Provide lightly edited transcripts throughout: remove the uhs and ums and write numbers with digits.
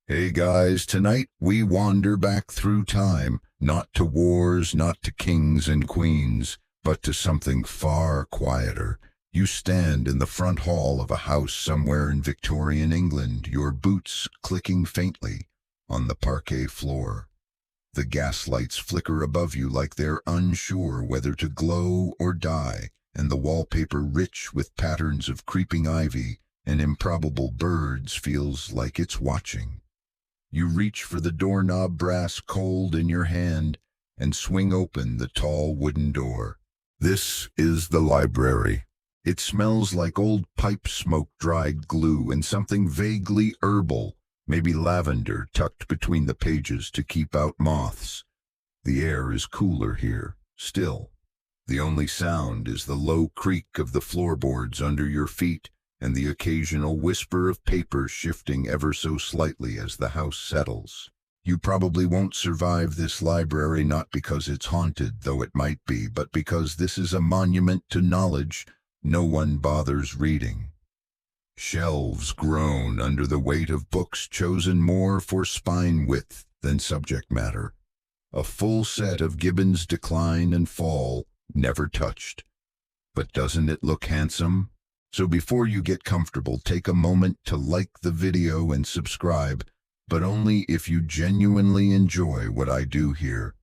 Hey guys, tonight we wander back through time, not to wars, not to kings and queens, but to something far quieter. You stand in the front hall of a house somewhere in Victorian England, your boots clicking faintly on the parquet floor. The gaslights flicker above you like they're unsure whether to glow or die, and the wallpaper rich with patterns of creeping ivy and improbable birds feels like it's watching. You reach for the doorknob, brass cold in your hand, and swing open the tall wooden door. This is the library. It smells like old pipe smoke, dried glue, and something vaguely herbal, maybe lavender tucked between the pages to keep out moths. The air is cooler here, still. The only sound is the low creak of the floorboards under your feet and the occasional whisper of paper shifting ever so slightly as the house settles. You probably won't survive this library, not because it's haunted, though it might be, but because this is a monument to knowledge no one bothers reading. Shelves groan under the weight of books chosen more for spine width than subject matter. A full set of Gibbon's Decline and Fall, never touched. But doesn't it look handsome? So before you get comfortable, take a moment to like the video and subscribe, but only if you genuinely enjoy what I do here.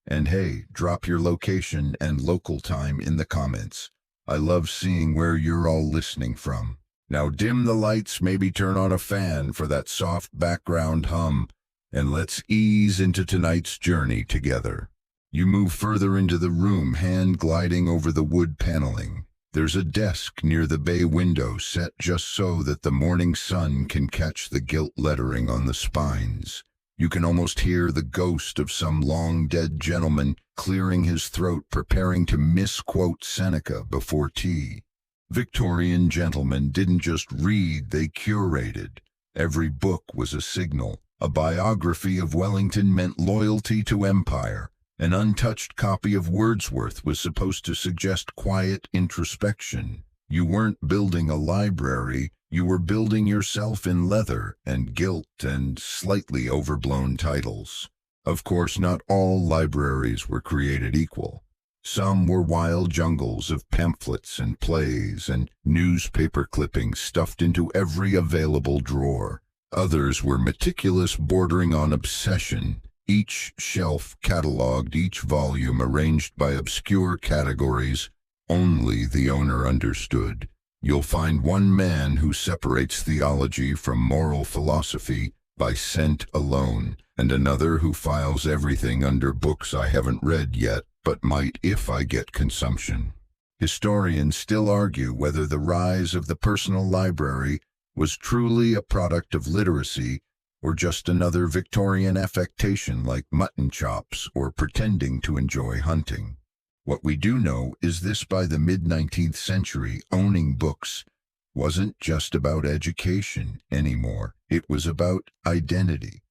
And hey, drop your location and local time in the comments. I love seeing where you're all listening from. Now dim the lights, maybe turn on a fan for that soft background hum, and let's ease into tonight's journey together. You move further into the room, hand gliding over the wood paneling. There's a desk near the bay window set just so that the morning sun can catch the gilt lettering on the spines. You can almost hear the ghost of some long-dead gentleman clearing his throat, preparing to misquote Seneca before tea. Victorian gentlemen didn't just read, they curated. Every book was a signal. A biography of Wellington meant loyalty to empire. An untouched copy of Wordsworth was supposed to suggest quiet introspection. You weren't building a library, you were building yourself in leather and gilt and slightly overblown titles. Of course, not all libraries were created equal. Some were wild jungles of pamphlets and plays and newspaper clippings stuffed into every available drawer. Others were meticulous, bordering on obsession. Each shelf cataloged, each volume arranged by obscure categories only the owner understood. You'll find one man who separates theology from moral philosophy by scent alone, and another who files everything under books I haven't read yet, but might if I get consumption. Historians still argue whether the rise of the personal library was truly a product of literacy or just another Victorian affectation like mutton chops or pretending to enjoy hunting. What we do know is this: by the mid-19th century, owning books wasn't just about education anymore. It was about identity.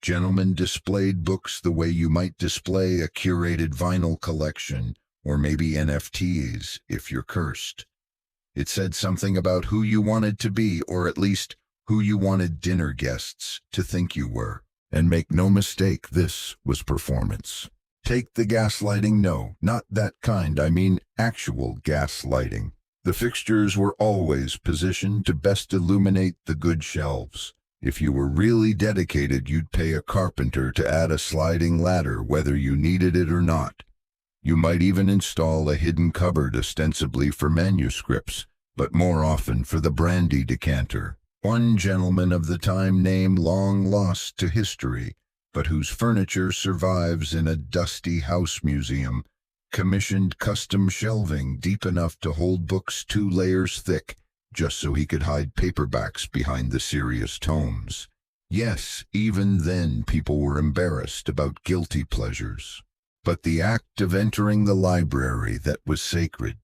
Gentlemen displayed books the way you might display a curated vinyl collection, or maybe NFTs if you're cursed. It said something about who you wanted to be, or at least who you wanted dinner guests to think you were. And make no mistake, this was performance. Take the gaslighting. No, not that kind. I mean actual gaslighting. The fixtures were always positioned to best illuminate the good shelves. If you were really dedicated, you'd pay a carpenter to add a sliding ladder whether you needed it or not. You might even install a hidden cupboard ostensibly for manuscripts, but more often for the brandy decanter. One gentleman of the time, name long lost to history, but whose furniture survives in a dusty house museum, commissioned custom shelving deep enough to hold books 2 layers thick, just so he could hide paperbacks behind the serious tomes. Yes, even then people were embarrassed about guilty pleasures. But the act of entering the library, that was sacred.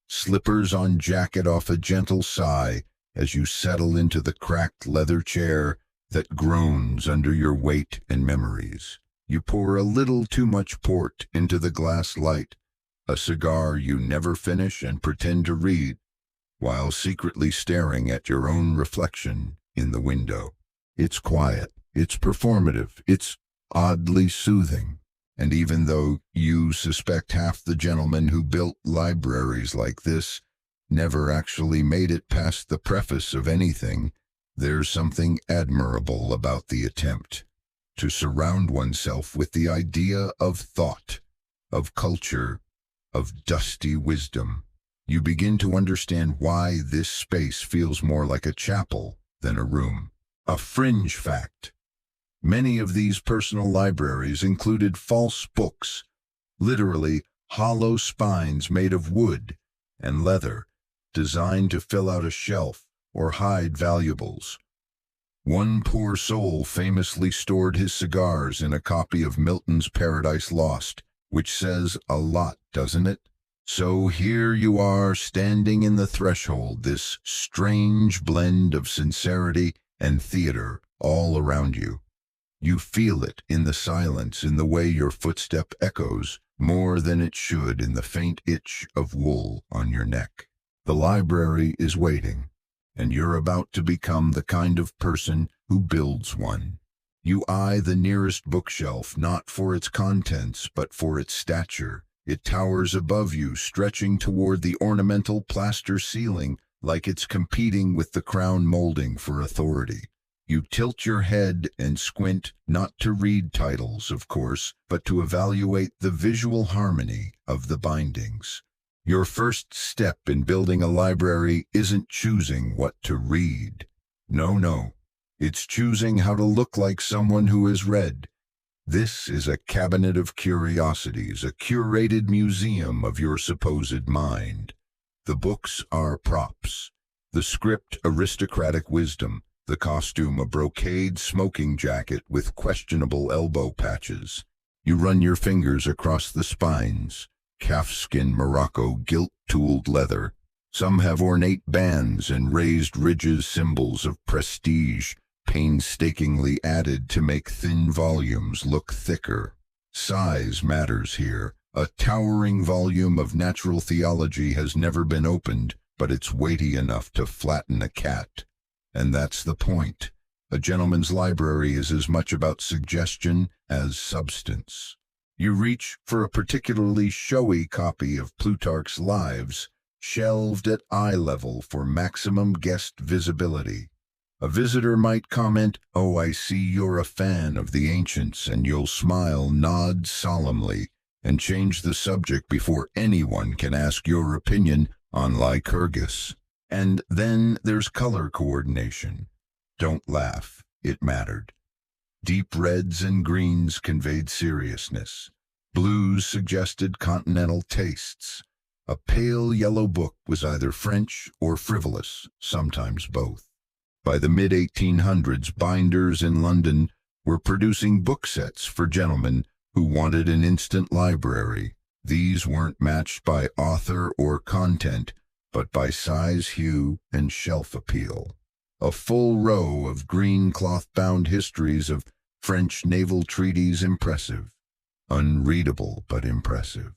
Slippers on jacket off, a gentle sigh as you settle into the cracked leather chair that groans under your weight and memories. You pour a little too much port into the glass light, a cigar you never finish, and pretend to read, while secretly staring at your own reflection in the window. It's quiet. It's performative. It's oddly soothing. And even though you suspect half the gentlemen who built libraries like this never actually made it past the preface of anything, there's something admirable about the attempt to surround oneself with the idea of thought, of culture, of dusty wisdom. You begin to understand why this space feels more like a chapel than a room. A fringe fact: many of these personal libraries included false books, literally hollow spines made of wood and leather, designed to fill out a shelf or hide valuables. One poor soul famously stored his cigars in a copy of Milton's Paradise Lost, which says a lot, doesn't it? So here you are, standing in the threshold, this strange blend of sincerity and theater all around you. You feel it in the silence, in the way your footstep echoes, more than it should in the faint itch of wool on your neck. The library is waiting, and you're about to become the kind of person who builds one. You eye the nearest bookshelf, not for its contents, but for its stature. It towers above you, stretching toward the ornamental plaster ceiling, like it's competing with the crown molding for authority. You tilt your head and squint, not to read titles, of course, but to evaluate the visual harmony of the bindings. Your first step in building a library isn't choosing what to read. No. It's choosing how to look like someone who has read. This is a cabinet of curiosities, a curated museum of your supposed mind. The books are props. The script, aristocratic wisdom. The costume, a brocade smoking jacket with questionable elbow patches. You run your fingers across the spines. Calfskin, Morocco, gilt-tooled leather. Some have ornate bands and raised ridges, symbols of prestige, painstakingly added to make thin volumes look thicker. Size matters here. A towering volume of natural theology has never been opened, but it's weighty enough to flatten a cat. And that's the point. A gentleman's library is as much about suggestion as substance. You reach for a particularly showy copy of Plutarch's Lives, shelved at eye level for maximum guest visibility. A visitor might comment, "Oh, I see you're a fan of the ancients," and you'll smile, nod solemnly, and change the subject before anyone can ask your opinion on Lycurgus. And then there's color coordination. Don't laugh, it mattered. Deep reds and greens conveyed seriousness. Blues suggested continental tastes. A pale yellow book was either French or frivolous, sometimes both. By the mid-1800s, binders in London were producing book sets for gentlemen who wanted an instant library. These weren't matched by author or content, but by size, hue, and shelf appeal. A full row of green cloth-bound histories of French naval treaties, impressive. Unreadable, but impressive.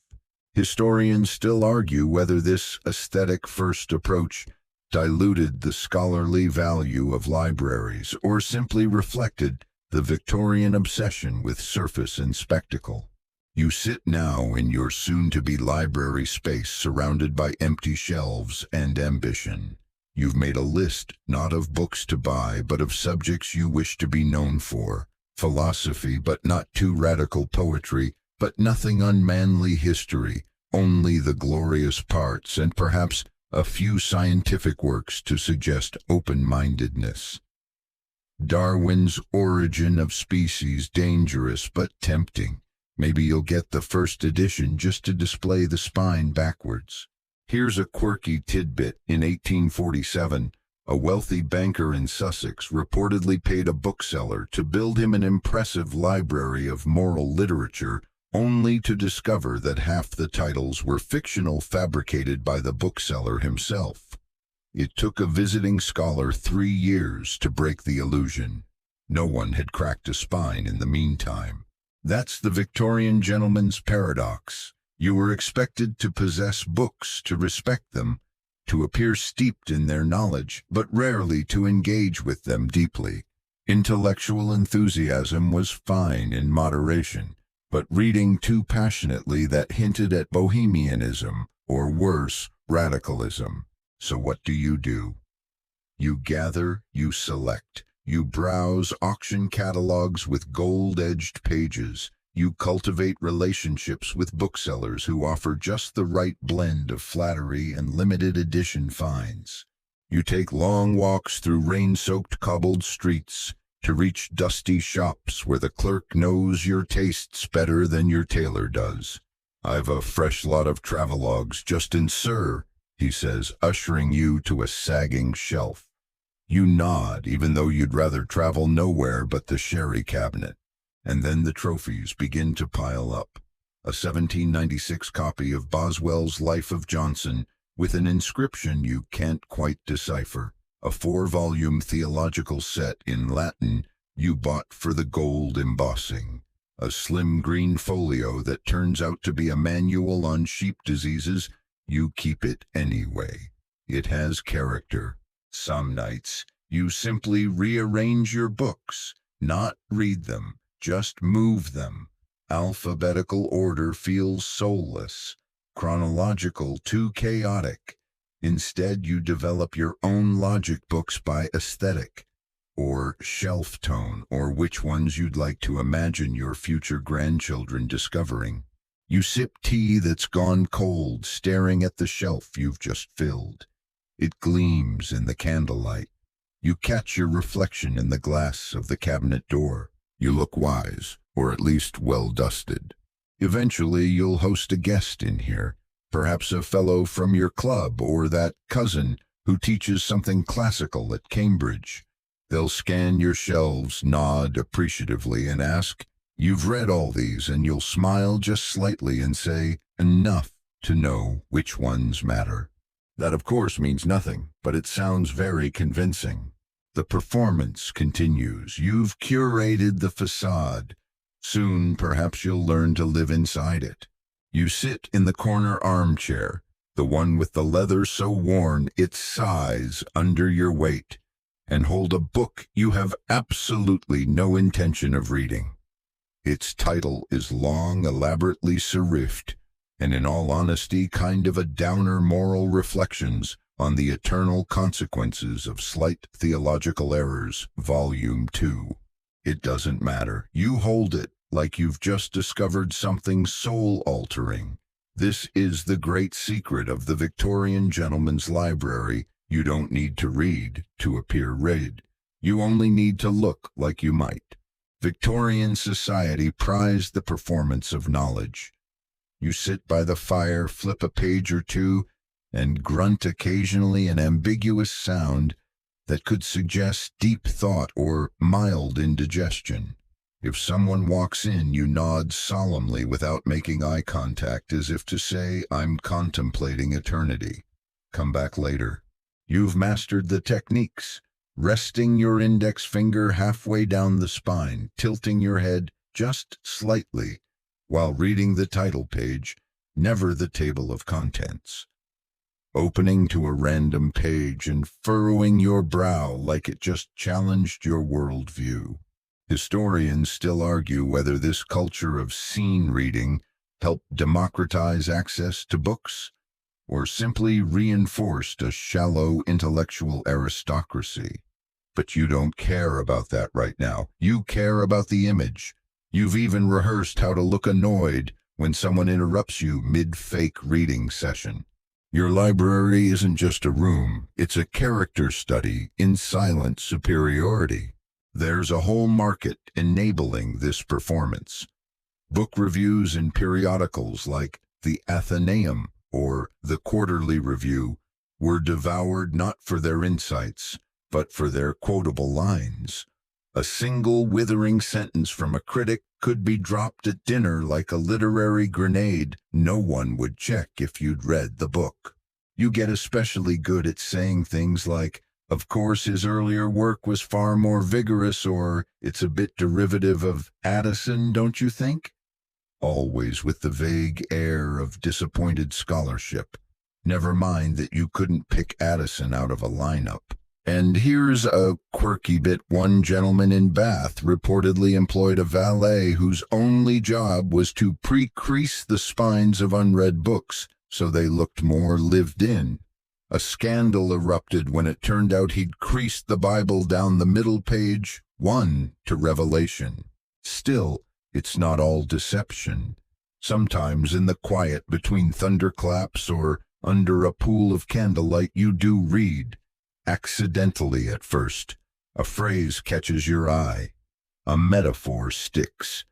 Historians still argue whether this aesthetic first approach diluted the scholarly value of libraries or simply reflected the Victorian obsession with surface and spectacle. You sit now in your soon-to-be library space surrounded by empty shelves and ambition. You've made a list, not of books to buy, but of subjects you wish to be known for. Philosophy, but not too radical; poetry, but nothing unmanly; history, only the glorious parts; and perhaps a few scientific works to suggest open-mindedness. Darwin's Origin of Species, dangerous but tempting. Maybe you'll get the first edition just to display the spine backwards. Here's a quirky tidbit. In 1847, a wealthy banker in Sussex reportedly paid a bookseller to build him an impressive library of moral literature, only to discover that half the titles were fictional, fabricated by the bookseller himself. It took a visiting scholar 3 years to break the illusion. No one had cracked a spine in the meantime. That's the Victorian gentleman's paradox. You were expected to possess books, to respect them, to appear steeped in their knowledge, but rarely to engage with them deeply. Intellectual enthusiasm was fine in moderation, but reading too passionately that hinted at bohemianism, or worse, radicalism. So what do? You gather, you select, you browse auction catalogs with gold-edged pages, you cultivate relationships with booksellers who offer just the right blend of flattery and limited edition finds. You take long walks through rain-soaked cobbled streets to reach dusty shops where the clerk knows your tastes better than your tailor does. "I've a fresh lot of travelogues just in, sir," he says, ushering you to a sagging shelf. You nod, even though you'd rather travel nowhere but the sherry cabinet. And then the trophies begin to pile up. A 1796 copy of Boswell's Life of Johnson with an inscription you can't quite decipher. A 4-volume theological set in Latin you bought for the gold embossing. A slim green folio that turns out to be a manual on sheep diseases. You keep it anyway. It has character. Some nights, you simply rearrange your books, not read them, just move them. Alphabetical order feels soulless, chronological too chaotic. Instead, you develop your own logic books by aesthetic, or shelf tone, or which ones you'd like to imagine your future grandchildren discovering. You sip tea that's gone cold, staring at the shelf you've just filled. It gleams in the candlelight. You catch your reflection in the glass of the cabinet door. You look wise, or at least well-dusted. Eventually, you'll host a guest in here, perhaps a fellow from your club or that cousin who teaches something classical at Cambridge. They'll scan your shelves, nod appreciatively, and ask, "You've read all these," and you'll smile just slightly and say, "Enough to know which ones matter." That, of course, means nothing, but it sounds very convincing. The performance continues. You've curated the facade. Soon, perhaps you'll learn to live inside it. You sit in the corner armchair, the one with the leather so worn it sighs under your weight, and hold a book you have absolutely no intention of reading. Its title is long, elaborately serifed, and in all honesty kind of a downer moral reflections on the eternal consequences of slight theological errors, Volume 2. It doesn't matter. You hold it like you've just discovered something soul-altering. This is the great secret of the Victorian gentleman's library. You don't need to read to appear read. You only need to look like you might. Victorian society prized the performance of knowledge. You sit by the fire, flip a page or two, and grunt occasionally an ambiguous sound that could suggest deep thought or mild indigestion. If someone walks in, you nod solemnly without making eye contact, as if to say, "I'm contemplating eternity. Come back later." You've mastered the techniques, resting your index finger halfway down the spine, tilting your head just slightly while reading the title page, never the table of contents. Opening to a random page and furrowing your brow like it just challenged your worldview. Historians still argue whether this culture of scene reading helped democratize access to books or simply reinforced a shallow intellectual aristocracy. But you don't care about that right now. You care about the image. You've even rehearsed how to look annoyed when someone interrupts you mid-fake reading session. Your library isn't just a room, it's a character study in silent superiority. There's a whole market enabling this performance. Book reviews in periodicals like the Athenaeum or the Quarterly Review were devoured not for their insights, but for their quotable lines. A single withering sentence from a critic could be dropped at dinner like a literary grenade no one would check if you'd read the book. You get especially good at saying things like, "Of course his earlier work was far more vigorous," or "It's a bit derivative of Addison, don't you think?" Always with the vague air of disappointed scholarship. Never mind that you couldn't pick Addison out of a lineup. And here's a quirky bit. One gentleman in Bath reportedly employed a valet whose only job was to pre-crease the spines of unread books so they looked more lived in. A scandal erupted when it turned out he'd creased the Bible down the middle page, 1 to Revelation. Still, it's not all deception. Sometimes in the quiet between thunderclaps or under a pool of candlelight you do read. Accidentally at first, a phrase catches your eye. A metaphor sticks.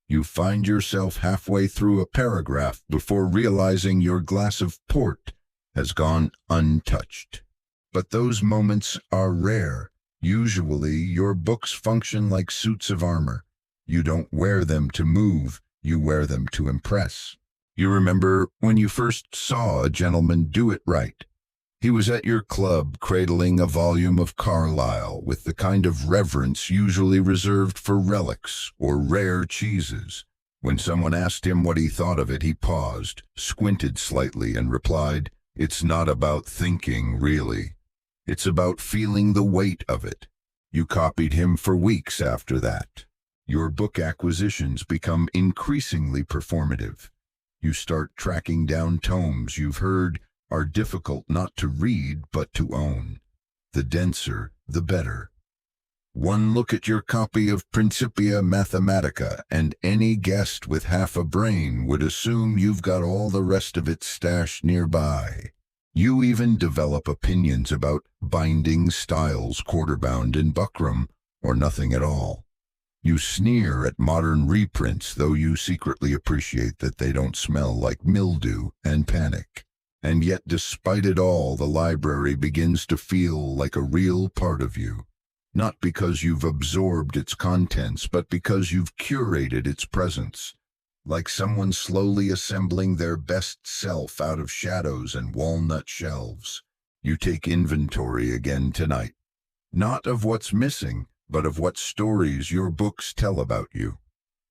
You find yourself halfway through a paragraph before realizing your glass of port has gone untouched. But those moments are rare. Usually, your books function like suits of armor. You don't wear them to move, you wear them to impress. You remember when you first saw a gentleman do it right. He was at your club cradling a volume of Carlyle with the kind of reverence usually reserved for relics or rare cheeses. When someone asked him what he thought of it, he paused, squinted slightly, and replied, "It's not about thinking, really. It's about feeling the weight of it." You copied him for weeks after that. Your book acquisitions become increasingly performative. You start tracking down tomes you've heard are difficult not to read but to own. The denser, the better. One look at your copy of Principia Mathematica, and any guest with half a brain would assume you've got all the rest of it stashed nearby. You even develop opinions about binding styles, quarterbound and buckram, or nothing at all. You sneer at modern reprints, though you secretly appreciate that they don't smell like mildew and panic. And yet, despite it all, the library begins to feel like a real part of you. Not because you've absorbed its contents, but because you've curated its presence. Like someone slowly assembling their best self out of shadows and walnut shelves. You take inventory again tonight. Not of what's missing, but of what stories your books tell about you.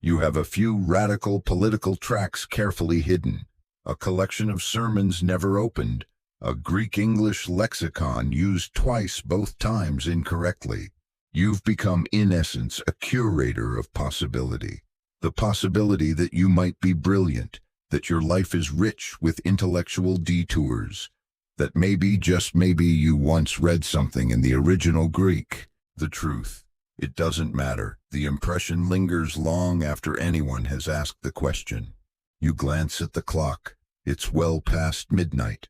You have a few radical political tracts carefully hidden, a collection of sermons never opened, a Greek-English lexicon used twice, both times incorrectly. You've become, in essence, a curator of possibility. The possibility that you might be brilliant, that your life is rich with intellectual detours, that maybe, just maybe, you once read something in the original Greek. The truth, it doesn't matter. The impression lingers long after anyone has asked the question. You glance at the clock. It's well past midnight.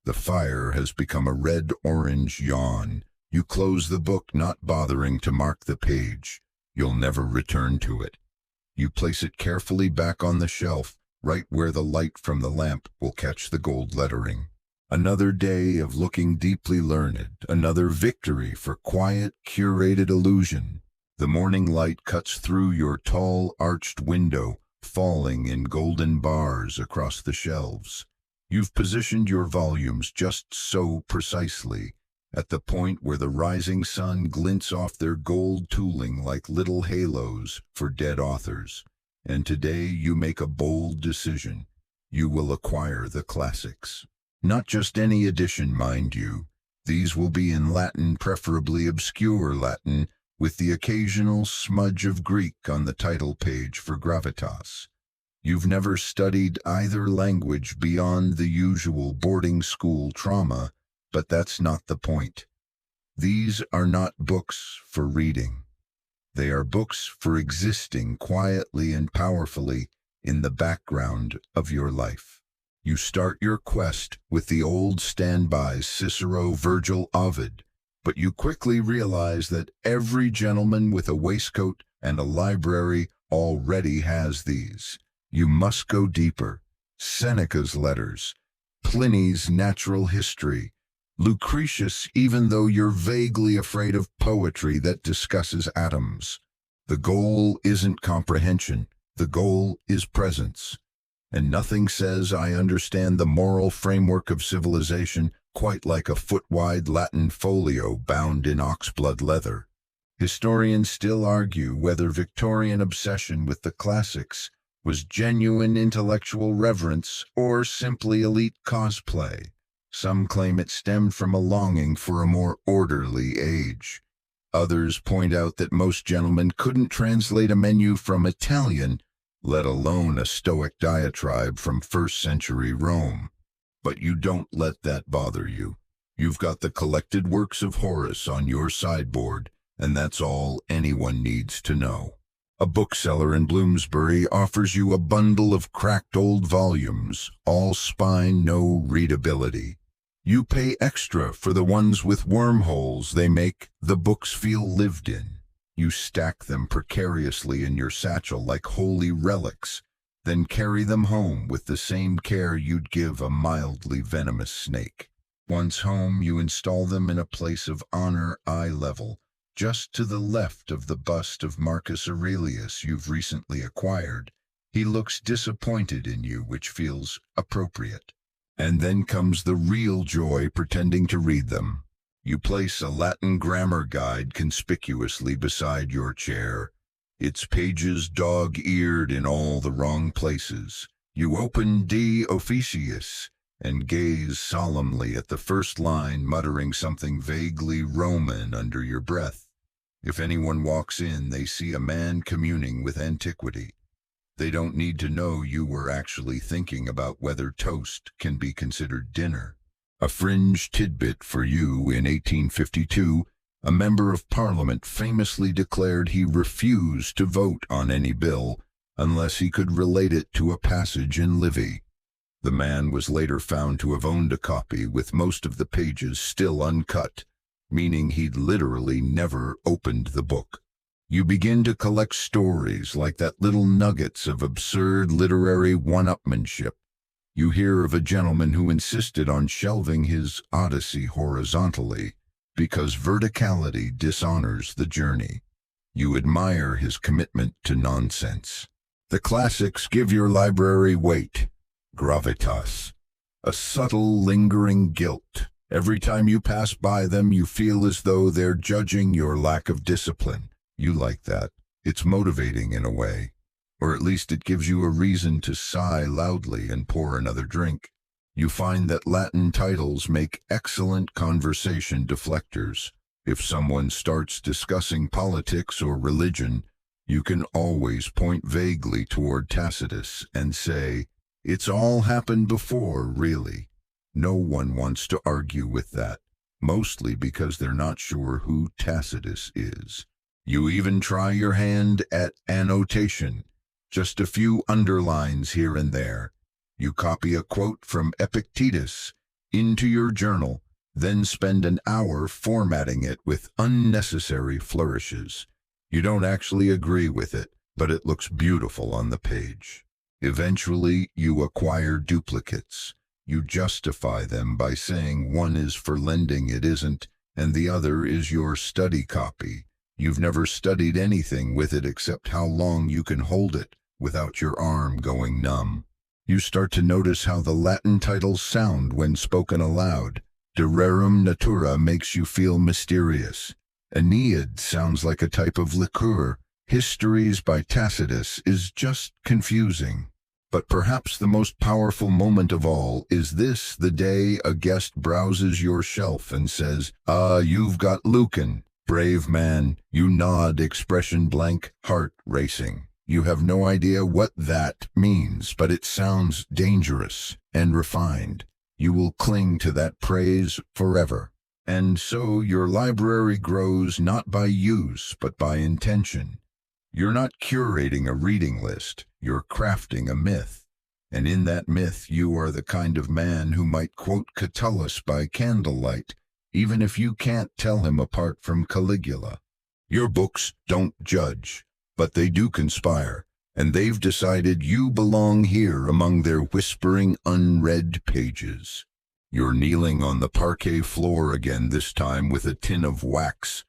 The fire has become a red-orange yawn. You close the book, not bothering to mark the page. You'll never return to it. You place it carefully back on the shelf, right where the light from the lamp will catch the gold lettering. Another day of looking deeply learned, another victory for quiet, curated illusion. The morning light cuts through your tall, arched window, falling in golden bars across the shelves. You've positioned your volumes just so precisely, at the point where the rising sun glints off their gold tooling like little halos for dead authors. And today you make a bold decision. You will acquire the classics. Not just any edition, mind you. These will be in Latin, preferably obscure Latin, with the occasional smudge of Greek on the title page for gravitas. You've never studied either language beyond the usual boarding school trauma, but that's not the point. These are not books for reading. They are books for existing quietly and powerfully in the background of your life. You start your quest with the old standbys Cicero, Virgil, Ovid, but you quickly realize that every gentleman with a waistcoat and a library already has these. You must go deeper. Seneca's letters, Pliny's natural history, Lucretius, even though you're vaguely afraid of poetry that discusses atoms. The goal isn't comprehension. The goal is presence. And nothing says I understand the moral framework of civilization quite like a foot-wide Latin folio bound in oxblood leather. Historians still argue whether Victorian obsession with the classics was genuine intellectual reverence or simply elite cosplay. Some claim it stemmed from a longing for a more orderly age. Others point out that most gentlemen couldn't translate a menu from Italian, let alone a Stoic diatribe from first-century Rome. But you don't let that bother you. You've got the collected works of Horace on your sideboard, and that's all anyone needs to know. A bookseller in Bloomsbury offers you a bundle of cracked old volumes, all spine, no readability. You pay extra for the ones with wormholes. They make the books feel lived in. You stack them precariously in your satchel like holy relics, then carry them home with the same care you'd give a mildly venomous snake. Once home, you install them in a place of honor eye level, just to the left of the bust of Marcus Aurelius you've recently acquired. He looks disappointed in you, which feels appropriate. And then comes the real joy pretending to read them. You place a Latin grammar guide conspicuously beside your chair, its pages dog-eared in all the wrong places. You open De Officiis and gaze solemnly at the first line, muttering something vaguely Roman under your breath. If anyone walks in, they see a man communing with antiquity. They don't need to know you were actually thinking about whether toast can be considered dinner. A fringe tidbit for you: in 1852, a member of Parliament famously declared he refused to vote on any bill unless he could relate it to a passage in Livy. The man was later found to have owned a copy with most of the pages still uncut, meaning he'd literally never opened the book. You begin to collect stories like that, little nuggets of absurd literary one-upmanship. You hear of a gentleman who insisted on shelving his Odyssey horizontally because verticality dishonors the journey. You admire his commitment to nonsense. The classics give your library weight, gravitas, a subtle, lingering guilt. Every time you pass by them, you feel as though they're judging your lack of discipline. You like that. It's motivating in a way. Or at least it gives you a reason to sigh loudly and pour another drink. You find that Latin titles make excellent conversation deflectors. If someone starts discussing politics or religion, you can always point vaguely toward Tacitus and say, "It's all happened before, really." No one wants to argue with that, mostly because they're not sure who Tacitus is. You even try your hand at annotation, just a few underlines here and there. You copy a quote from Epictetus into your journal, then spend an hour formatting it with unnecessary flourishes. You don't actually agree with it, but it looks beautiful on the page. Eventually, you acquire duplicates. You justify them by saying one is for lending it isn't, and the other is your study copy. You've never studied anything with it except how long you can hold it without your arm going numb. You start to notice how the Latin titles sound when spoken aloud. De rerum natura makes you feel mysterious. Aeneid sounds like a type of liqueur. Histories by Tacitus is just confusing. But perhaps the most powerful moment of all is this: the day a guest browses your shelf and says, "Ah, you've got Lucan." Brave man, you nod, expression blank, heart racing. You have no idea what that means, but it sounds dangerous and refined. You will cling to that praise forever. And so your library grows not by use, but by intention. You're not curating a reading list, you're crafting a myth. And in that myth, you are the kind of man who might quote Catullus by candlelight, even if you can't tell him apart from Caligula. Your books don't judge, but they do conspire, and they've decided you belong here among their whispering, unread pages. You're kneeling on the parquet floor again, this time with a tin of wax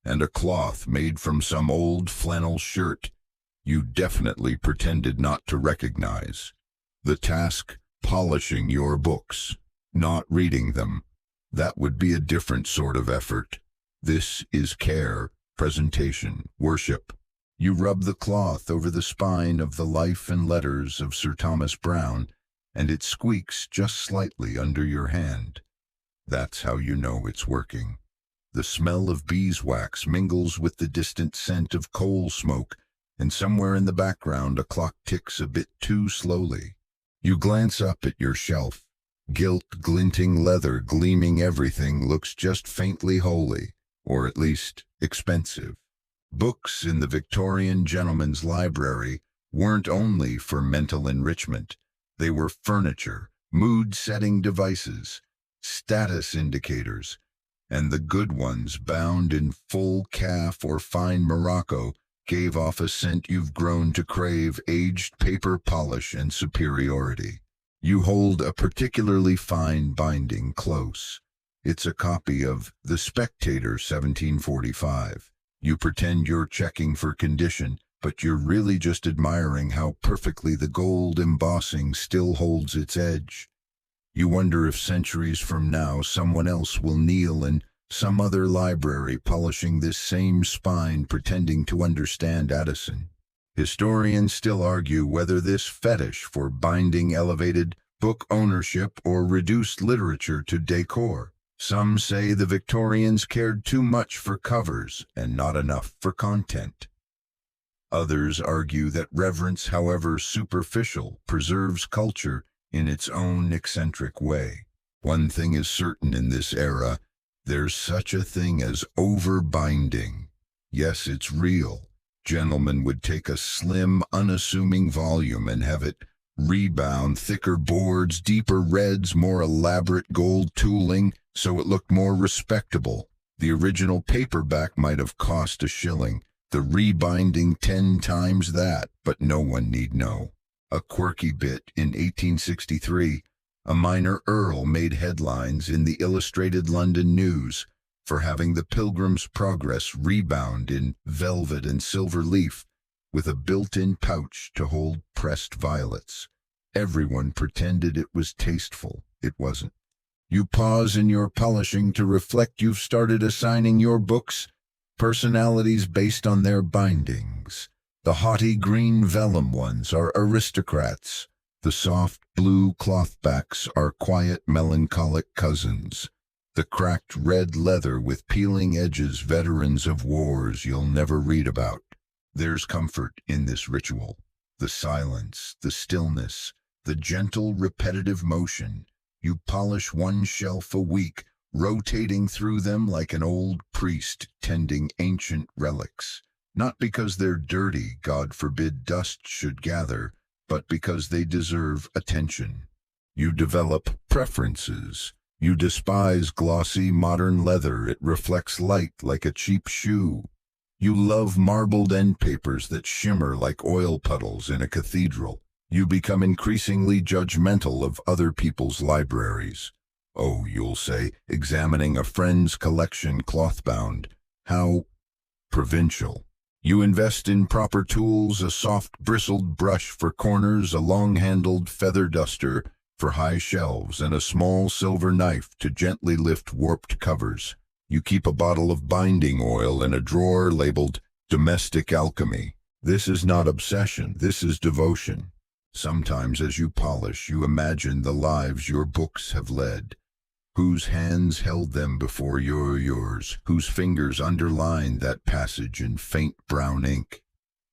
and a cloth made from some old flannel shirt you definitely pretended not to recognize. The task: polishing your books, not reading them. That would be a different sort of effort. This is care, presentation, worship. You rub the cloth over the spine of the Life and Letters of Sir Thomas Browne, and it squeaks just slightly under your hand. That's how you know it's working. The smell of beeswax mingles with the distant scent of coal smoke, and somewhere in the background a clock ticks a bit too slowly. You glance up at your shelf. Gilt glinting leather gleaming everything looks just faintly holy, or at least expensive. Books in the Victorian gentleman's library weren't only for mental enrichment. They were furniture, mood-setting devices, status indicators, and the good ones, bound in full calf or fine Morocco, gave off a scent you've grown to crave: aged paper polish and superiority. You hold a particularly fine binding close. It's a copy of The Spectator, 1745. You pretend you're checking for condition, but you're really just admiring how perfectly the gold embossing still holds its edge. You wonder if centuries from now someone else will kneel in some other library polishing this same spine, pretending to understand Addison. Historians still argue whether this fetish for binding elevated book ownership or reduced literature to decor. Some say the Victorians cared too much for covers and not enough for content. Others argue that reverence, however superficial, preserves culture in its own eccentric way. One thing is certain in this era: there's such a thing as overbinding. Yes, it's real. Gentlemen would take a slim, unassuming volume and have it rebound, thicker boards, deeper reds, more elaborate gold tooling, so it looked more respectable. The original paperback might have cost $1, the rebinding 10 times that, but no one need know. A quirky bit: in 1863, a minor earl made headlines in the Illustrated London News for having the Pilgrim's Progress rebound in velvet and silver leaf, with a built-in pouch to hold pressed violets. Everyone pretended it was tasteful. It wasn't. You pause in your polishing to reflect you've started assigning your books personalities based on their bindings. The haughty green vellum ones are aristocrats. The soft blue clothbacks are quiet, melancholic cousins. The cracked red leather with peeling edges, veterans of wars you'll never read about. There's comfort in this ritual. The silence, the stillness, the gentle, repetitive motion. You polish one shelf a week, rotating through them like an old priest tending ancient relics. Not because they're dirty, God forbid dust should gather, but because they deserve attention. You develop preferences. You despise glossy modern leather. It reflects light like a cheap shoe. You love marbled end papers that shimmer like oil puddles in a cathedral. You become increasingly judgmental of other people's libraries. Oh, you'll say, examining a friend's collection clothbound. How provincial. You invest in proper tools: a soft bristled brush for corners, a long-handled feather duster for high shelves, and a small silver knife to gently lift warped covers. You keep a bottle of binding oil in a drawer labeled Domestic Alchemy. This is not obsession, this is devotion. Sometimes as you polish, you imagine the lives your books have led. Whose hands held them before yours? Whose fingers underlined that passage in faint brown ink?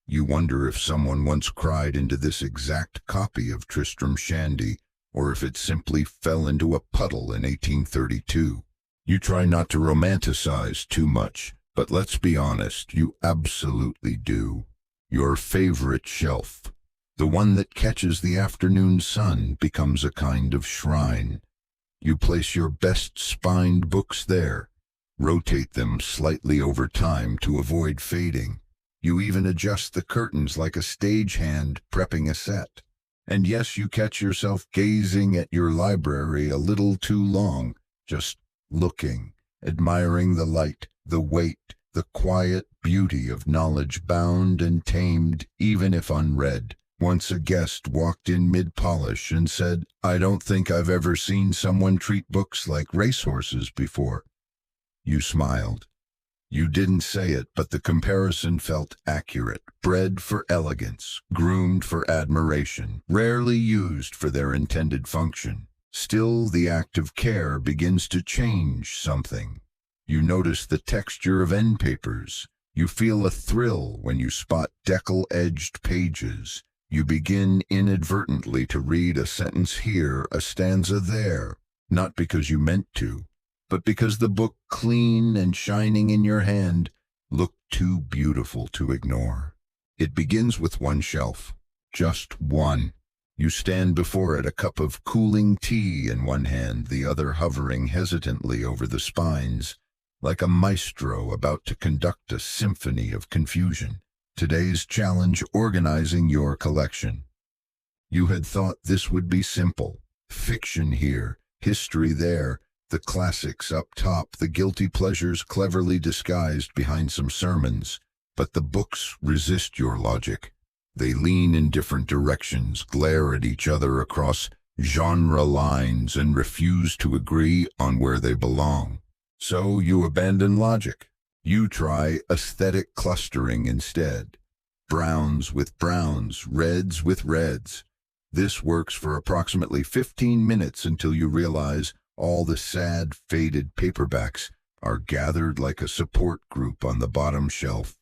You wonder if someone once cried into this exact copy of Tristram Shandy, or if it simply fell into a puddle in 1832. You try not to romanticize too much, but let's be honest, you absolutely do. Your favorite shelf, the one that catches the afternoon sun, becomes a kind of shrine. You place your best spined books there, rotate them slightly over time to avoid fading. You even adjust the curtains like a stagehand prepping a set. And yes, you catch yourself gazing at your library a little too long, just looking, admiring the light, the weight, the quiet beauty of knowledge bound and tamed, even if unread. Once a guest walked in mid-polish and said, "I don't think I've ever seen someone treat books like racehorses before." You smiled. You didn't say it, but the comparison felt accurate. Bred for elegance, groomed for admiration, rarely used for their intended function. Still, the act of care begins to change something. You notice the texture of end papers. You feel a thrill when you spot decal-edged pages. You begin inadvertently to read a sentence here, a stanza there, not because you meant to, but because the book, clean and shining in your hand, looked too beautiful to ignore. It begins with one shelf, just one. You stand before it, a cup of cooling tea in one hand, the other hovering hesitantly over the spines, like a maestro about to conduct a symphony of confusion. Today's challenge: organizing your collection. You had thought this would be simple. Fiction here, history there, the classics up top, the guilty pleasures cleverly disguised behind some sermons. But the books resist your logic. They lean in different directions, glare at each other across genre lines, and refuse to agree on where they belong. So you abandon logic. You try aesthetic clustering instead. Browns with browns, reds with reds. This works for approximately 15 minutes until you realize all the sad, faded paperbacks are gathered like a support group on the bottom shelf,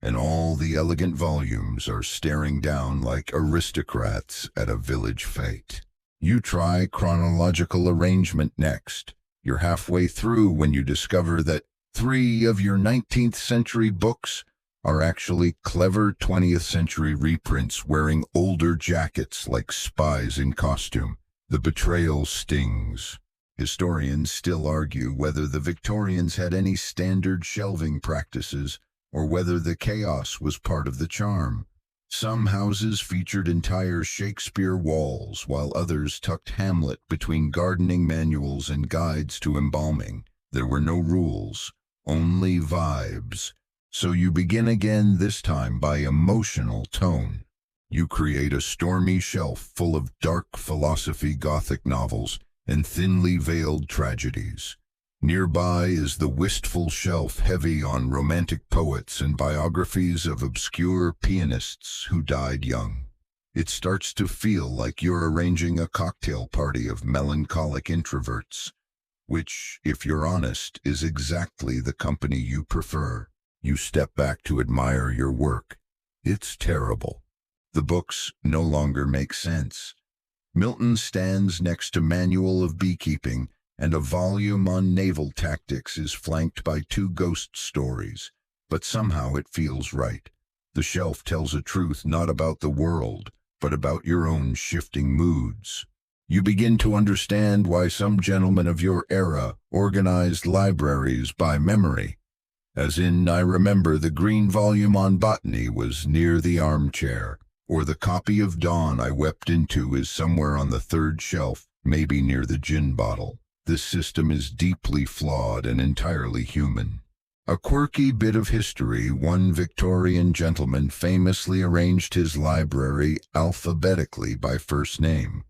and all the elegant volumes are staring down like aristocrats at a village fete. You try chronological arrangement next. You're halfway through when you discover that 3 of your 19th century books are actually clever 20th century reprints wearing older jackets like spies in costume. The betrayal stings. Historians still argue whether the Victorians had any standard shelving practices or whether the chaos was part of the charm. Some houses featured entire Shakespeare walls, while others tucked Hamlet between gardening manuals and guides to embalming. There were no rules, only vibes. So you begin again, this time by emotional tone. You create a stormy shelf full of dark philosophy Gothic novels and thinly veiled tragedies. Nearby is the wistful shelf heavy on romantic poets and biographies of obscure pianists who died young. It starts to feel like you're arranging a cocktail party of melancholic introverts, which, if you're honest, is exactly the company you prefer. You step back to admire your work. It's terrible. The books no longer make sense. Milton stands next to Manual of Beekeeping, and a volume on naval tactics is flanked by 2 ghost stories, but somehow it feels right. The shelf tells a truth not about the world, but about your own shifting moods. You begin to understand why some gentlemen of your era organized libraries by memory. As in, I remember the green volume on botany was near the armchair, or the copy of Dawn I wept into is somewhere on the 3rd shelf, maybe near the gin bottle. This system is deeply flawed and entirely human. A quirky bit of history: one Victorian gentleman famously arranged his library alphabetically by first name.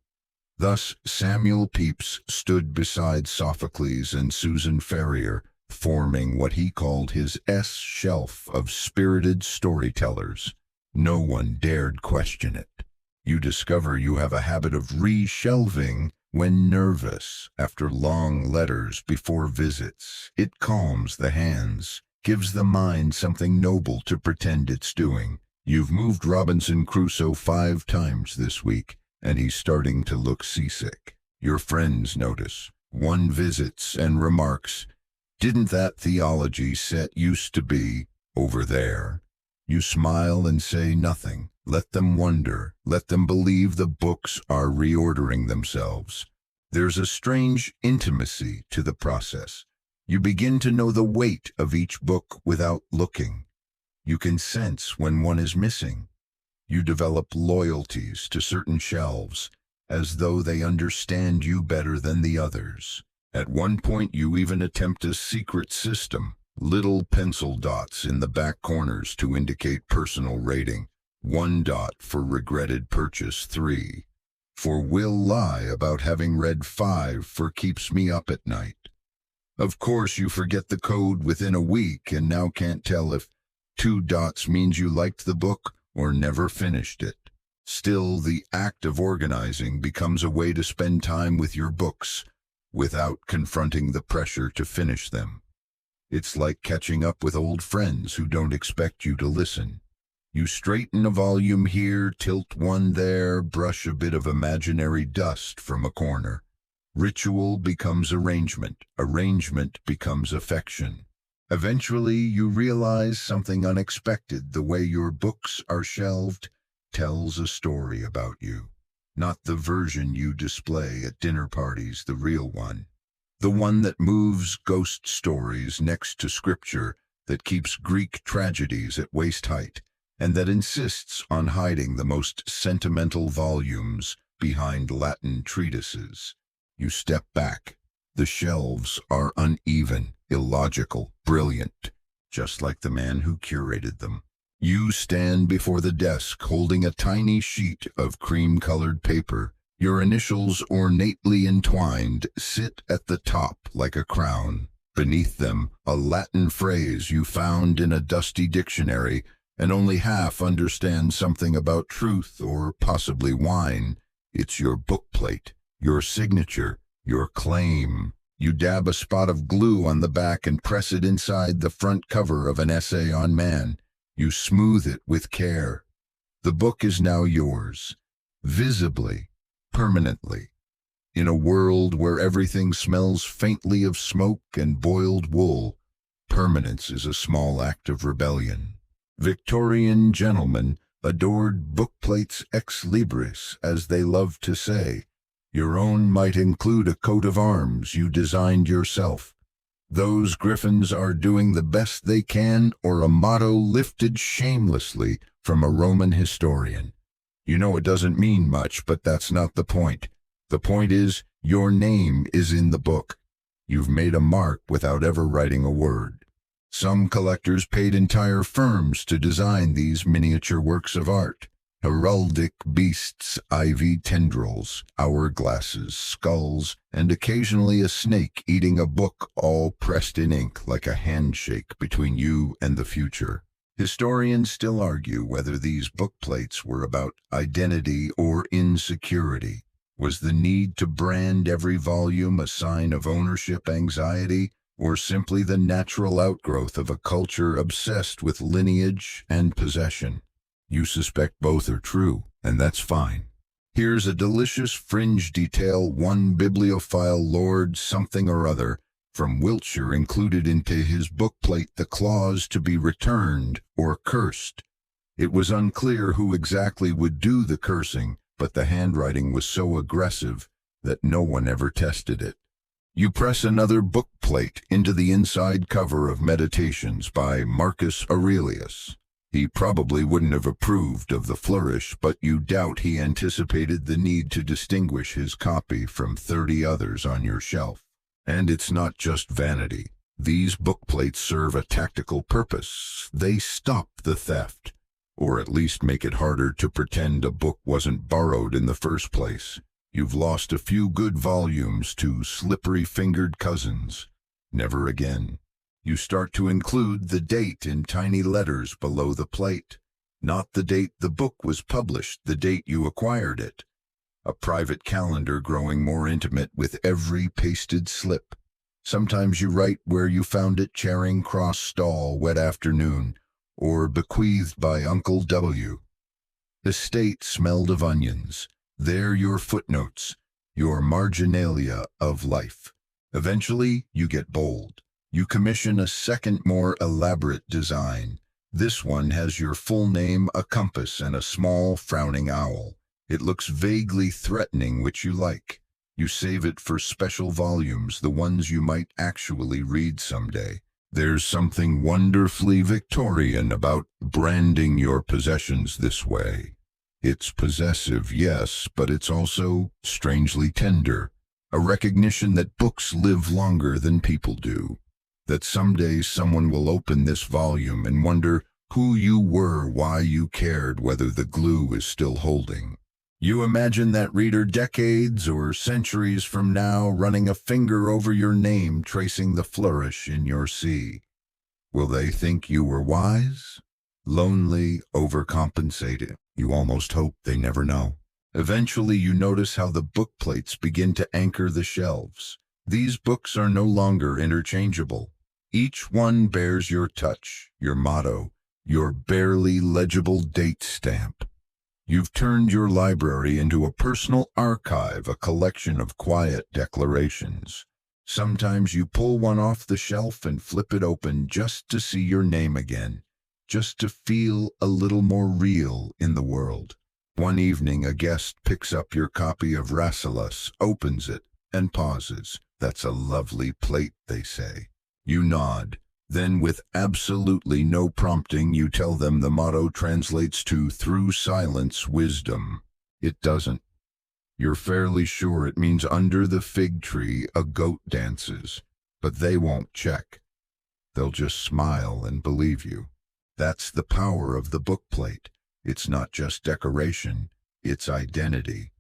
Thus, Samuel Pepys stood beside Sophocles and Susan Ferrier, forming what he called his S-shelf of spirited storytellers. No one dared question it. You discover you have a habit of re-shelving when nervous, after long letters, before visits. It calms the hands, gives the mind something noble to pretend it's doing. You've moved Robinson Crusoe 5 times this week, and he's starting to look seasick. Your friends notice. One visits and remarks, "Didn't that theology set used to be over there?" You smile and say nothing. Let them wonder. Let them believe the books are reordering themselves. There's a strange intimacy to the process. You begin to know the weight of each book without looking. You can sense when one is missing. You develop loyalties to certain shelves, as though they understand you better than the others. At one point you even attempt a secret system. Little pencil dots in the back corners to indicate personal rating. 1 dot for regretted purchase, 3 for will lie about having read, 5 for keeps me up at night. Of course you forget the code within a week and now can't tell if 2 dots means you liked the book or never finished it. Still, the act of organizing becomes a way to spend time with your books without confronting the pressure to finish them. It's like catching up with old friends who don't expect you to listen. You straighten a volume here, tilt one there, brush a bit of imaginary dust from a corner. Ritual becomes arrangement. Arrangement becomes affection. Eventually, you realize something unexpected. The way your books are shelved tells a story about you. Not the version you display at dinner parties, the real one. The one that moves ghost stories next to scripture, that keeps Greek tragedies at waist height, and that insists on hiding the most sentimental volumes behind Latin treatises. You step back. The shelves are uneven, illogical, brilliant, just like the man who curated them. You stand before the desk holding a tiny sheet of cream-colored paper. Your initials, ornately entwined, sit at the top like a crown. Beneath them, a Latin phrase you found in a dusty dictionary and only half understand something about truth or possibly wine. It's your bookplate, your signature, your claim. You dab a spot of glue on the back and press it inside the front cover of an essay on man. You smooth it with care. The book is now yours, visibly, permanently. In a world where everything smells faintly of smoke and boiled wool, permanence is a small act of rebellion. Victorian gentlemen adored bookplates ex libris, as they loved to say. Your own might include a coat of arms you designed yourself. Those griffins are doing the best they can, or a motto lifted shamelessly from a Roman historian. You know it doesn't mean much, but that's not the point. The point is, your name is in the book. You've made a mark without ever writing a word. Some collectors paid entire firms to design these miniature works of art. Heraldic beasts, ivy tendrils, hourglasses, skulls, and occasionally a snake eating a book, all pressed in ink like a handshake between you and the future. Historians still argue whether these bookplates were about identity or insecurity. Was the need to brand every volume a sign of ownership anxiety, or simply the natural outgrowth of a culture obsessed with lineage and possession? You suspect both are true, and that's fine. Here's a delicious fringe detail one bibliophile lord something or other from Wiltshire included into his bookplate the clause to be returned or cursed. It was unclear who exactly would do the cursing, but the handwriting was so aggressive that no one ever tested it. You press another bookplate into the inside cover of Meditations by Marcus Aurelius. He probably wouldn't have approved of the flourish, but you doubt he anticipated the need to distinguish his copy from 30 others on your shelf. And it's not just vanity. These bookplates serve a tactical purpose. They stop the theft, or at least make it harder to pretend a book wasn't borrowed in the first place. You've lost a few good volumes to slippery-fingered cousins. Never again. You start to include the date in tiny letters below the plate. Not the date the book was published, the date you acquired it. A private calendar growing more intimate with every pasted slip. Sometimes you write where you found it, Charing Cross stall, wet afternoon, or bequeathed by Uncle W. Estate smelled of onions. There your footnotes, your marginalia of life. Eventually, you get bold. You commission a second, more elaborate design. This one has your full name, a compass, and a small, frowning owl. It looks vaguely threatening, which you like. You save it for special volumes, the ones you might actually read someday. There's something wonderfully Victorian about branding your possessions this way. It's possessive, yes, but it's also strangely tender. A recognition that books live longer than people do. That someday someone will open this volume and wonder who you were, why you cared, whether the glue is still holding. You imagine that reader decades or centuries from now running a finger over your name, tracing the flourish in your sea. Will they think you were wise? Lonely, overcompensated. You almost hope they never know. Eventually you notice how the book plates begin to anchor the shelves. These books are no longer interchangeable. Each one bears your touch, your motto, your barely legible date stamp. You've turned your library into a personal archive, a collection of quiet declarations. Sometimes you pull one off the shelf and flip it open just to see your name again, just to feel a little more real in the world. One evening, a guest picks up your copy of Rasselas, opens it, and pauses. "That's a lovely plate," they say. You nod. Then, with absolutely no prompting, you tell them the motto translates to "through silence, wisdom." It doesn't. You're fairly sure it means "under the fig tree a goat dances," but they won't check. They'll just smile and believe you. That's the power of the book plate. It's not just decoration, it's identity.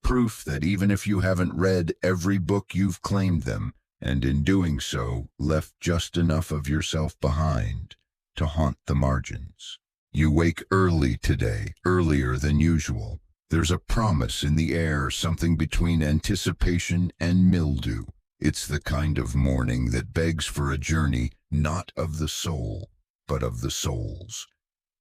Proof that even if you haven't read every book, you've claimed them, and in doing so, left just enough of yourself behind to haunt the margins. You wake early today, earlier than usual. There's a promise in the air, something between anticipation and mildew. It's the kind of morning that begs for a journey, not of the soul, but of the souls.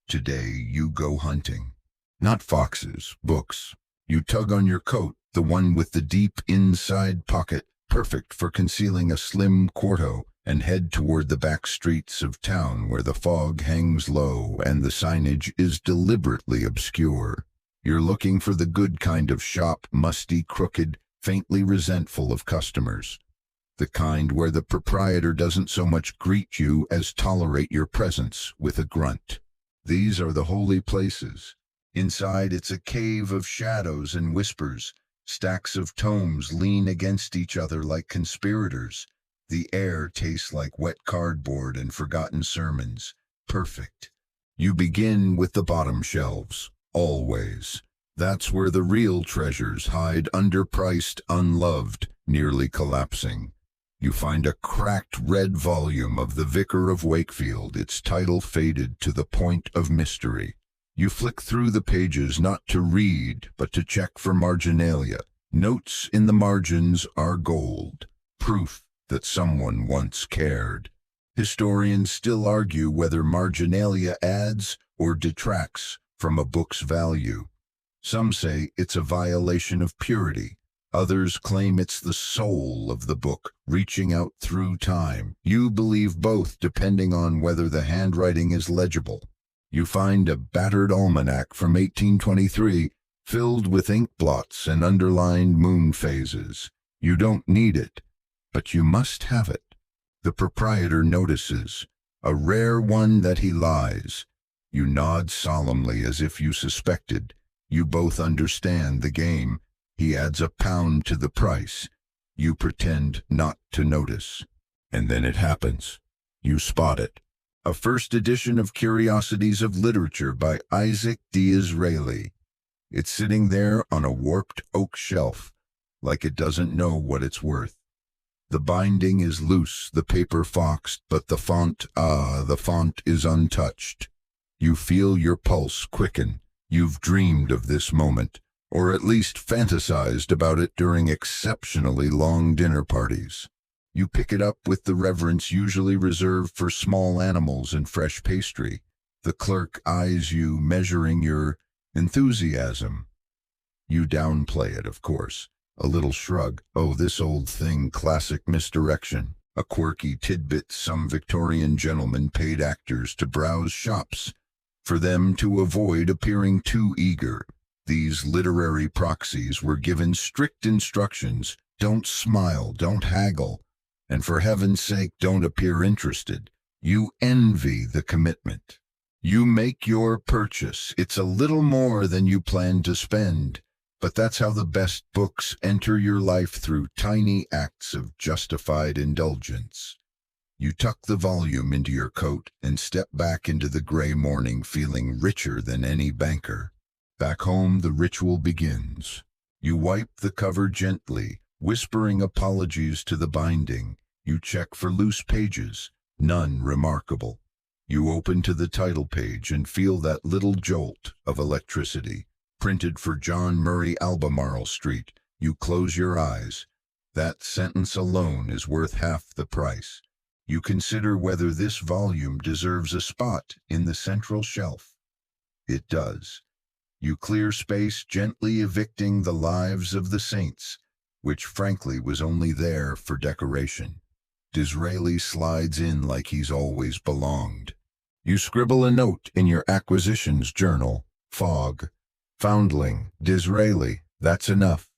Today you go hunting. Not foxes, books. You tug on your coat, the one with the deep inside pocket, perfect for concealing a slim quarto, and head toward the back streets of town where the fog hangs low and the signage is deliberately obscure. You're looking for the good kind of shop, musty, crooked, faintly resentful of customers. The kind where the proprietor doesn't so much greet you as tolerate your presence with a grunt. These are the holy places. Inside, it's a cave of shadows and whispers. Stacks of tomes lean against each other like conspirators. The air tastes like wet cardboard and forgotten sermons. Perfect. You begin with the bottom shelves. Always. That's where the real treasures hide, underpriced, unloved, nearly collapsing. You find a cracked red volume of The Vicar of Wakefield, its title faded to the point of mystery. You flick through the pages not to read, but to check for marginalia. Notes in the margins are gold, proof that someone once cared. Historians still argue whether marginalia adds or detracts from a book's value. Some say it's a violation of purity. Others claim it's the soul of the book, reaching out through time. You believe both, depending on whether the handwriting is legible. You find a battered almanac from 1823, filled with ink blots and underlined moon phases. You don't need it, but you must have it. The proprietor notices, a rare one that he lies. You nod solemnly as if you suspected. You both understand the game. He adds £1 to the price. You pretend not to notice. And then it happens. You spot it. A first edition of Curiosities of Literature by Isaac D'Israeli. It's sitting there on a warped oak shelf, like it doesn't know what it's worth. The binding is loose, the paper foxed, but the font is untouched. You feel your pulse quicken. You've dreamed of this moment, or at least fantasized about it during exceptionally long dinner parties. You pick it up with the reverence usually reserved for small animals and fresh pastry. The clerk eyes you, measuring your enthusiasm. You downplay it, of course. A little shrug. "Oh, this old thing, classic misdirection." A quirky tidbit some Victorian gentlemen paid actors to browse shops, for them to avoid appearing too eager. These literary proxies were given strict instructions: don't smile, don't haggle, and for heaven's sake, don't appear interested. You envy the commitment. You make your purchase. It's a little more than you planned to spend, but that's how the best books enter your life, through tiny acts of justified indulgence. You tuck the volume into your coat and step back into the gray morning, feeling richer than any banker. Back home, the ritual begins. You wipe the cover gently, whispering apologies to the binding. You check for loose pages, none remarkable. You open to the title page and feel that little jolt of electricity. Printed for John Murray, Albemarle Street. You close your eyes. That sentence alone is worth half the price. You consider whether this volume deserves a spot in the central shelf. It does. You clear space, gently evicting the lives of the saints, which frankly was only there for decoration. Disraeli slides in like he's always belonged. You scribble a note in your acquisitions journal. Fog. Foundling. Disraeli. That's enough.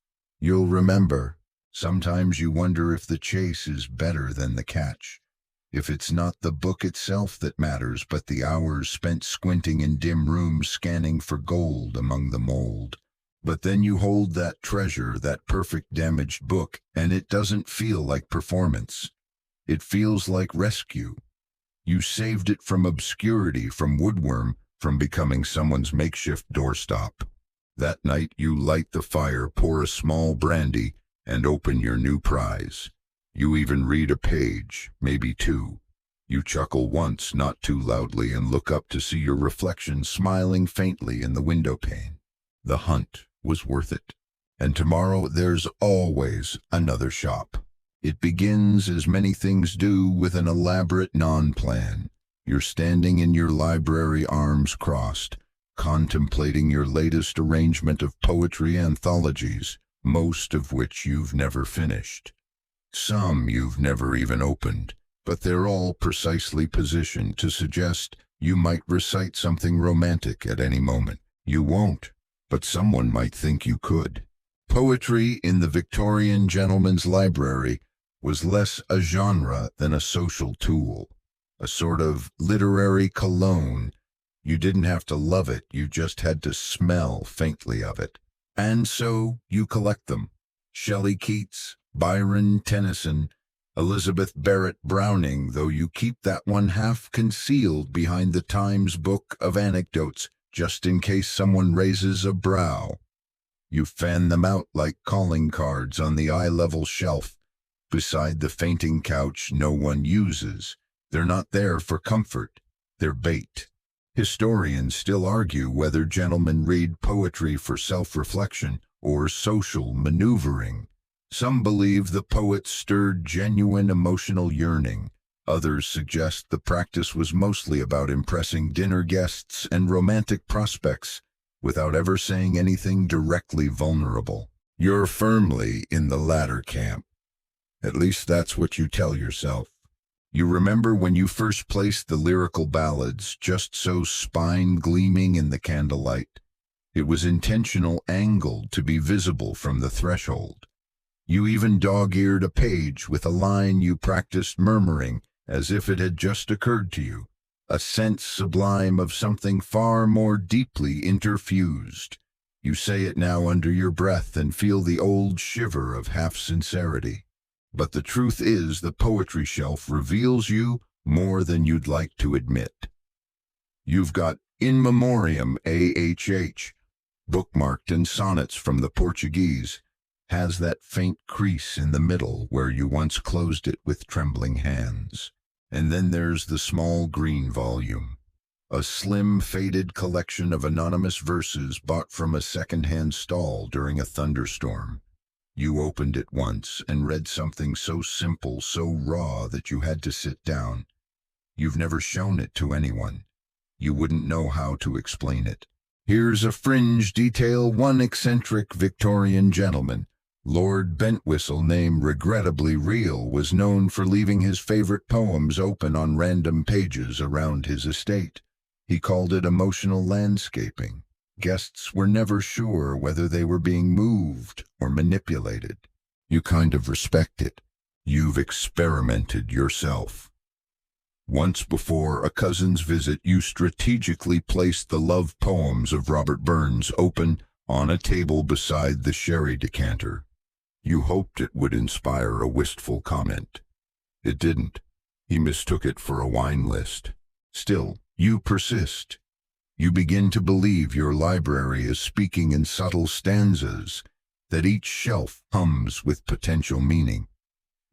You'll remember. Sometimes you wonder if the chase is better than the catch. If it's not the book itself that matters, but the hours spent squinting in dim rooms scanning for gold among the mold. But then you hold that treasure, that perfect damaged book, and it doesn't feel like performance. It feels like rescue. You saved it from obscurity, from woodworm, from becoming someone's makeshift doorstop. That night you light the fire, pour a small brandy, and open your new prize. You even read a page, maybe two. You chuckle once, not too loudly, and look up to see your reflection smiling faintly in the window pane. The hunt was worth it. And tomorrow there's always another shop. It begins, as many things do, with an elaborate non-plan. You're standing in your library, arms crossed, contemplating your latest arrangement of poetry anthologies, most of which you've never finished. Some you've never even opened, but they're all precisely positioned to suggest you might recite something romantic at any moment. You won't, but someone might think you could. Poetry in the Victorian gentleman's library was less a genre than a social tool, a sort of literary cologne. You didn't have to love it, you just had to smell faintly of it. And so you collect them. Shelley, Keats, Byron, Tennyson, Elizabeth Barrett Browning, though you keep that one half concealed behind the Times book of anecdotes, just in case someone raises a brow. You fan them out like calling cards on the eye-level shelf, beside the fainting couch no one uses. They're not there for comfort, they're bait. Historians still argue whether gentlemen read poetry for self-reflection or social maneuvering. Some believe the poet stirred genuine emotional yearning. Others suggest the practice was mostly about impressing dinner guests and romantic prospects without ever saying anything directly vulnerable. You're firmly in the latter camp. At least that's what you tell yourself. You remember when you first placed the lyrical ballads, just so spine-gleaming in the candlelight. It was intentional, angled to be visible from the threshold. You even dog-eared a page with a line you practiced murmuring as if it had just occurred to you, a sense sublime of something far more deeply interfused. You say it now under your breath and feel the old shiver of half-sincerity. But the truth is, the poetry shelf reveals you more than you'd like to admit. You've got In Memoriam AHH, bookmarked in sonnets from the Portuguese, has that faint crease in the middle where you once closed it with trembling hands. And then there's the small green volume, a slim, faded collection of anonymous verses bought from a second-hand stall during a thunderstorm. You opened it once and read something so simple, so raw that you had to sit down. You've never shown it to anyone. You wouldn't know how to explain it. Here's a fringe detail. One eccentric Victorian gentleman, Lord Bentwhistle, name regrettably real, was known for leaving his favorite poems open on random pages around his estate. He called it emotional landscaping. Guests were never sure whether they were being moved or manipulated. You kind of respect it. You've experimented yourself. Once before a cousin's visit, you strategically placed the love poems of Robert Burns open on a table beside the sherry decanter. You hoped it would inspire a wistful comment. It didn't. He mistook it for a wine list. Still, you persist. You begin to believe your library is speaking in subtle stanzas, that each shelf hums with potential meaning.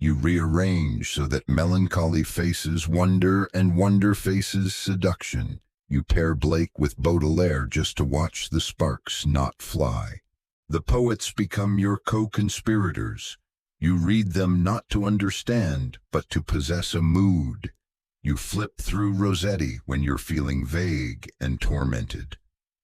You rearrange so that melancholy faces wonder and wonder faces seduction. You pair Blake with Baudelaire just to watch the sparks not fly. The poets become your co-conspirators. You read them not to understand, but to possess a mood. You flip through Rossetti when you're feeling vague and tormented.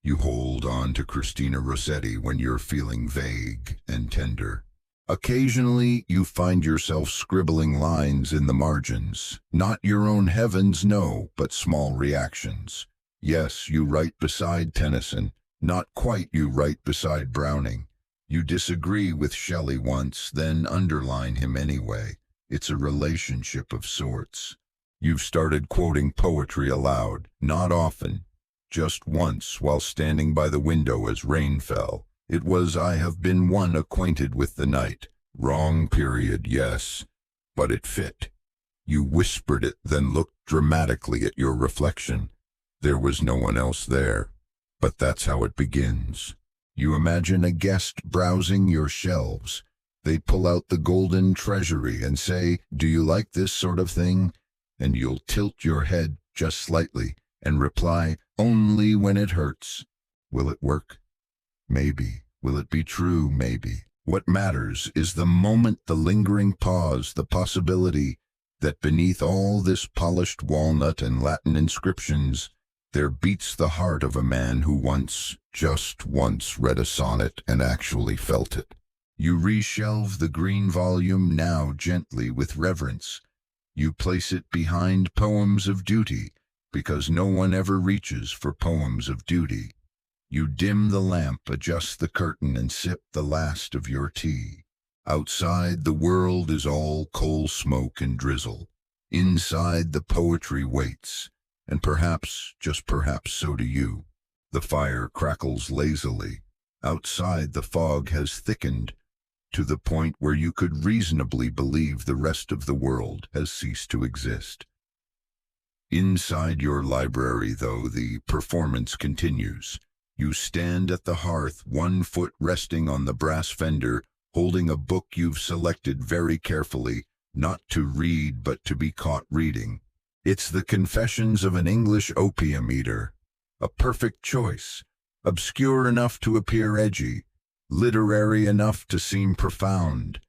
You hold on to Christina Rossetti when you're feeling vague and tender. Occasionally, you find yourself scribbling lines in the margins. Not your own heavens, no, but small reactions. Yes, you write beside Tennyson. Not quite, you write beside Browning. You disagree with Shelley once, then underline him anyway. It's a relationship of sorts. You've started quoting poetry aloud, not often. Just once, while standing by the window as rain fell. It was "I have been one acquainted with the night." Wrong period, yes, but it fit. You whispered it, then looked dramatically at your reflection. There was no one else there, but that's how it begins. You imagine a guest browsing your shelves. They pull out the golden treasury and say, "Do you like this sort of thing?" And you'll tilt your head just slightly and reply, "Only when it hurts." Will it work? Maybe. Will it be true? Maybe. What matters is the moment, the lingering pause, the possibility that beneath all this polished walnut and Latin inscriptions, there beats the heart of a man who once, just once, read a sonnet and actually felt it. You reshelve the green volume now gently with reverence. You place it behind Poems of Duty, because no one ever reaches for poems of duty. You dim the lamp, adjust the curtain, and sip the last of your tea. Outside, the world is all coal smoke and drizzle. Inside, the poetry waits, and perhaps, just perhaps, so do you. The fire crackles lazily. Outside, the fog has thickened to the point where you could reasonably believe the rest of the world has ceased to exist. Inside your library, though, the performance continues. You stand at the hearth, one foot resting on the brass fender, holding a book you've selected very carefully, not to read but to be caught reading. It's the Confessions of an English Opium Eater. A perfect choice, obscure enough to appear edgy, literary enough to seem profound,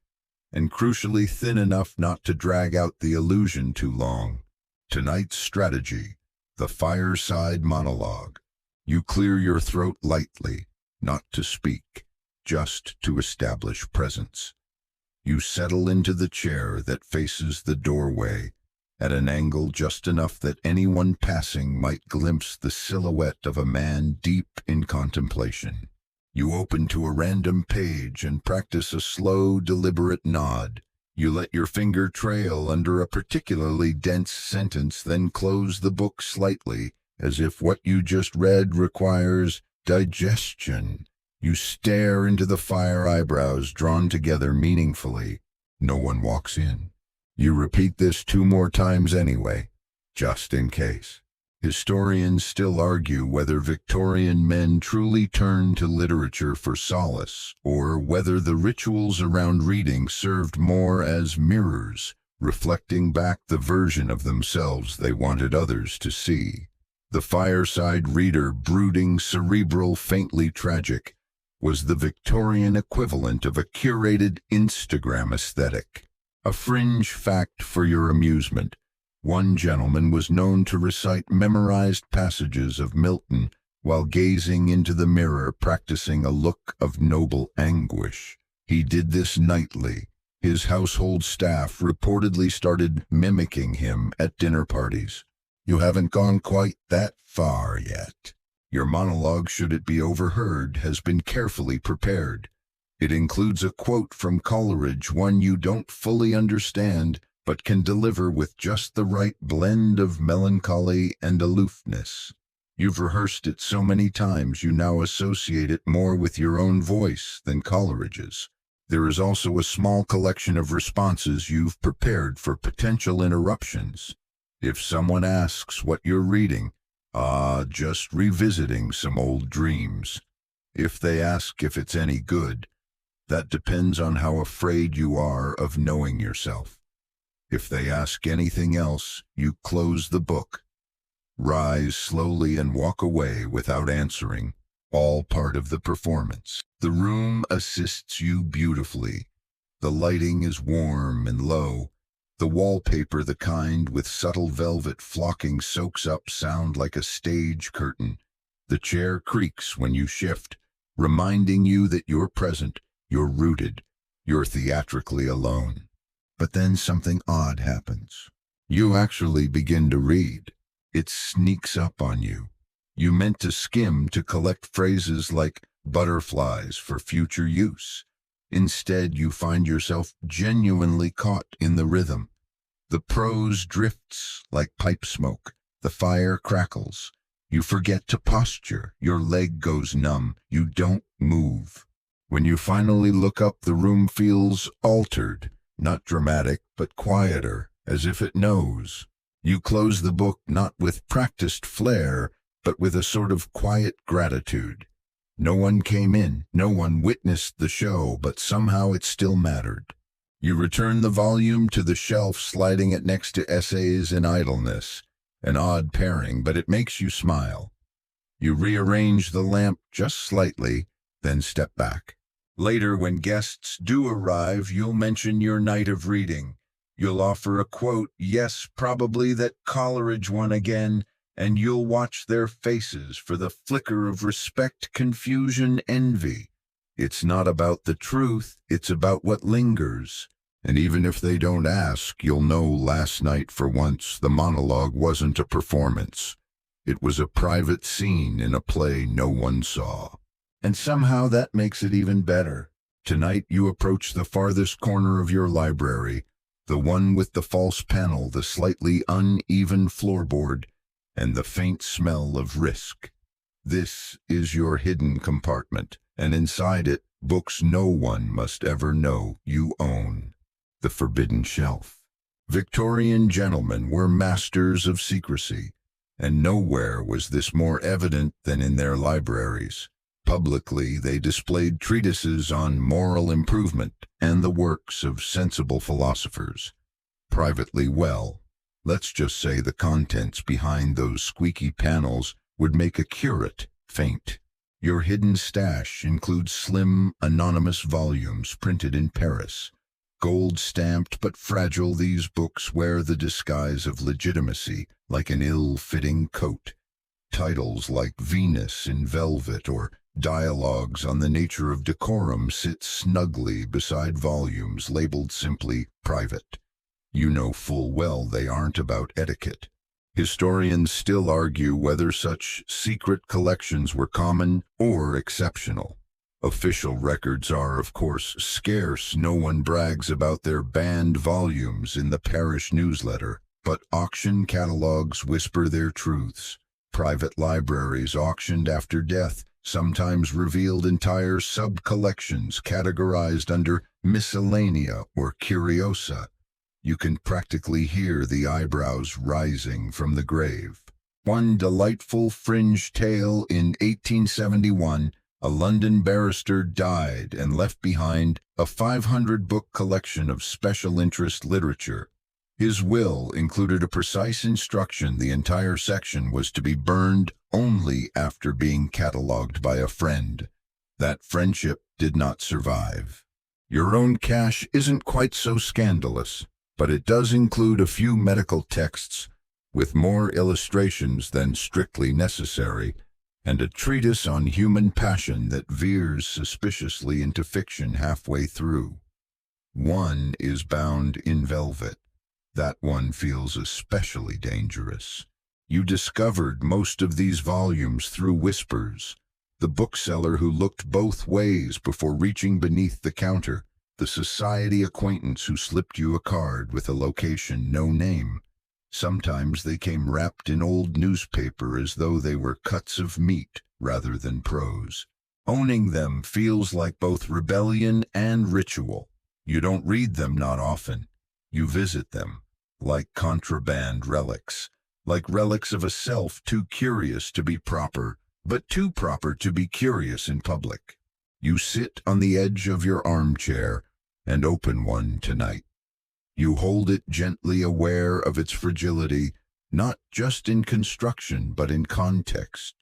and crucially thin enough not to drag out the illusion too long. Tonight's strategy, the fireside monologue. You clear your throat lightly, not to speak, just to establish presence. You settle into the chair that faces the doorway, at an angle just enough that anyone passing might glimpse the silhouette of a man deep in contemplation. You open to a random page and practice a slow, deliberate nod. You let your finger trail under a particularly dense sentence, then close the book slightly, as if what you just read requires digestion. You stare into the fire, eyebrows drawn together meaningfully. No one walks in. You repeat this 2 more times anyway, just in case. Historians still argue whether Victorian men truly turned to literature for solace, or whether the rituals around reading served more as mirrors, reflecting back the version of themselves they wanted others to see. The fireside reader, brooding, cerebral, faintly tragic, was the Victorian equivalent of a curated Instagram aesthetic. A fringe fact for your amusement: one gentleman was known to recite memorized passages of Milton while gazing into the mirror, practicing a look of noble anguish. He did this nightly. His household staff reportedly started mimicking him at dinner parties. You haven't gone quite that far yet. Your monologue, should it be overheard, has been carefully prepared. It includes a quote from Coleridge, one you don't fully understand, but can deliver with just the right blend of melancholy and aloofness. You've rehearsed it so many times you now associate it more with your own voice than Coleridge's. There is also a small collection of responses you've prepared for potential interruptions. If someone asks what you're reading, just revisiting some old dreams. If they ask if it's any good, that depends on how afraid you are of knowing yourself. If they ask anything else, you close the book, rise slowly and walk away without answering, all part of the performance. The room assists you beautifully. The lighting is warm and low. The wallpaper, the kind with subtle velvet flocking, soaks up sound like a stage curtain. The chair creaks when you shift, reminding you that you're present, you're rooted, you're theatrically alone. But then something odd happens. You actually begin to read. It sneaks up on you. You meant to skim to collect phrases like butterflies for future use. Instead, you find yourself genuinely caught in the rhythm. The prose drifts like pipe smoke. The fire crackles. You forget to posture. Your leg goes numb. You don't move. When you finally look up, the room feels altered. Not dramatic, but quieter, as if it knows. You close the book not with practiced flair, but with a sort of quiet gratitude. No one came in, no one witnessed the show, but somehow it still mattered. You return the volume to the shelf, sliding it next to Essays in Idleness. An odd pairing, but it makes you smile. You rearrange the lamp just slightly, then step back. Later, when guests do arrive, you'll mention your night of reading. You'll offer a quote, yes, probably that Coleridge one again, and you'll watch their faces for the flicker of respect, confusion, envy. It's not about the truth, it's about what lingers. And even if they don't ask, you'll know last night for once the monologue wasn't a performance. It was a private scene in a play no one saw. And somehow that makes it even better. Tonight you approach the farthest corner of your library, the one with the false panel, the slightly uneven floorboard, and the faint smell of risk. This is your hidden compartment, and inside it, books no one must ever know you own. The forbidden shelf. Victorian gentlemen were masters of secrecy, and nowhere was this more evident than in their libraries. Publicly, they displayed treatises on moral improvement and the works of sensible philosophers. Privately, well, let's just say the contents behind those squeaky panels would make a curate faint. Your hidden stash includes slim, anonymous volumes printed in Paris. Gold-stamped but fragile, these books wear the disguise of legitimacy like an ill-fitting coat. Titles like Venus in Velvet or Dialogues on the Nature of Decorum sit snugly beside volumes labeled simply private. You know full well they aren't about etiquette. Historians still argue whether such secret collections were common or exceptional. Official records are, of course, scarce. No one brags about their banned volumes in the parish newsletter, but auction catalogs whisper their truths. Private libraries auctioned after death sometimes revealed entire sub-collections categorized under miscellanea or curiosa. You can practically hear the eyebrows rising from the grave. One delightful fringe tale: in 1871, a London barrister died and left behind a 500-book collection of special interest literature. His will included a precise instruction the entire section was to be burned only after being catalogued by a friend. That friendship did not survive. Your own cache isn't quite so scandalous, but it does include a few medical texts with more illustrations than strictly necessary, and a treatise on human passion that veers suspiciously into fiction halfway through. One is bound in velvet. That one feels especially dangerous. You discovered most of these volumes through whispers. The bookseller who looked both ways before reaching beneath the counter. The society acquaintance who slipped you a card with a location no name. Sometimes they came wrapped in old newspaper as though they were cuts of meat rather than prose. Owning them feels like both rebellion and ritual. You don't read them, not often. You visit them, like contraband relics, like relics of a self too curious to be proper, but too proper to be curious in public. You sit on the edge of your armchair and open one tonight. You hold it gently, aware of its fragility, not just in construction, but in context.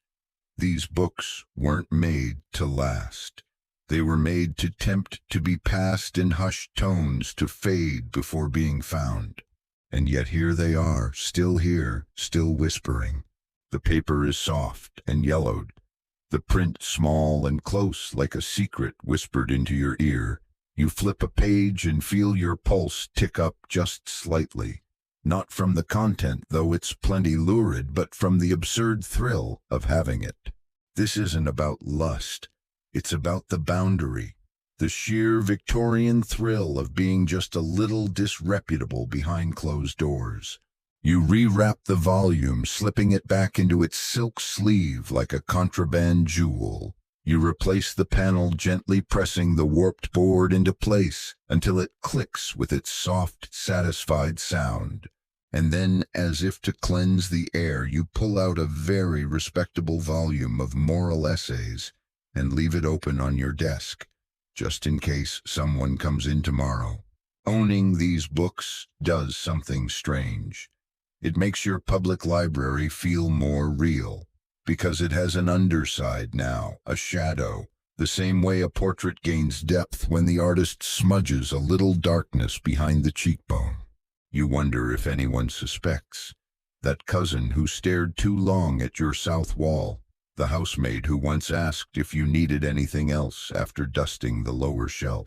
These books weren't made to last. They were made to tempt, to be passed in hushed tones, to fade before being found. And yet here they are, still here, still whispering. The paper is soft and yellowed, the print small and close, like a secret whispered into your ear. You flip a page and feel your pulse tick up just slightly. Not from the content, though it's plenty lurid, but from the absurd thrill of having it. This isn't about lust. It's about the boundary, the sheer Victorian thrill of being just a little disreputable behind closed doors. You rewrap the volume, slipping it back into its silk sleeve like a contraband jewel. You replace the panel, gently pressing the warped board into place until it clicks with its soft, satisfied sound. And then, as if to cleanse the air, you pull out a very respectable volume of moral essays and leave it open on your desk, just in case someone comes in tomorrow. Owning these books does something strange. It makes your public library feel more real, because it has an underside now, a shadow, the same way a portrait gains depth when the artist smudges a little darkness behind the cheekbone. You wonder if anyone suspects. That cousin who stared too long at your south wall, the housemaid who once asked if you needed anything else after dusting the lower shelf.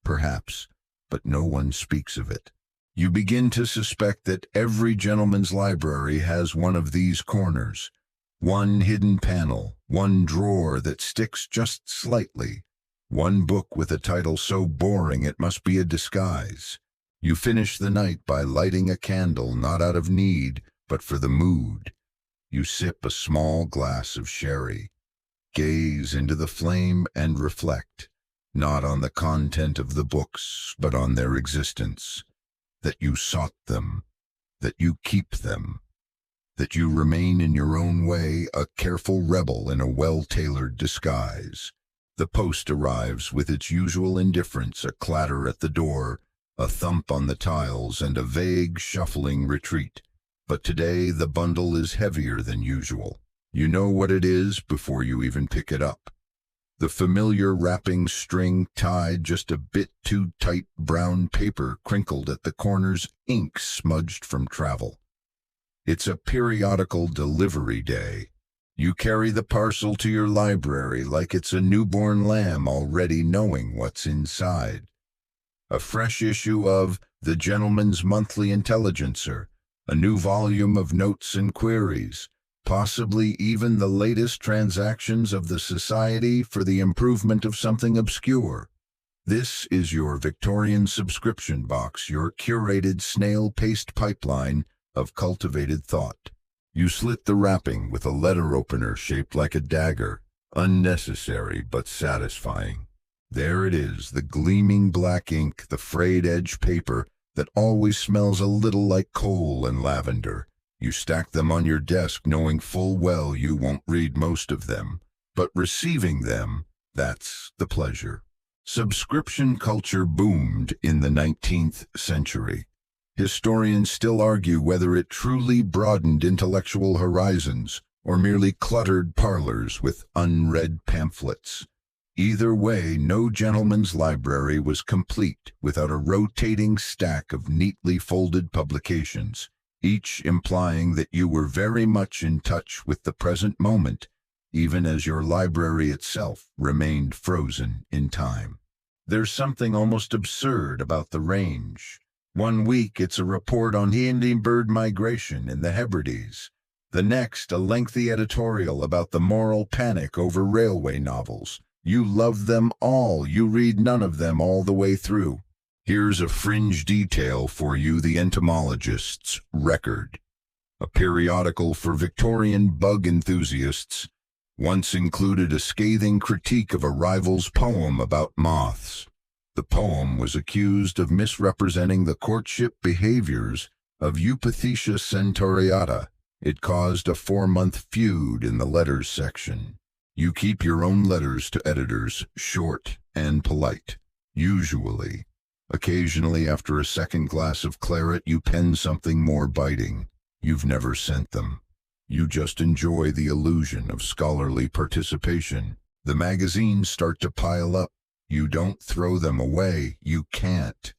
Perhaps, but no one speaks of it. You begin to suspect that every gentleman's library has one of these corners. One hidden panel, one drawer that sticks just slightly, one book with a title so boring it must be a disguise. You finish the night by lighting a candle, not out of need, but for the mood. You sip a small glass of sherry, gaze into the flame and reflect, not on the content of the books, but on their existence. That you sought them, that you keep them, that you remain in your own way a careful rebel in a well-tailored disguise. The post arrives with its usual indifference, a clatter at the door, a thump on the tiles, and a vague, shuffling retreat. But today the bundle is heavier than usual. You know what it is before you even pick it up. The familiar wrapping string tied just a bit too tight, brown paper crinkled at the corners, ink smudged from travel. It's a periodical delivery day. You carry the parcel to your library like it's a newborn lamb, already knowing what's inside. A fresh issue of The Gentleman's Monthly Intelligencer, a new volume of notes and queries, possibly even the latest transactions of the Society for the Improvement of Something Obscure. This is your Victorian subscription box, your curated snail-paced pipeline of cultivated thought. You slit the wrapping with a letter opener shaped like a dagger, unnecessary but satisfying. There it is, the gleaming black ink, the frayed edge paper that always smells a little like coal and lavender. You stack them on your desk knowing full well you won't read most of them, but receiving them, that's the pleasure. Subscription culture boomed in the 19th century. Historians still argue whether it truly broadened intellectual horizons or merely cluttered parlors with unread pamphlets. Either way, no gentleman's library was complete without a rotating stack of neatly folded publications, each implying that you were very much in touch with the present moment, even as your library itself remained frozen in time. There's something almost absurd about the range. One week it's a report on Indian bird migration in the Hebrides. The next, a lengthy editorial about the moral panic over railway novels. You love them all, you read none of them all the way through. Here's a fringe detail for you, the entomologist's record. A periodical for Victorian bug enthusiasts once included a scathing critique of a rival's poem about moths. The poem was accused of misrepresenting the courtship behaviors of Eupathecia centaureata. It caused a 4-month feud in the letters section. You keep your own letters to editors, short and polite, usually. Occasionally, after a second glass of claret, you pen something more biting. You've never sent them. You just enjoy the illusion of scholarly participation. The magazines start to pile up. You don't throw them away. You can't.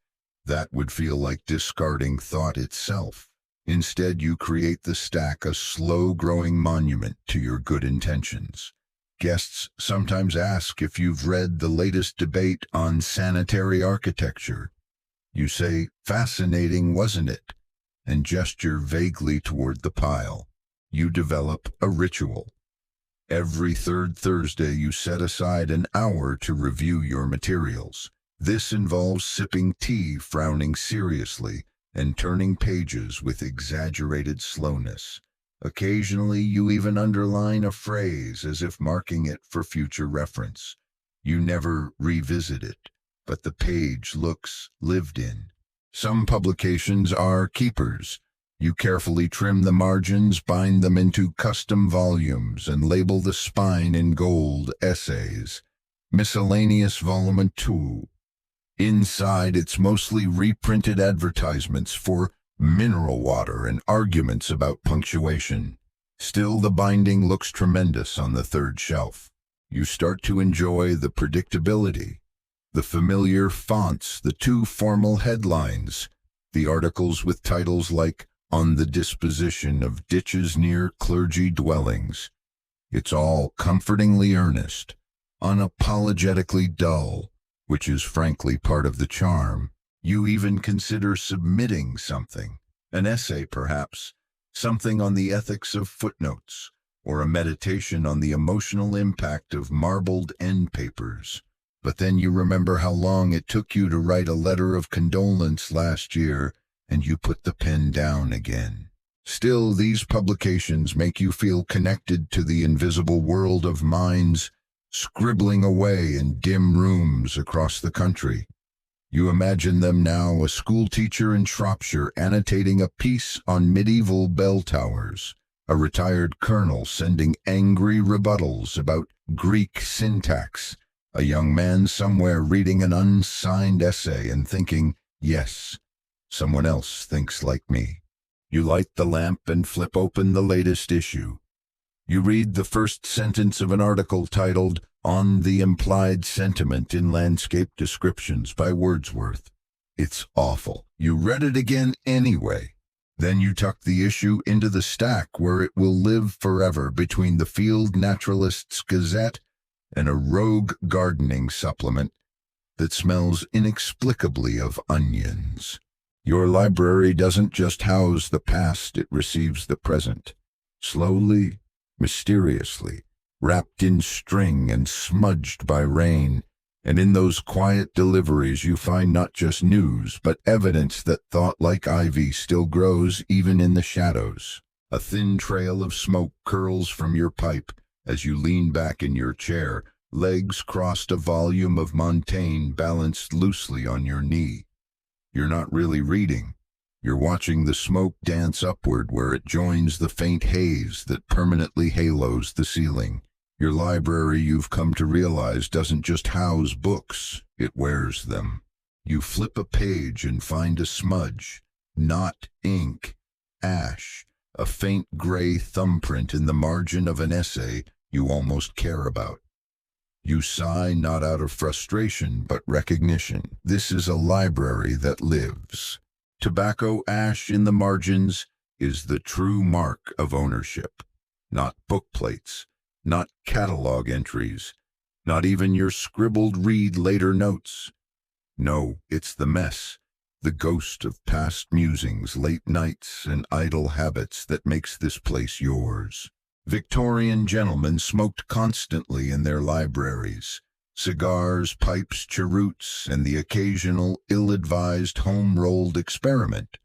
That would feel like discarding thought itself. Instead, you create the stack, a slow-growing monument to your good intentions. Guests sometimes ask if you've read the latest debate on sanitary architecture. You say, "Fascinating, wasn't it?" and gesture vaguely toward the pile. You develop a ritual. Every third Thursday, you set aside an hour to review your materials. This involves sipping tea, frowning seriously, and turning pages with exaggerated slowness. Occasionally, you even underline a phrase as if marking it for future reference. You never revisit it, but the page looks lived in. Some publications are keepers. You carefully trim the margins, bind them into custom volumes, and label the spine in gold: Essays, Miscellaneous Volume 2. Inside, it's mostly reprinted advertisements for mineral water and arguments about punctuation. Still, the binding looks tremendous on the third shelf. You start to enjoy the predictability, the familiar fonts, the too formal headlines, the articles with titles like "On the Disposition of Ditches Near Clergy Dwellings." It's all comfortingly earnest, unapologetically dull, which is frankly part of the charm. You even consider submitting something, an essay perhaps, something on the ethics of footnotes, or a meditation on the emotional impact of marbled end papers. But then you remember how long it took you to write a letter of condolence last year, and you put the pen down again. Still, these publications make you feel connected to the invisible world of minds scribbling away in dim rooms across the country. You imagine them now, a schoolteacher in Shropshire annotating a piece on medieval bell towers, a retired colonel sending angry rebuttals about Greek syntax, a young man somewhere reading an unsigned essay and thinking, "Yes, someone else thinks like me." You light the lamp and flip open the latest issue. You read the first sentence of an article titled "On the Implied Sentiment in Landscape Descriptions" by Wordsworth. It's awful. You read it again anyway. Then you tuck the issue into the stack where it will live forever between the Field Naturalist's Gazette and a rogue gardening supplement that smells inexplicably of onions. Your library doesn't just house the past, it receives the present. Slowly, mysteriously, wrapped in string and smudged by rain, and in those quiet deliveries you find not just news, but evidence that thought, like ivy, still grows even in the shadows. A thin trail of smoke curls from your pipe as you lean back in your chair, legs crossed, a volume of Montaigne balanced loosely on your knee. You're not really reading. You're watching the smoke dance upward where it joins the faint haze that permanently halos the ceiling. Your library, you've come to realize, doesn't just house books, it wears them. You flip a page and find a smudge, not ink, ash, a faint gray thumbprint in the margin of an essay you almost care about. You sigh, not out of frustration, but recognition. This is a library that lives. Tobacco ash in the margins is the true mark of ownership. Not book plates, not catalog entries, not even your scribbled "read later" notes. No, it's the mess, the ghost of past musings, late nights, and idle habits that makes this place yours. Victorian gentlemen smoked constantly in their libraries. Cigars, pipes, cheroots, and the occasional ill-advised home-rolled experiment.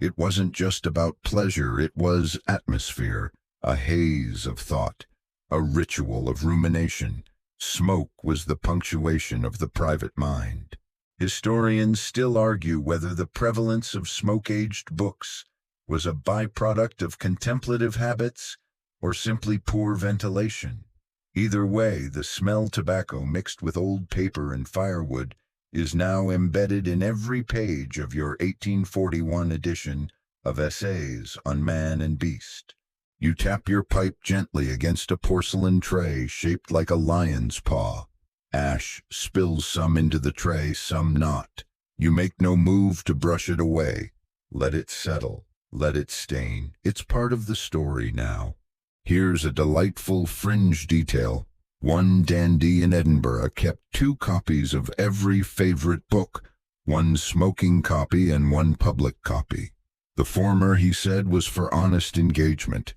It wasn't just about pleasure, it was atmosphere, a haze of thought, a ritual of rumination. Smoke was the punctuation of the private mind. Historians still argue whether the prevalence of smoke-aged books was a byproduct of contemplative habits or simply poor ventilation. Either way, the smell tobacco mixed with old paper and firewood is now embedded in every page of your 1841 edition of Essays on Man and Beast. You tap your pipe gently against a porcelain tray shaped like a lion's paw. Ash spills some into the tray, some not. You make no move to brush it away. Let it settle. Let it stain. It's part of the story now. Here's a delightful fringe detail. One dandy in Edinburgh kept 2 copies of every favorite book, one smoking copy and one public copy. The former, he said, was for honest engagement,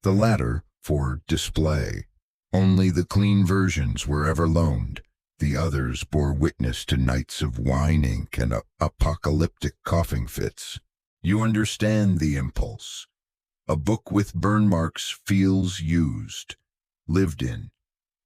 the latter for display. Only the clean versions were ever loaned. The others bore witness to nights of wine ink and apocalyptic coughing fits. You understand the impulse. A book with burn marks feels used, lived in,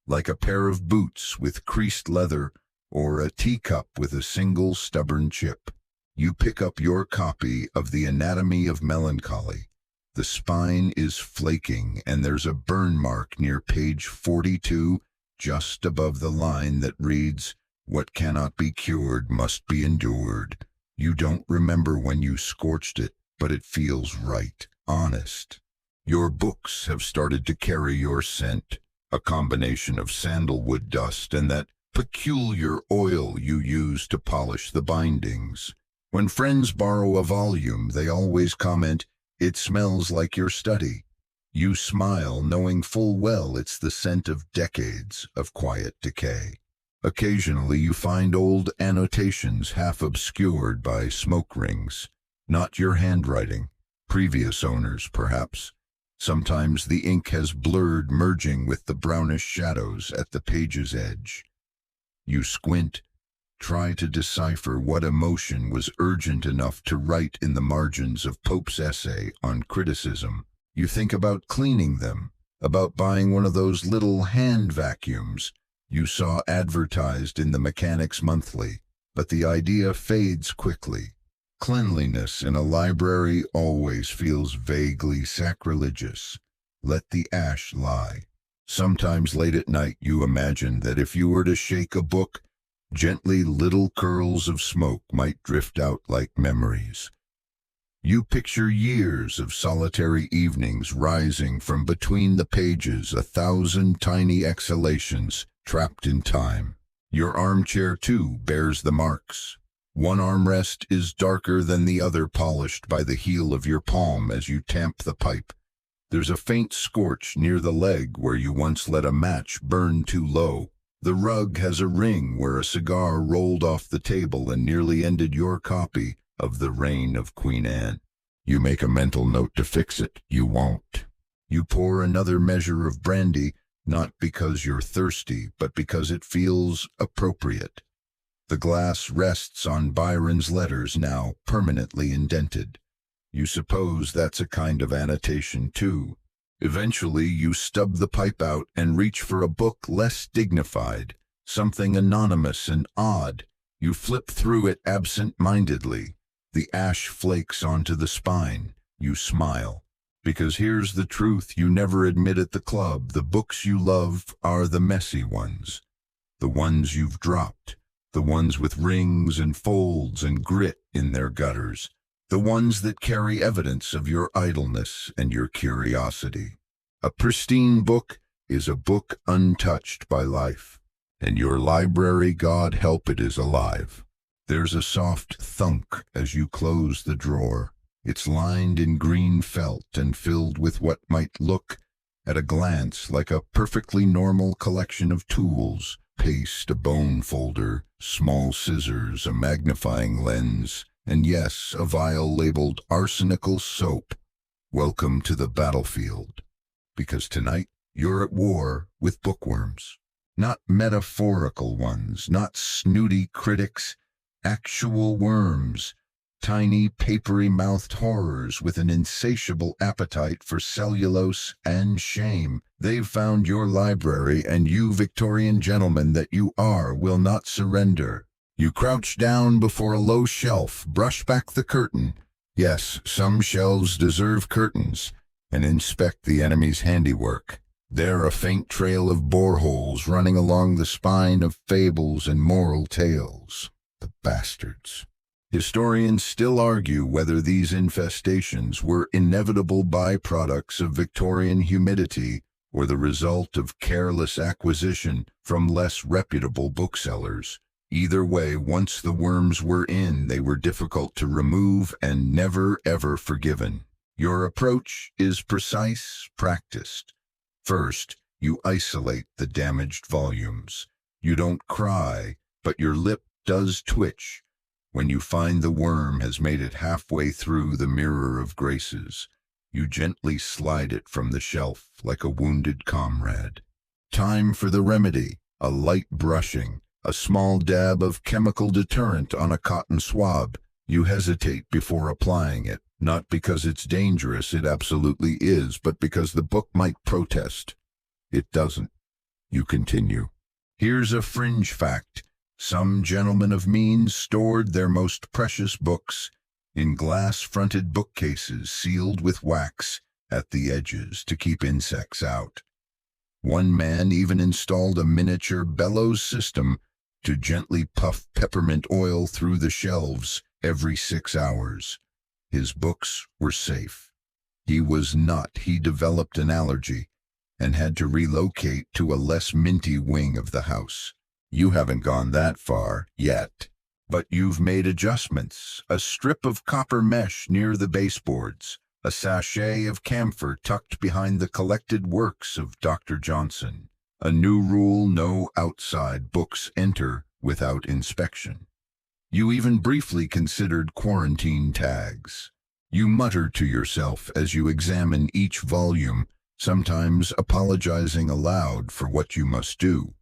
like a pair of boots with creased leather or a teacup with a single stubborn chip. You pick up your copy of The Anatomy of Melancholy. The spine is flaking and there's a burn mark near page 42, just above the line that reads, "What cannot be cured must be endured." You don't remember when you scorched it, but it feels right, honest. Your books have started to carry your scent, a combination of sandalwood dust and that peculiar oil you use to polish the bindings. When friends borrow a volume, they always comment, "It smells like your study." You smile, knowing full well it's the scent of decades of quiet decay. Occasionally you find old annotations half obscured by smoke rings. Not your handwriting, previous owners perhaps. Sometimes the ink has blurred, merging with the brownish shadows at the page's edge. You squint, try to decipher what emotion was urgent enough to write in the margins of Pope's essay on criticism. You think about cleaning them, about buying one of those little hand vacuums you saw advertised in the Mechanics Monthly, but the idea fades quickly. Cleanliness in a library always feels vaguely sacrilegious. Let the ash lie. Sometimes late at night you imagine that if you were to shake a book, gently little curls of smoke might drift out like memories. You picture years of solitary evenings rising from between the pages, 1,000 tiny exhalations trapped in time. Your armchair, too, bears the marks. One armrest is darker than the other, polished by the heel of your palm as you tamp the pipe. There's a faint scorch near the leg where you once let a match burn too low. The rug has a ring where a cigar rolled off the table and nearly ended your copy of The Reign of Queen Anne. You make a mental note to fix it. You won't. You pour another measure of brandy, not because you're thirsty, but because it feels appropriate. The glass rests on Byron's letters, now permanently indented. You suppose that's a kind of annotation, too. Eventually, you stub the pipe out and reach for a book less dignified, something anonymous and odd. You flip through it absent-mindedly. The ash flakes onto the spine. You smile. Because here's the truth you never admit at the club. The books you love are the messy ones. The ones you've dropped. The ones with rings and folds and grit in their gutters. The ones that carry evidence of your idleness and your curiosity. A pristine book is a book untouched by life. And your library, God help it, is alive. There's a soft thunk as you close the drawer. It's lined in green felt and filled with what might look, at a glance, like a perfectly normal collection of tools. Paste, a bone folder, small scissors, a magnifying lens, and yes, a vial labeled arsenical soap. Welcome to the battlefield. Because tonight you're at war with bookworms. Not metaphorical ones, not snooty critics, actual worms. Tiny, papery-mouthed horrors with an insatiable appetite for cellulose and shame. They've found your library, and you, Victorian gentleman that you are, will not surrender. You crouch down before a low shelf, brush back the curtain. Yes, some shelves deserve curtains, and inspect the enemy's handiwork. There a faint trail of boreholes running along the spine of fables and moral tales. The bastards. Historians still argue whether these infestations were inevitable byproducts of Victorian humidity or the result of careless acquisition from less reputable booksellers. Either way, once the worms were in, they were difficult to remove and never ever forgiven. Your approach is precise, practiced. First, you isolate the damaged volumes. You don't cry, but your lip does twitch when you find the worm has made it halfway through the mirror of graces. You gently slide it from the shelf like a wounded comrade. Time for the remedy, a light brushing, a small dab of chemical deterrent on a cotton swab. You hesitate before applying it, not because it's dangerous, it absolutely is, but because the book might protest. It doesn't. You continue. Here's a fringe fact. Some gentlemen of means stored their most precious books in glass-fronted bookcases sealed with wax at the edges to keep insects out. One man even installed a miniature bellows system to gently puff peppermint oil through the shelves every 6 hours. His books were safe. He developed an allergy and had to relocate to a less minty wing of the house. You haven't gone that far yet, but you've made adjustments. A strip of copper mesh near the baseboards, a sachet of camphor tucked behind the collected works of Dr. Johnson. A new rule: no outside books enter without inspection. You even briefly considered quarantine tags. You mutter to yourself as you examine each volume, sometimes apologizing aloud for what you must do.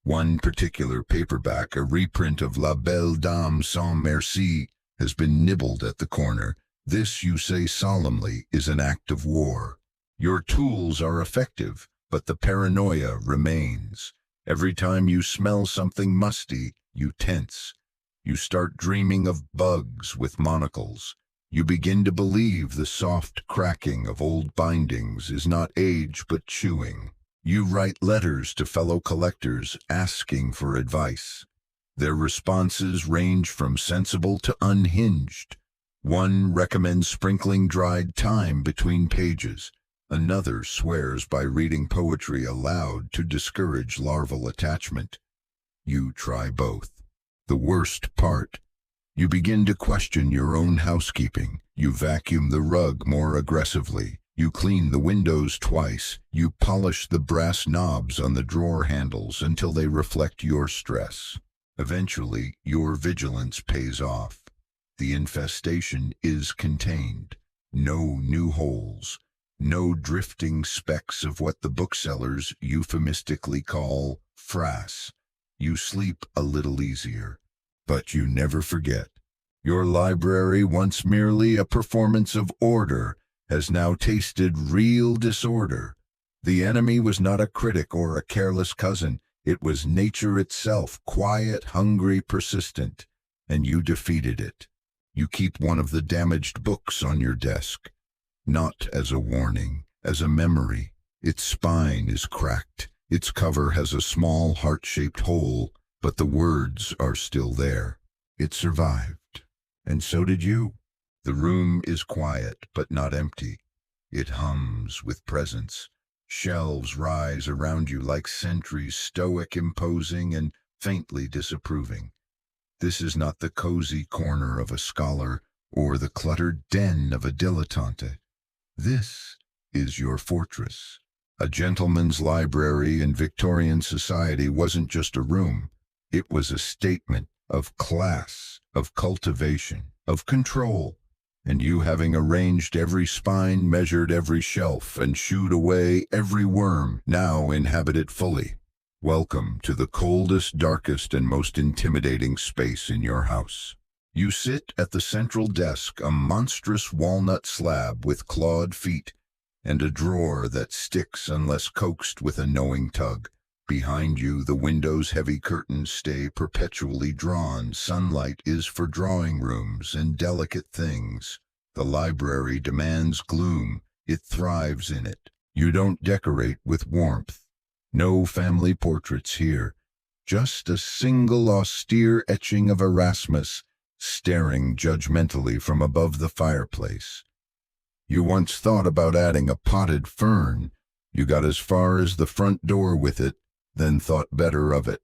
One particular paperback, a reprint of La Belle Dame sans Merci, has been nibbled at the corner. This, you say solemnly, is an act of war. Your tools are effective, but the paranoia remains. Every time you smell something musty, you tense. You start dreaming of bugs with monocles. You begin to believe the soft cracking of old bindings is not age but chewing. You write letters to fellow collectors asking for advice. Their responses range from sensible to unhinged. One recommends sprinkling dried thyme between pages. Another swears by reading poetry aloud to discourage larval attachment. You try both. The worst part: you begin to question your own housekeeping. You vacuum the rug more aggressively. You clean the windows twice. You polish the brass knobs on the drawer handles until they reflect your stress. Eventually, your vigilance pays off. The infestation is contained. No new holes. No drifting specks of what the booksellers euphemistically call frass. You sleep a little easier. But you never forget. Your library, once merely a performance of order, has now tasted real disorder. The enemy was not a critic or a careless cousin. It was nature itself, quiet, hungry, persistent. And you defeated it. You keep one of the damaged books on your desk. Not as a warning, as a memory. Its spine is cracked. Its cover has a small heart-shaped hole, but the words are still there. It survived. And so did you. The room is quiet, but not empty. It hums with presence. Shelves rise around you like sentries, stoic, imposing, and faintly disapproving. This is not the cozy corner of a scholar or the cluttered den of a dilettante. This is your fortress. A gentleman's library in Victorian society wasn't just a room. It was a statement of class, of cultivation, of control. And you, having arranged every spine, measured every shelf, and shooed away every worm, now inhabit it fully. Welcome to the coldest, darkest, and most intimidating space in your house. You sit at the central desk, a monstrous walnut slab with clawed feet, and a drawer that sticks unless coaxed with a knowing tug. Behind you, the window's heavy curtains stay perpetually drawn. Sunlight is for drawing rooms and delicate things. The library demands gloom. It thrives in it. You don't decorate with warmth. No family portraits here. just a single austere etching of Erasmus staring judgmentally from above the fireplace. You once thought about adding a potted fern. You got as far as the front door with it, then thought better of it.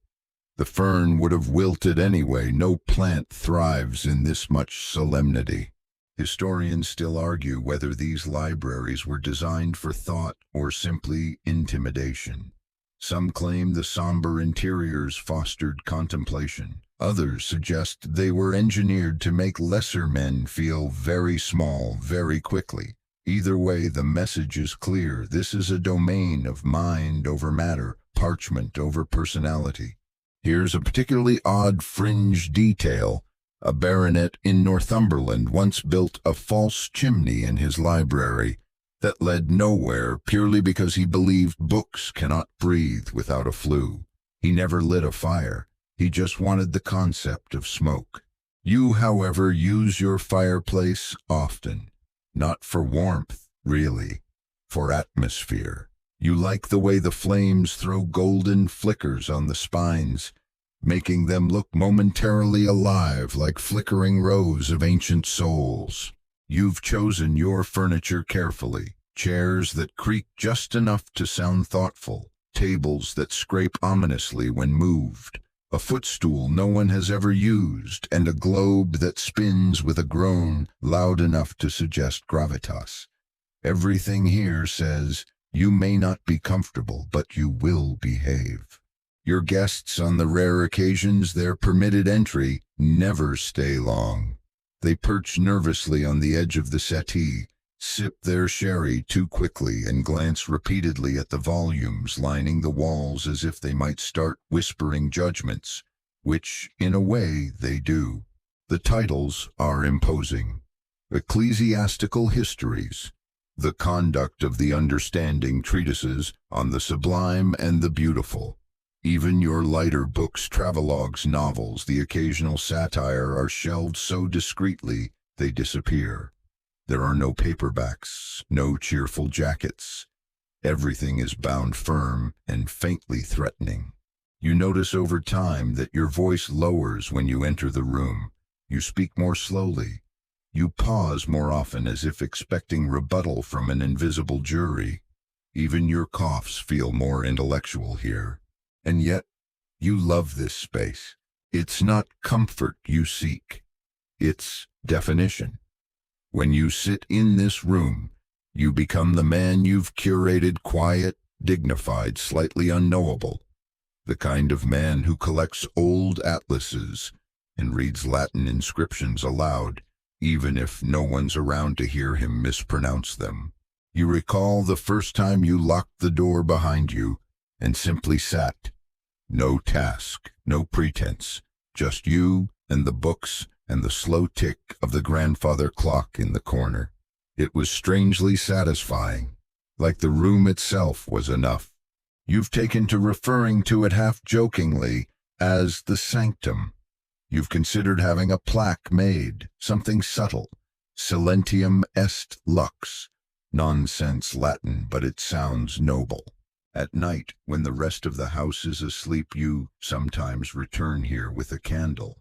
The fern would have wilted anyway. No plant thrives in this much solemnity. Historians still argue whether these libraries were designed for thought or simply intimidation. Some claim the somber interiors fostered contemplation. Others suggest they were engineered to make lesser men feel very small very quickly. Either way, the message is clear. This is a domain of mind over matter, parchment over personality. Here's a particularly odd fringe detail. A baronet in Northumberland once built a false chimney in his library that led nowhere purely because he believed books cannot breathe without a flue. He never lit a fire. He just wanted the concept of smoke. You, however, use your fireplace often. Not for warmth, really. For atmosphere. You like the way the flames throw golden flickers on the spines, making them look momentarily alive like flickering rows of ancient souls. You've chosen your furniture carefully. Chairs that creak just enough to sound thoughtful. Tables that scrape ominously when moved. A footstool no one has ever used, and a globe that spins with a groan loud enough to suggest gravitas. Everything here says, you may not be comfortable, but you will behave. Your guests, on the rare occasions they're permitted entry, never stay long. They perch nervously on the edge of the settee, sip their sherry too quickly, and glance repeatedly at the volumes lining the walls as if they might start whispering judgments, which, in a way, they do. The titles are imposing. Ecclesiastical Histories, The Conduct of the Understanding treatises on the Sublime and the Beautiful. Even your lighter books, travelogues, novels, the occasional satire are shelved so discreetly they disappear. There are no paperbacks, no cheerful jackets. Everything is bound firm and faintly threatening. You notice over time that your voice lowers when you enter the room. You speak more slowly. You pause more often as if expecting rebuttal from an invisible jury. Even your coughs feel more intellectual here. And yet, you love this space. It's not comfort you seek. It's definition. When you sit in this room, you become the man you've curated, quiet, dignified, slightly unknowable. The kind of man who collects old atlases and reads Latin inscriptions aloud, even if no one's around to hear him mispronounce them. You recall the first time you locked the door behind you and simply sat. No task, no pretense, just you and the books and the slow tick of the grandfather clock in the corner. It was strangely satisfying, like the room itself was enough. You've taken to referring to it half-jokingly as the sanctum. You've considered having a plaque made, something subtle, silentium est lux. Nonsense Latin, but it sounds noble. At night, when the rest of the house is asleep, you sometimes return here with a candle.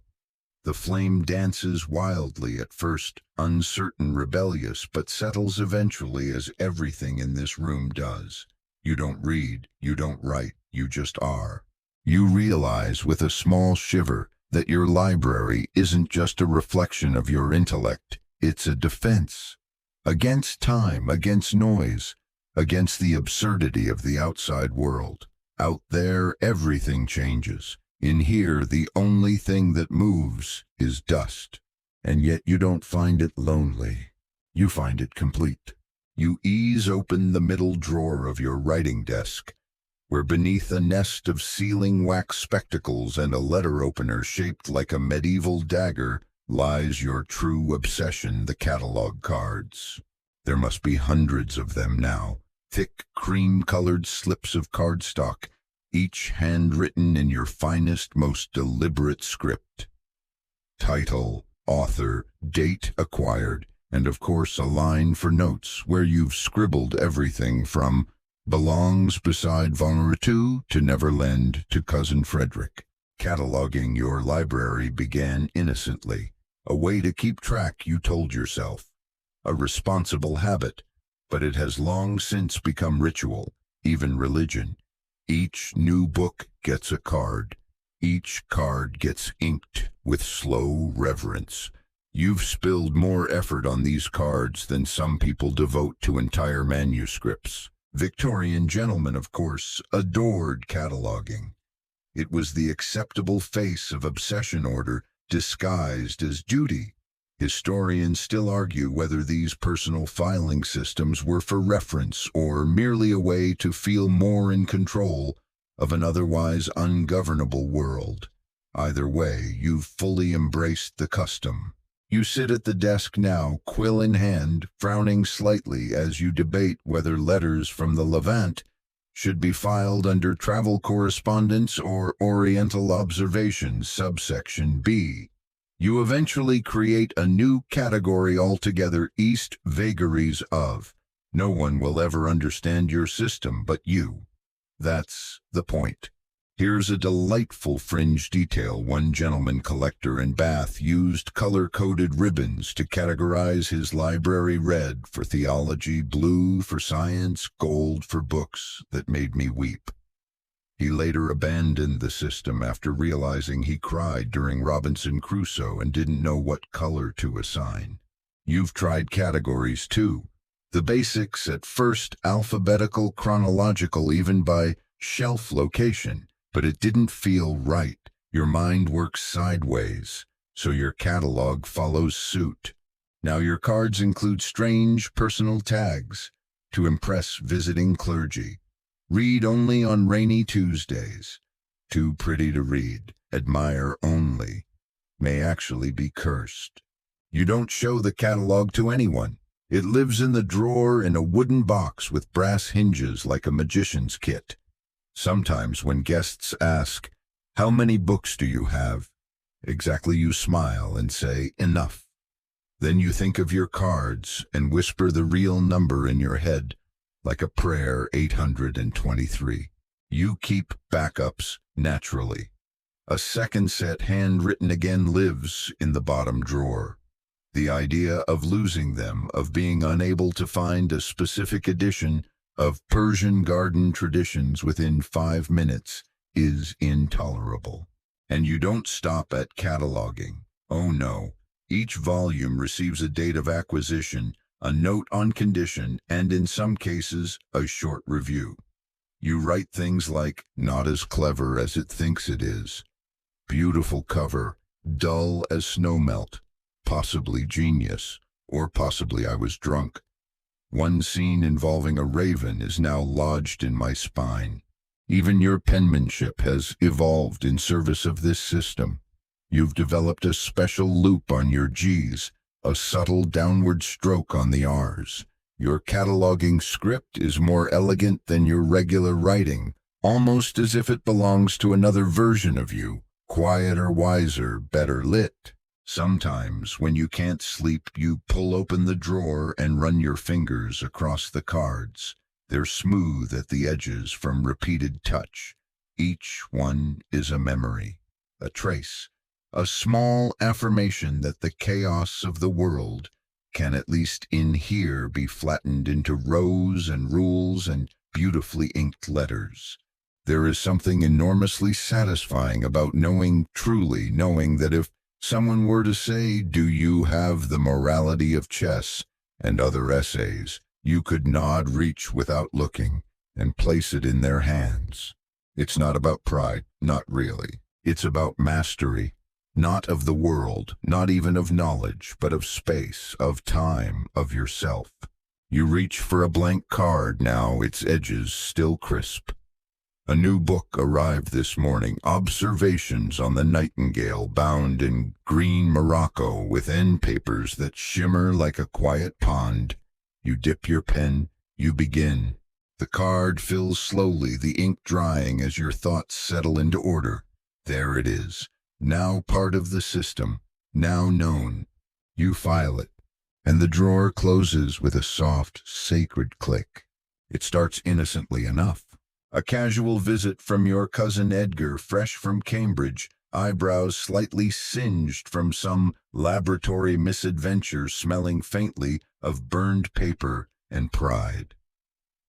The flame dances wildly at first, uncertain, rebellious, but settles eventually, as everything in this room does. You don't read, you don't write, you just are. You realize with a small shiver that your library isn't just a reflection of your intellect, it's a defense. Against time, against noise, against the absurdity of the outside world. Out there, everything changes. In here, the only thing that moves is dust. And yet you don't find it lonely. You find it complete. You ease open the middle drawer of your writing desk, where beneath a nest of sealing wax spectacles and a letter opener shaped like a medieval dagger lies your true obsession, the catalog cards. There must be hundreds of them now, thick cream-colored slips of cardstock, each handwritten in your finest, most deliberate script. Title, author, date acquired, and of course a line for notes where you've scribbled everything from belongs beside Vonnerutu to Neverland to Cousin Frederick. Cataloging your library began innocently, a way to keep track, you told yourself. A responsible habit, but it has long since become ritual, even religion. Each new book gets a card. Each card gets inked with slow reverence. You've spilled more effort on these cards than some people devote to entire manuscripts. Victorian gentlemen, of course, adored cataloging. It was the acceptable face of obsession order disguised as duty. Historians still argue whether these personal filing systems were for reference or merely a way to feel more in control of an otherwise ungovernable world. Either way, you've fully embraced the custom. You sit at the desk now, quill in hand, frowning slightly as you debate whether letters from the Levant should be filed under travel correspondence or Oriental observations, subsection B. You eventually create a new category altogether, East vagaries of. No one will ever understand your system but you. That's the point. Here's a delightful fringe detail. One gentleman collector in Bath used color-coded ribbons to categorize his library: red for theology, blue for science, gold for books. That made me weep. He later abandoned the system after realizing he cried during Robinson Crusoe and didn't know what color to assign. You've tried categories too. The basics at first, alphabetical, chronological, even by shelf location. But it didn't feel right. Your mind works sideways, so your catalog follows suit. Now your cards include strange personal tags to impress visiting clergy. Read only on rainy Tuesdays. Too pretty to read. Admire only. May actually be cursed. You don't show the catalog to anyone. It lives in the drawer in a wooden box with brass hinges like a magician's kit. Sometimes when guests ask, "How many books do you have?" exactly you smile and say, "Enough." Then you think of your cards and whisper the real number in your head, like a prayer, 823. You keep backups naturally. A second set, handwritten again, lives in the bottom drawer. The idea of losing them, of being unable to find a specific edition of Persian Garden Traditions within 5 minutes is intolerable. And you don't stop at cataloging. Oh no. Each volume receives a date of acquisition, a note on condition, and in some cases, a short review. You write things like, "Not as clever as it thinks it is," "Beautiful cover," "Dull as snowmelt," "Possibly genius," or "Possibly I was drunk." One scene involving a raven is now lodged in my spine. Even your penmanship has evolved in service of this system. You've developed a special loop on your G's, a subtle downward stroke on the R's. Your cataloging script is more elegant than your regular writing, almost as if it belongs to another version of you, quieter, wiser, better lit. Sometimes, when you can't sleep, you pull open the drawer and run your fingers across the cards. They're smooth at the edges from repeated touch. Each one is a memory, a trace, a small affirmation that the chaos of the world can, at least in here, be flattened into rows and rules and beautifully inked letters. There is something enormously satisfying about knowing, truly knowing, that if someone were to say, "Do you have the morality of chess?" and other essays, you could nod, reach without looking, and place it in their hands. It's not about pride, not really. It's about mastery, not of the world, not even of knowledge, but of space, of time, of yourself. You reach for a blank card now, its edges still crisp. A new book arrived this morning, Observations on the Nightingale, bound in green morocco with end papers that shimmer like a quiet pond. You dip your pen, you begin. The card fills slowly, the ink drying as your thoughts settle into order. There it is, now part of the system, now known. You file it, and the drawer closes with a soft, sacred click. It starts innocently enough. A casual visit from your cousin Edgar, fresh from Cambridge, eyebrows slightly singed from some laboratory misadventure, smelling faintly of burned paper and pride.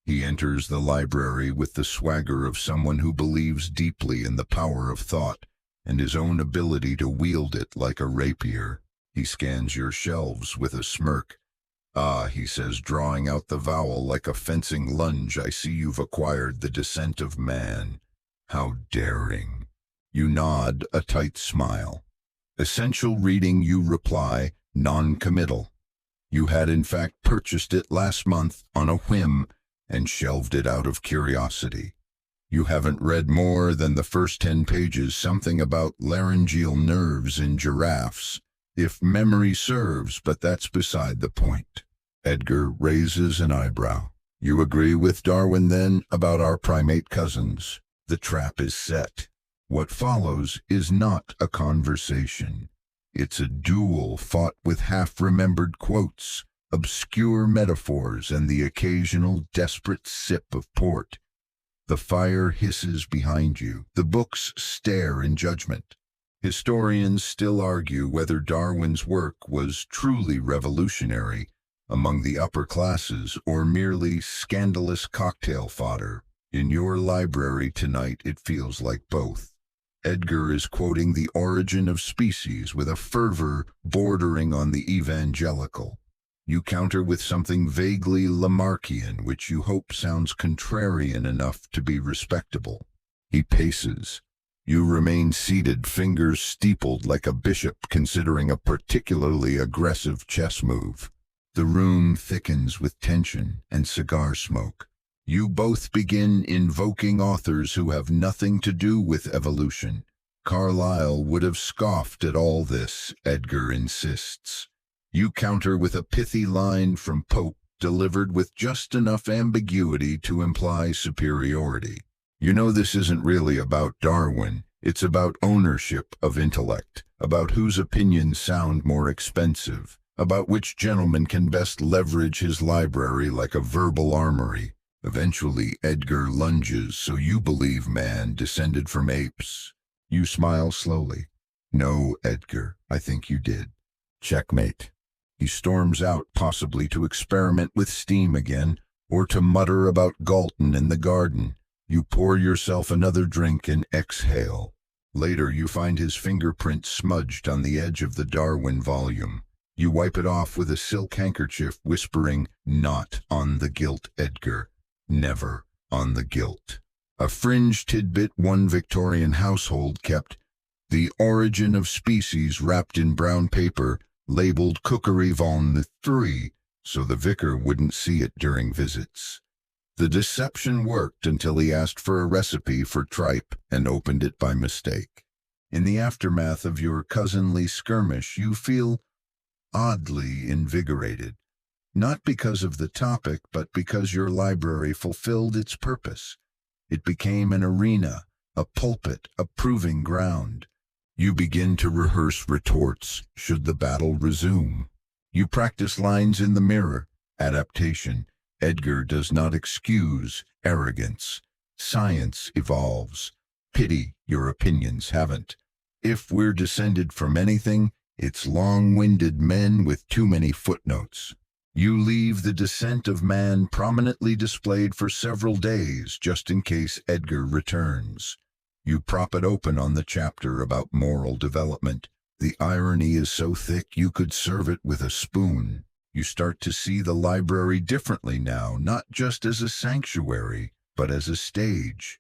He enters the library with the swagger of someone who believes deeply in the power of thought and his own ability to wield it like a rapier. He scans your shelves with a smirk. "Ah," he says, drawing out the vowel like a fencing lunge, "I see you've acquired The Descent of Man. How daring." You nod, a tight smile. "Essential reading," you reply, non-committal. You had in fact purchased it last month on a whim and shelved it out of curiosity. You haven't read more than the first 10 pages, something about laryngeal nerves in giraffes, if memory serves, but that's beside the point. Edgar raises an eyebrow. "You agree with Darwin, then, about our primate cousins?" The trap is set. What follows is not a conversation. It's a duel fought with half-remembered quotes, obscure metaphors, and the occasional desperate sip of port. The fire hisses behind you. The books stare in judgment. Historians still argue whether Darwin's work was truly revolutionary among the upper classes or merely scandalous cocktail fodder. In your library tonight, it feels like both. Edgar is quoting The Origin of Species with a fervor bordering on the evangelical. You counter with something vaguely Lamarckian, which you hope sounds contrarian enough to be respectable. He paces. You remain seated, fingers steepled like a bishop considering a particularly aggressive chess move. The room thickens with tension and cigar smoke. You both begin invoking authors who have nothing to do with evolution. Carlyle would have scoffed at all this, Edgar insists. You counter with a pithy line from Pope, delivered with just enough ambiguity to imply superiority. You know this isn't really about Darwin. It's about ownership of intellect, about whose opinions sound more expensive, about which gentleman can best leverage his library like a verbal armory. Eventually, Edgar lunges. "So you believe man descended from apes?" You smile slowly. "No, Edgar, I think you did." Checkmate. He storms out, possibly to experiment with steam again, or to mutter about Galton in the garden. You pour yourself another drink and exhale. Later, you find his fingerprint smudged on the edge of the Darwin volume. You wipe it off with a silk handkerchief, whispering, "Not on the gilt, Edgar. Never on the gilt." A fringe tidbit one Victorian household kept: The Origin of Species, wrapped in brown paper, labeled Cookery Vol. 3, so the vicar wouldn't see it during visits. The deception worked until he asked for a recipe for tripe and opened it by mistake. In the aftermath of your cousinly skirmish, you feel oddly invigorated. Not because of the topic, but because your library fulfilled its purpose. It became an arena, a pulpit, a proving ground. You begin to rehearse retorts should the battle resume. You practice lines in the mirror. Adaptation. Edgar does not excuse arrogance. Science evolves. Pity your opinions haven't. If we're descended from anything, it's long-winded men with too many footnotes. You leave The Descent of Man prominently displayed for several days, just in case Edgar returns. You prop it open on the chapter about moral development. The irony is so thick you could serve it with a spoon. You start to see the library differently now, not just as a sanctuary, but as a stage.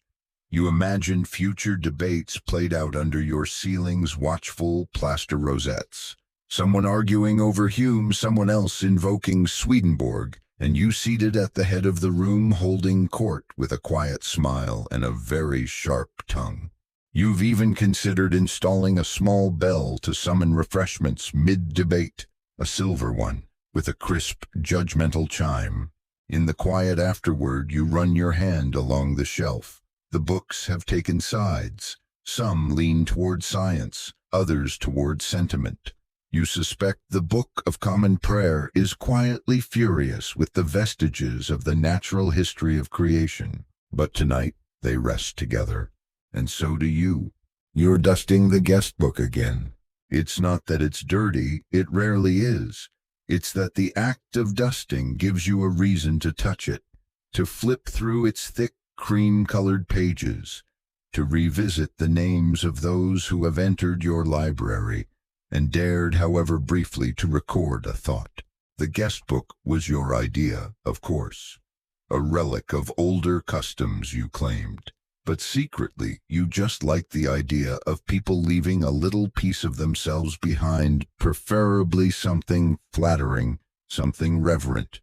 You imagine future debates played out under your ceiling's watchful plaster rosettes. Someone arguing over Hume, someone else invoking Swedenborg, and you seated at the head of the room holding court with a quiet smile and a very sharp tongue. You've even considered installing a small bell to summon refreshments mid-debate, a silver one, with a crisp, judgmental chime. In the quiet afterward, you run your hand along the shelf. The books have taken sides. Some lean toward science, others toward sentiment. You suspect the Book of Common Prayer is quietly furious with the vestiges of the natural history of creation. But tonight, They rest together. And so do you. You're dusting the guest book again. It's not that it's dirty, it rarely is. It's that the act of dusting gives you a reason to touch it, to flip through its thick, cream-colored pages, to revisit the names of those who have entered your library and dared, however briefly, to record a thought. The guest book was your idea, of course, a relic of older customs you claimed. But secretly, you just liked the idea of people leaving a little piece of themselves behind, preferably something flattering, something reverent.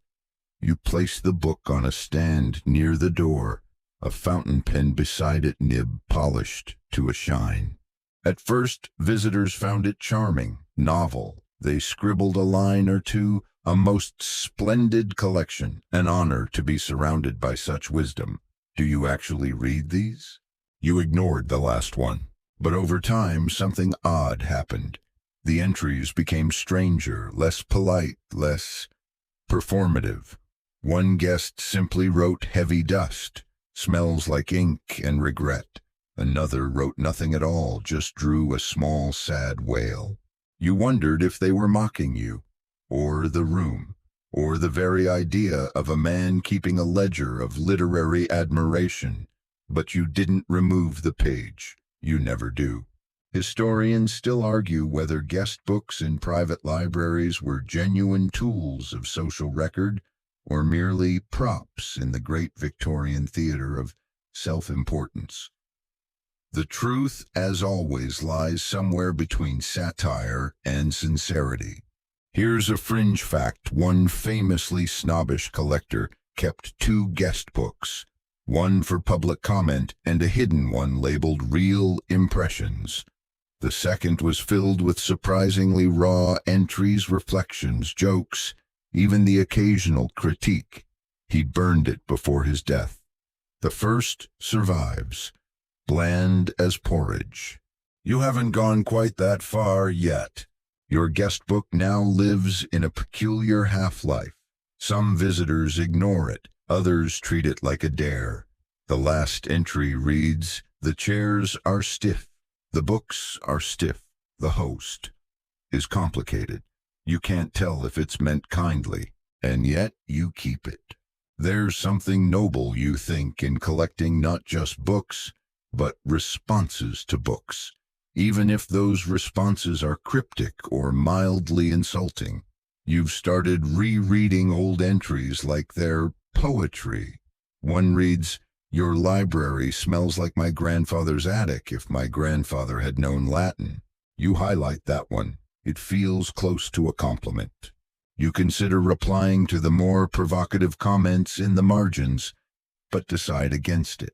You placed the book on a stand near the door, a fountain pen beside it, nib polished to a shine. At first, visitors found it charming, novel. They scribbled a line or two, a most splendid collection, an honor to be surrounded by such wisdom. Do you actually read these? You ignored the last one. But over time, something odd happened. The entries became stranger, less polite, less performative. One guest simply wrote heavy dust, smells like ink and regret. Another wrote nothing at all, just drew a small, sad wail. You wondered if they were mocking you, or the room, or the very idea of a man keeping a ledger of literary admiration. But you didn't remove the page. You never do. Historians still argue whether guest books in private libraries were genuine tools of social record or merely props in the great Victorian theater of self-importance. The truth, as always, lies somewhere between satire and sincerity. Here's a fringe fact. One famously snobbish collector kept 2 guest books, one for public comment and a hidden one labeled Real Impressions. The second was filled with surprisingly raw entries, reflections, jokes, even the occasional critique. He burned it before his death. The first survives, bland as porridge. You haven't gone quite that far yet. Your guest book now lives in a peculiar half-life. Some visitors ignore it, others treat it like a dare. The last entry reads, "The chairs are stiff, the books are stiff, the host is complicated. You can't tell if it's meant kindly, and yet you keep it." There's something noble, you think, in collecting not just books, but responses to books, even if those responses are cryptic or mildly insulting. You've started rereading old entries like they're poetry. One reads, "Your library smells like my grandfather's attic if my grandfather had known Latin." You highlight that one. It feels close to a compliment. You consider replying to the more provocative comments in the margins, but decide against it.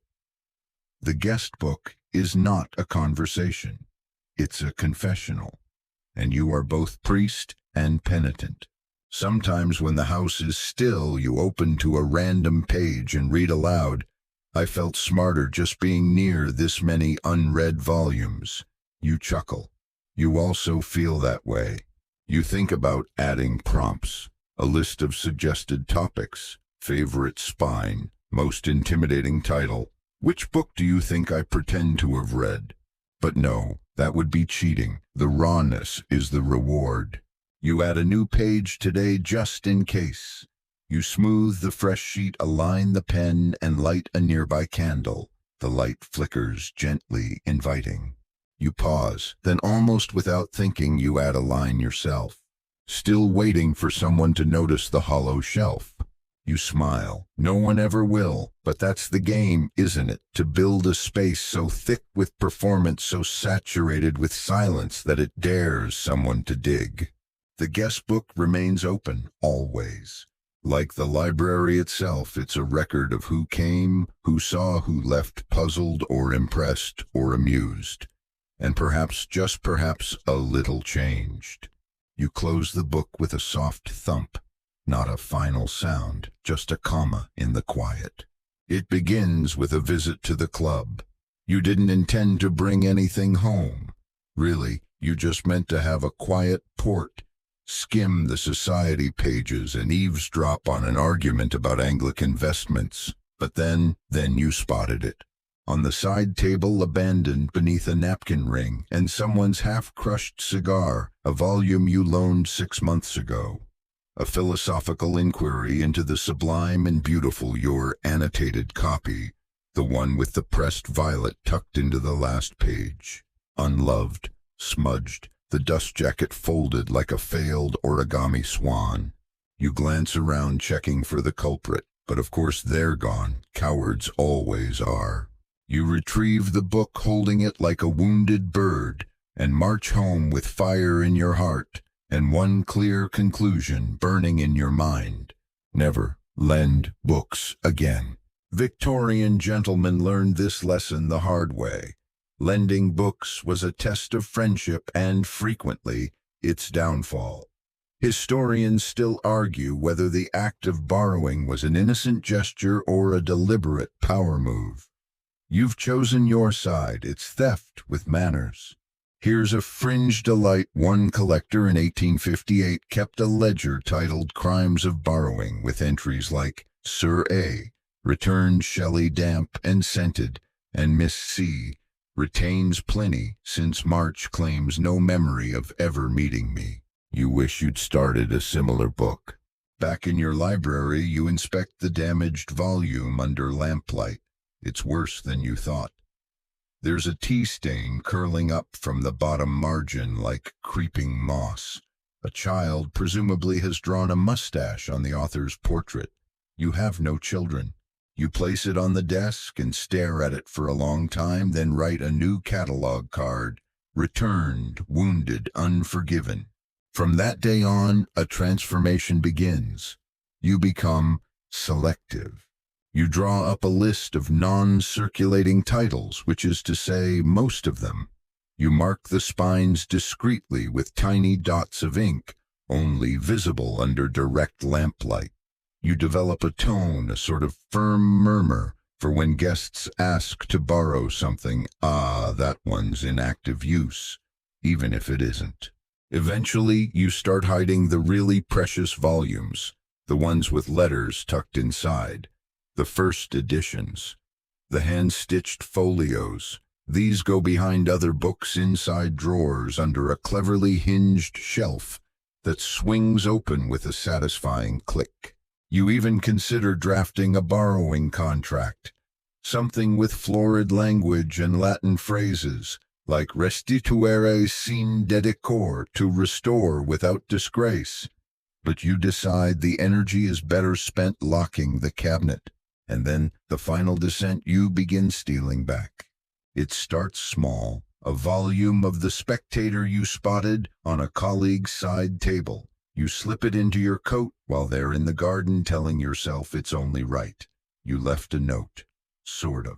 The guest book is not a conversation. It's a confessional, and you are both priest and penitent. Sometimes when the house is still, you open to a random page and read aloud, "I felt smarter just being near this many unread volumes." You chuckle. You also feel that way. You think about adding prompts, a list of suggested topics, favorite spine, most intimidating title. Which book do you think I pretend to have read? But no, that would be cheating. The rawness is the reward. You add a new page today just in case. You smooth the fresh sheet, align the pen, and light a nearby candle. The light flickers gently, inviting. You pause, then almost without thinking you add a line yourself. Still waiting for someone to notice the hollow shelf. You smile. No one ever will, but that's the game, isn't it? To build a space so thick with performance, so saturated with silence that it dares someone to dig. The guest book remains open, always. Like the library itself, it's a record of who came, who saw, who left puzzled or impressed or amused. And perhaps, just perhaps, a little changed. You close the book with a soft thump. Not a final sound, just a comma in the quiet. It begins with a visit to the club. You didn't intend to bring anything home. Really, you just meant to have a quiet port, skim the society pages and eavesdrop on an argument about Anglican vestments. But then you spotted it. On the side table, abandoned beneath a napkin ring, and someone's half-crushed cigar, a volume you loaned 6 months ago. A philosophical inquiry into the sublime and beautiful, your annotated copy, the one with the pressed violet tucked into the last page. Unloved, smudged, the dust jacket folded like a failed origami swan. You glance around checking for the culprit, but of course they're gone. Cowards always are. You retrieve the book holding it like a wounded bird, and march home with fire in your heart, and one clear conclusion burning in your mind: never lend books again. Victorian gentlemen learned this lesson the hard way. Lending books was a test of friendship and, frequently, its downfall. Historians still argue whether the act of borrowing was an innocent gesture or a deliberate power move. You've chosen your side. It's theft with manners. Here's a fringe delight. One collector in 1858 kept a ledger titled Crimes of Borrowing, with entries like Sir A. returned Shelley damp and scented, and Miss C. retains Pliny since March, claims no memory of ever meeting me. You wish you'd started a similar book. Back in your library, you inspect the damaged volume under lamplight. It's worse than you thought. There's a tea stain curling up from the bottom margin like creeping moss. A child presumably has drawn a mustache on the author's portrait. You have no children. You place it on the desk and stare at it for a long time, then write a new catalog card: returned, wounded, unforgiven. From that day on, a transformation begins. You become selective. You draw up a list of non-circulating titles, which is to say, most of them. You mark the spines discreetly with tiny dots of ink, only visible under direct lamplight. You develop a tone, a sort of firm murmur, for when guests ask to borrow something. Ah, that one's in active use, even if it isn't. Eventually, you start hiding the really precious volumes, the ones with letters tucked inside. The first editions, the hand-stitched folios. These go behind other books inside drawers under a cleverly hinged shelf that swings open with a satisfying click. You even consider drafting a borrowing contract, something with florid language and Latin phrases, like restituere sin dedicor, to restore without disgrace. But you decide the energy is better spent locking the cabinet. And then, the final descent, you begin stealing back. It starts small, a volume of The Spectator you spotted on a colleague's side table. You slip it into your coat while they're in the garden, telling yourself it's only right. You left a note. Sort of.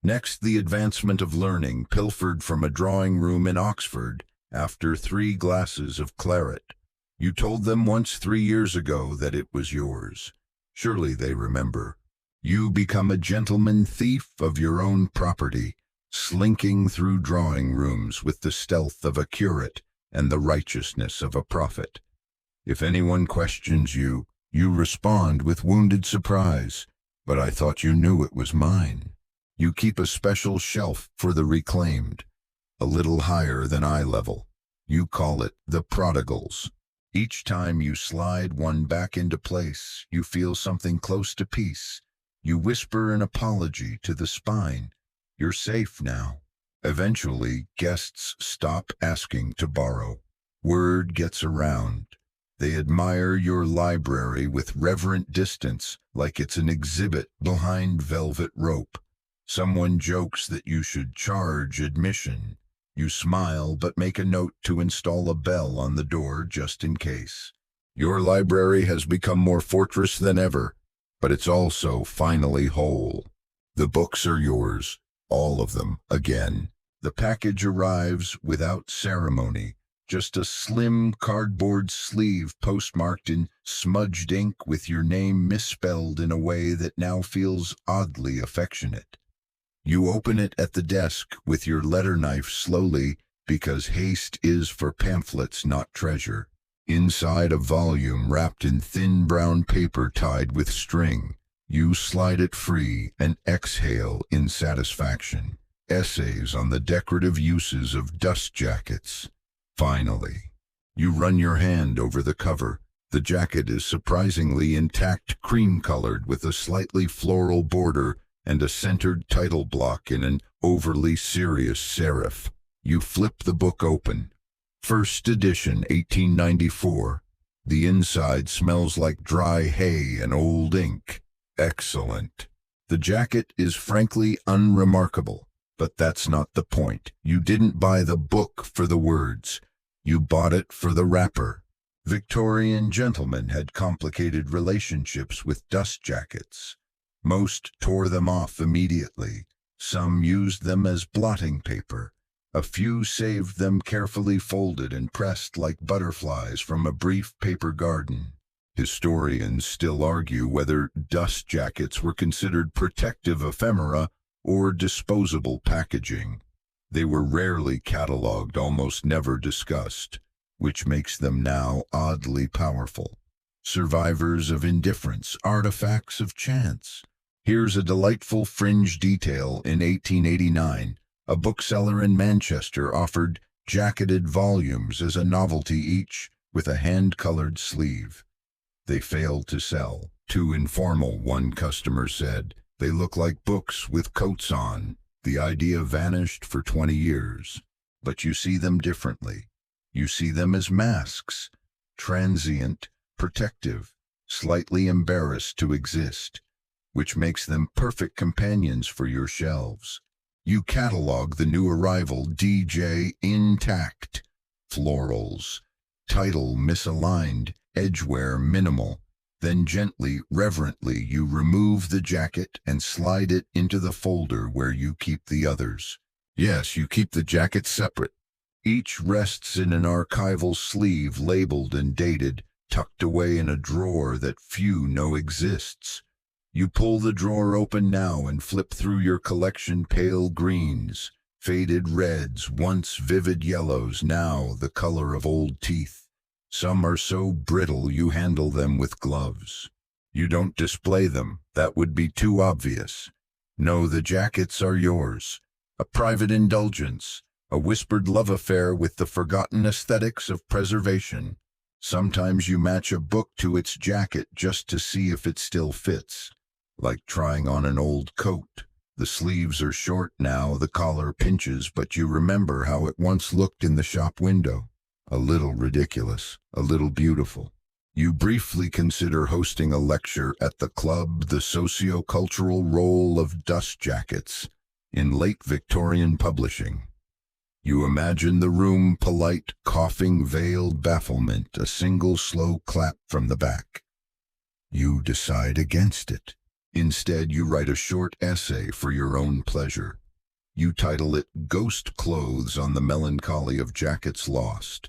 Next, the advancement of learning, pilfered from a drawing room in Oxford after 3 glasses of claret. You told them once 3 years ago that it was yours. Surely they remember. You become a gentleman thief of your own property, slinking through drawing rooms with the stealth of a curate and the righteousness of a prophet. If anyone questions you, you respond with wounded surprise. But I thought you knew it was mine. You keep a special shelf for the reclaimed, a little higher than eye level. You call it the prodigals. Each time you slide one back into place, you feel something close to peace. You whisper an apology to the spine. You're safe now. Eventually, guests stop asking to borrow. Word gets around. They admire your library with reverent distance, like it's an exhibit behind velvet rope. Someone jokes that you should charge admission. You smile, but make a note to install a bell on the door just in case. Your library has become more fortress than ever, but it's also finally whole. The books are yours, all of them, again. The package arrives without ceremony, just a slim cardboard sleeve postmarked in smudged ink with your name misspelled in a way that now feels oddly affectionate. You open it at the desk with your letter knife slowly, because haste is for pamphlets, not treasure. Inside, a volume wrapped in thin brown paper tied with string. You slide it free and exhale in satisfaction. Essays on the decorative uses of dust jackets. Finally, you run your hand over the cover. The jacket is surprisingly intact, cream-colored with a slightly floral border and a centered title block in an overly serious serif. You flip the book open. First edition, 1894. The inside smells like dry hay and old ink. Excellent. The jacket is frankly unremarkable, but that's not the point. You didn't buy the book for the words. You bought it for the wrapper. Victorian gentlemen had complicated relationships with dust jackets. Most tore them off immediately. Some used them as blotting paper. A few saved them carefully folded and pressed like butterflies from a brief paper garden. Historians still argue whether dust jackets were considered protective ephemera or disposable packaging. They were rarely catalogued, almost never discussed, which makes them now oddly powerful. Survivors of indifference, artifacts of chance. Here's a delightful fringe detail. In 1889, a bookseller in Manchester offered jacketed volumes as a novelty each, with a hand-colored sleeve. They failed to sell. Too informal, one customer said. They look like books with coats on. The idea vanished for 20 years. But you see them differently. You see them as masks, transient, protective, slightly embarrassed to exist, which makes them perfect companions for your shelves. You catalog the new arrival, DJ intact, florals, title misaligned, edgeware minimal. Then gently, reverently, you remove the jacket and slide it into the folder where you keep the others. Yes, you keep the jacket separate. Each rests in an archival sleeve labeled and dated, tucked away in a drawer that few know exists. You pull the drawer open now and flip through your collection: pale greens, faded reds, once vivid yellows, now the color of old teeth. Some are so brittle you handle them with gloves. You don't display them, that would be too obvious. No, the jackets are yours. A private indulgence, a whispered love affair with the forgotten aesthetics of preservation. Sometimes you match a book to its jacket just to see if it still fits. Like trying on an old coat. The sleeves are short now, the collar pinches, but you remember how it once looked in the shop window. A little ridiculous, a little beautiful. You briefly consider hosting a lecture at the club, The Socio-Cultural Role of Dust Jackets, in late Victorian publishing. You imagine the room, polite, coughing, veiled bafflement, a single slow clap from the back. You decide against it. Instead, you write a short essay for your own pleasure. You title it Ghost Clothes on the Melancholy of Jackets Lost.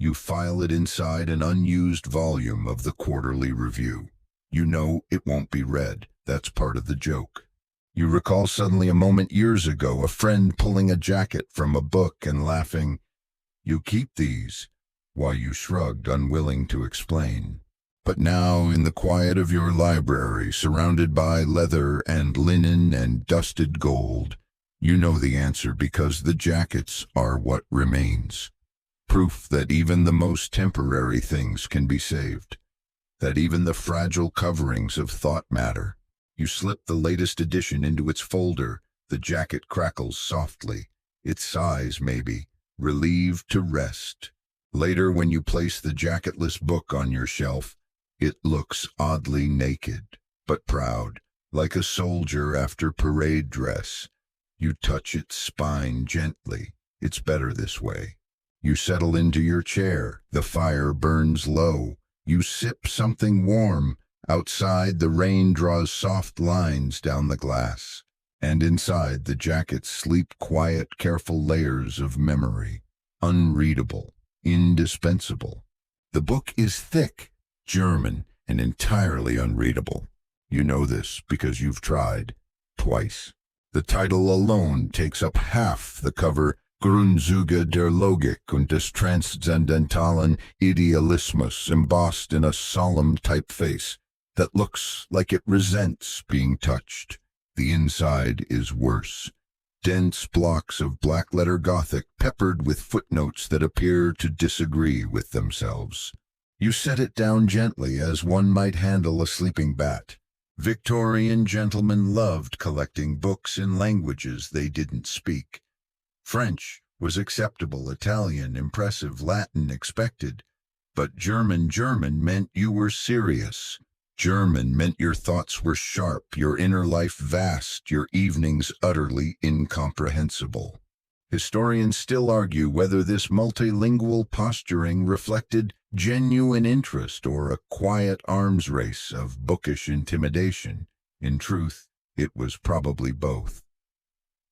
You file it inside an unused volume of the Quarterly Review. You know it won't be read. That's part of the joke. You recall suddenly a moment years ago, a friend pulling a jacket from a book and laughing. You keep these, while you shrugged, unwilling to explain. But now, in the quiet of your library, surrounded by leather and linen and dusted gold, you know the answer because the jackets are what remains. Proof that even the most temporary things can be saved. That even the fragile coverings of thought matter. You slip the latest edition into its folder. The jacket crackles softly. Its sighs, maybe, relieved to rest. Later, when you place the jacketless book on your shelf, it looks oddly naked, but proud, like a soldier after parade dress. You touch its spine gently. It's better this way. You settle into your chair. The fire burns low. You sip something warm. Outside, the rain draws soft lines down the glass. And inside, the jackets sleep quiet, careful layers of memory. Unreadable. Indispensable. The book is thick, German, and entirely unreadable. You know this because you've tried. Twice. The title alone takes up half the cover. Grundzüge der Logik und des transzendentalen Idealismus, embossed in a solemn typeface. that looks like it resents being touched. The inside is worse. Dense blocks of black-letter Gothic peppered with footnotes that appear to disagree with themselves. You set it down gently as one might handle a sleeping bat. Victorian gentlemen loved collecting books in languages they didn't speak. French was acceptable, Italian impressive, Latin expected. But German meant you were serious. German meant your thoughts were sharp, your inner life vast, your evenings utterly incomprehensible. Historians still argue whether this multilingual posturing reflected genuine interest or a quiet arms race of bookish intimidation. In truth, it was probably both.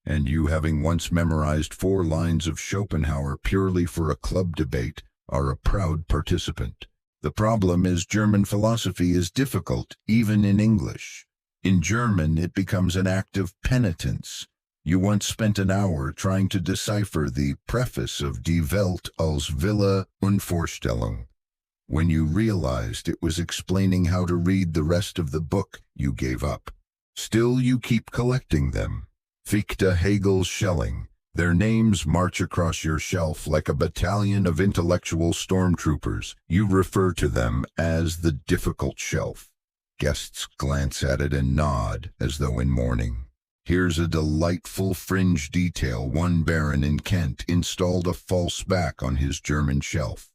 And you, having once memorized 4 lines of Schopenhauer purely for a club debate, are a proud participant. The problem is German philosophy is difficult, even in English. In German, it becomes an act of penitence. You once spent an hour trying to decipher the preface of Die Welt als Wille und Vorstellung. When you realized it was explaining how to read the rest of the book, you gave up. Still, you keep collecting them. Fichte, Hegel, Schelling. Their names march across your shelf like a battalion of intellectual stormtroopers. You refer to them as the difficult shelf. Guests glance at it and nod, as though in mourning. Here's a delightful fringe detail. One baron in Kent installed a false back on his German shelf.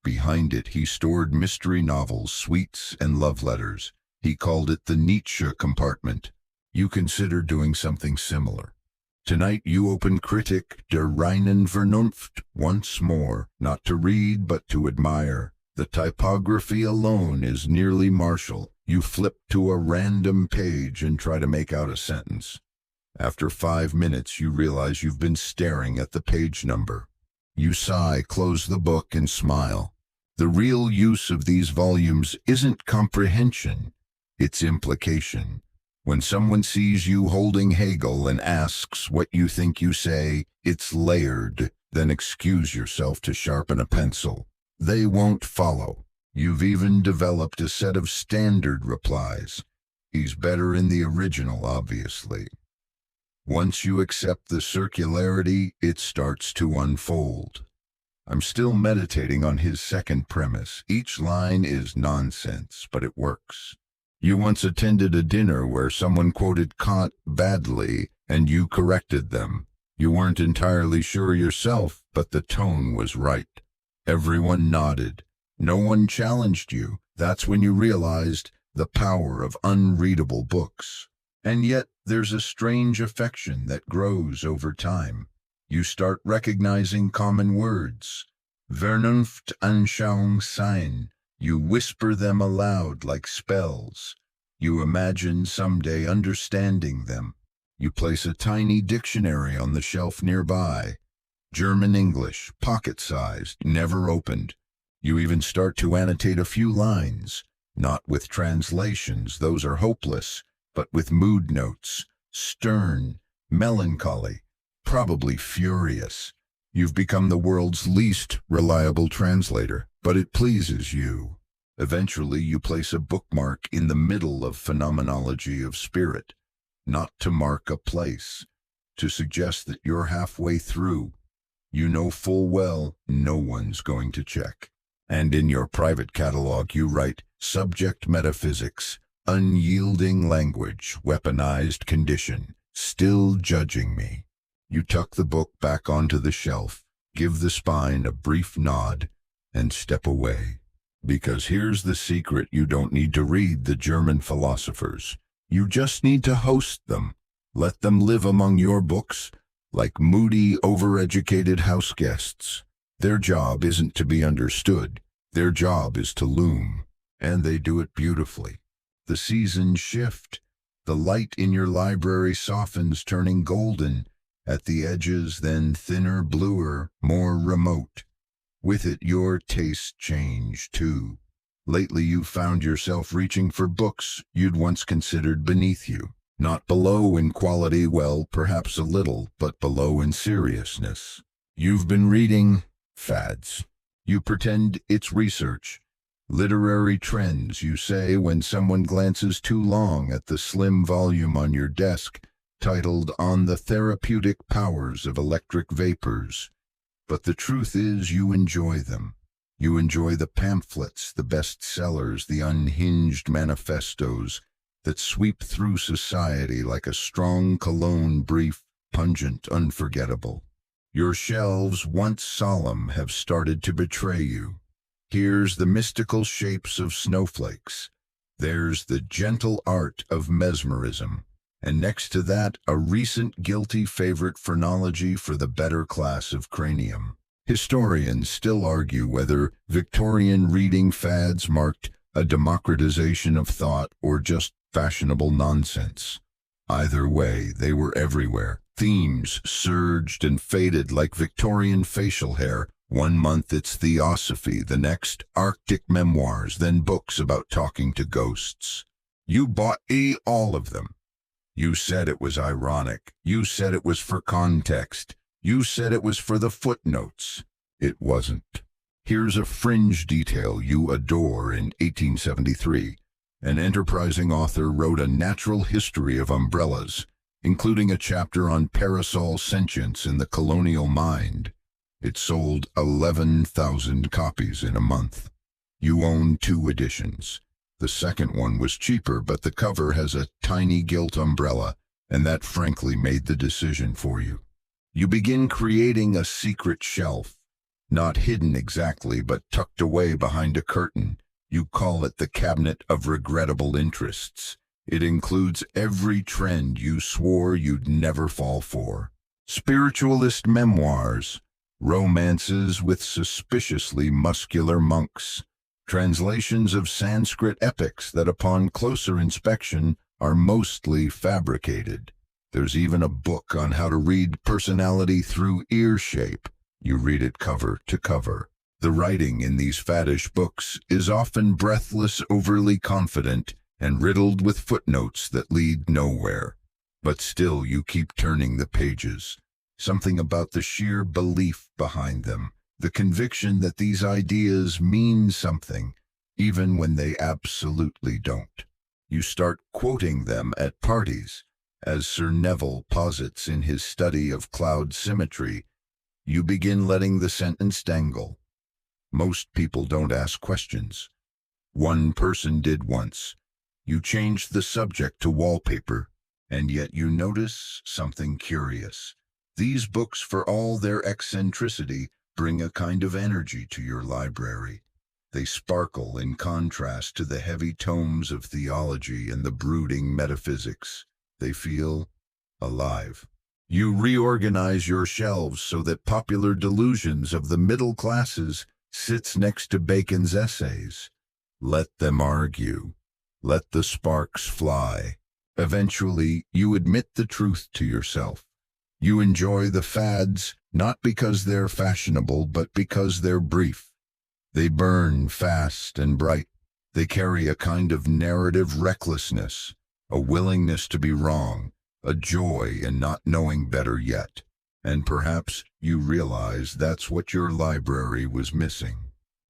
Behind it he stored mystery novels, sweets, and love letters. He called it the Nietzsche compartment. You consider doing something similar. Tonight you open Kritik der reinen Vernunft once more, not to read but to admire. The typography alone is nearly martial. You flip to a random page and try to make out a sentence. After 5 minutes you realize you've been staring at the page number. You sigh, close the book, and smile. The real use of these volumes isn't comprehension, it's implication. When someone sees you holding Hegel and asks what you think, you say, "It's layered," then excuse yourself to sharpen a pencil. They won't follow. You've even developed a set of standard replies. He's better in the original, obviously. Once you accept the circularity, it starts to unfold. I'm still meditating on his second premise. Each line is nonsense, but it works. You once attended a dinner where someone quoted Kant badly, and you corrected them. You weren't entirely sure yourself, but the tone was right. Everyone nodded. No one challenged you. That's when you realized the power of unreadable books. And yet there's a strange affection that grows over time. You start recognizing common words. Vernunft, Anschauung, Sein. You whisper them aloud like spells. You imagine someday understanding them. You place a tiny dictionary on the shelf nearby. German-English, pocket-sized, never opened. You even start to annotate a few lines, not with translations, those are hopeless, but with mood notes, stern, melancholy, probably furious. You've become the world's least reliable translator, but it pleases you. Eventually, you place a bookmark in the middle of phenomenology of spirit, not to mark a place, to suggest that you're halfway through. You know full well no one's going to check. And in your private catalog you write, subject metaphysics, unyielding language, weaponized condition, still judging me. You tuck the book back onto the shelf, give the spine a brief nod, and step away. Because here's the secret: you don't need to read the German philosophers. You just need to host them. Let them live among your books, like moody, overeducated house guests. Their job isn't to be understood. Their job is to loom. And they do it beautifully. The seasons shift. The light in your library softens, turning golden at the edges, then thinner, bluer, more remote. With it, your tastes change, too. Lately, you've found yourself reaching for books you'd once considered beneath you. Not below in quality, well, perhaps a little, but below in seriousness. You've been reading fads. You pretend it's research. Literary trends, you say when someone glances too long at the slim volume on your desk titled On the Therapeutic Powers of Electric Vapors. But the truth is you enjoy them. You enjoy the pamphlets, the bestsellers, the unhinged manifestos that sweep through society like a strong cologne, brief, pungent, unforgettable. Your shelves, once solemn, have started to betray you. Here's the mystical shapes of snowflakes. There's the gentle art of mesmerism. And next to that, a recent guilty favorite phrenology for the better class of cranium. Historians still argue whether Victorian reading fads marked a democratization of thought or just fashionable nonsense. Either way, they were everywhere. Themes surged and faded like Victorian facial hair. One month it's Theosophy, the next Arctic memoirs, then books about talking to ghosts. You bought all of them. You said it was ironic. You said it was for context. You said it was for the footnotes. It wasn't. Here's a fringe detail you adore. In 1873, an enterprising author wrote a natural history of umbrellas, including a chapter on parasol sentience in the colonial mind. It sold 11,000 copies in a month. You own 2 editions. The second one was cheaper, but the cover has a tiny gilt umbrella, and that frankly made the decision for you. You begin creating a secret shelf, not hidden exactly, but tucked away behind a curtain. You call it the Cabinet of Regrettable Interests. It includes every trend you swore you'd never fall for. Spiritualist memoirs, romances with suspiciously muscular monks, translations of Sanskrit epics that upon closer inspection are mostly fabricated. There's even a book on how to read personality through ear shape. You read it cover to cover. The writing in these faddish books is often breathless, overly confident, and riddled with footnotes that lead nowhere. But still you keep turning the pages. Something about the sheer belief behind them, the conviction that these ideas mean something, even when they absolutely don't. You start quoting them at parties. As Sir Neville posits in his study of cloud symmetry, you begin letting the sentence dangle. Most people don't ask questions. One person did once. You changed the subject to wallpaper, and yet you notice something curious. These books, for all their eccentricity, bring a kind of energy to your library. They sparkle in contrast to the heavy tomes of theology and the brooding metaphysics. They feel alive. You reorganize your shelves so that Popular Delusions of the Middle Classes sits next to Bacon's essays. Let them argue. Let the sparks fly. Eventually, you admit the truth to yourself. You enjoy the fads, not because they're fashionable, but because they're brief. They burn fast and bright. They carry a kind of narrative recklessness, a willingness to be wrong, a joy in not knowing better yet. And perhaps you realize that's what your library was missing.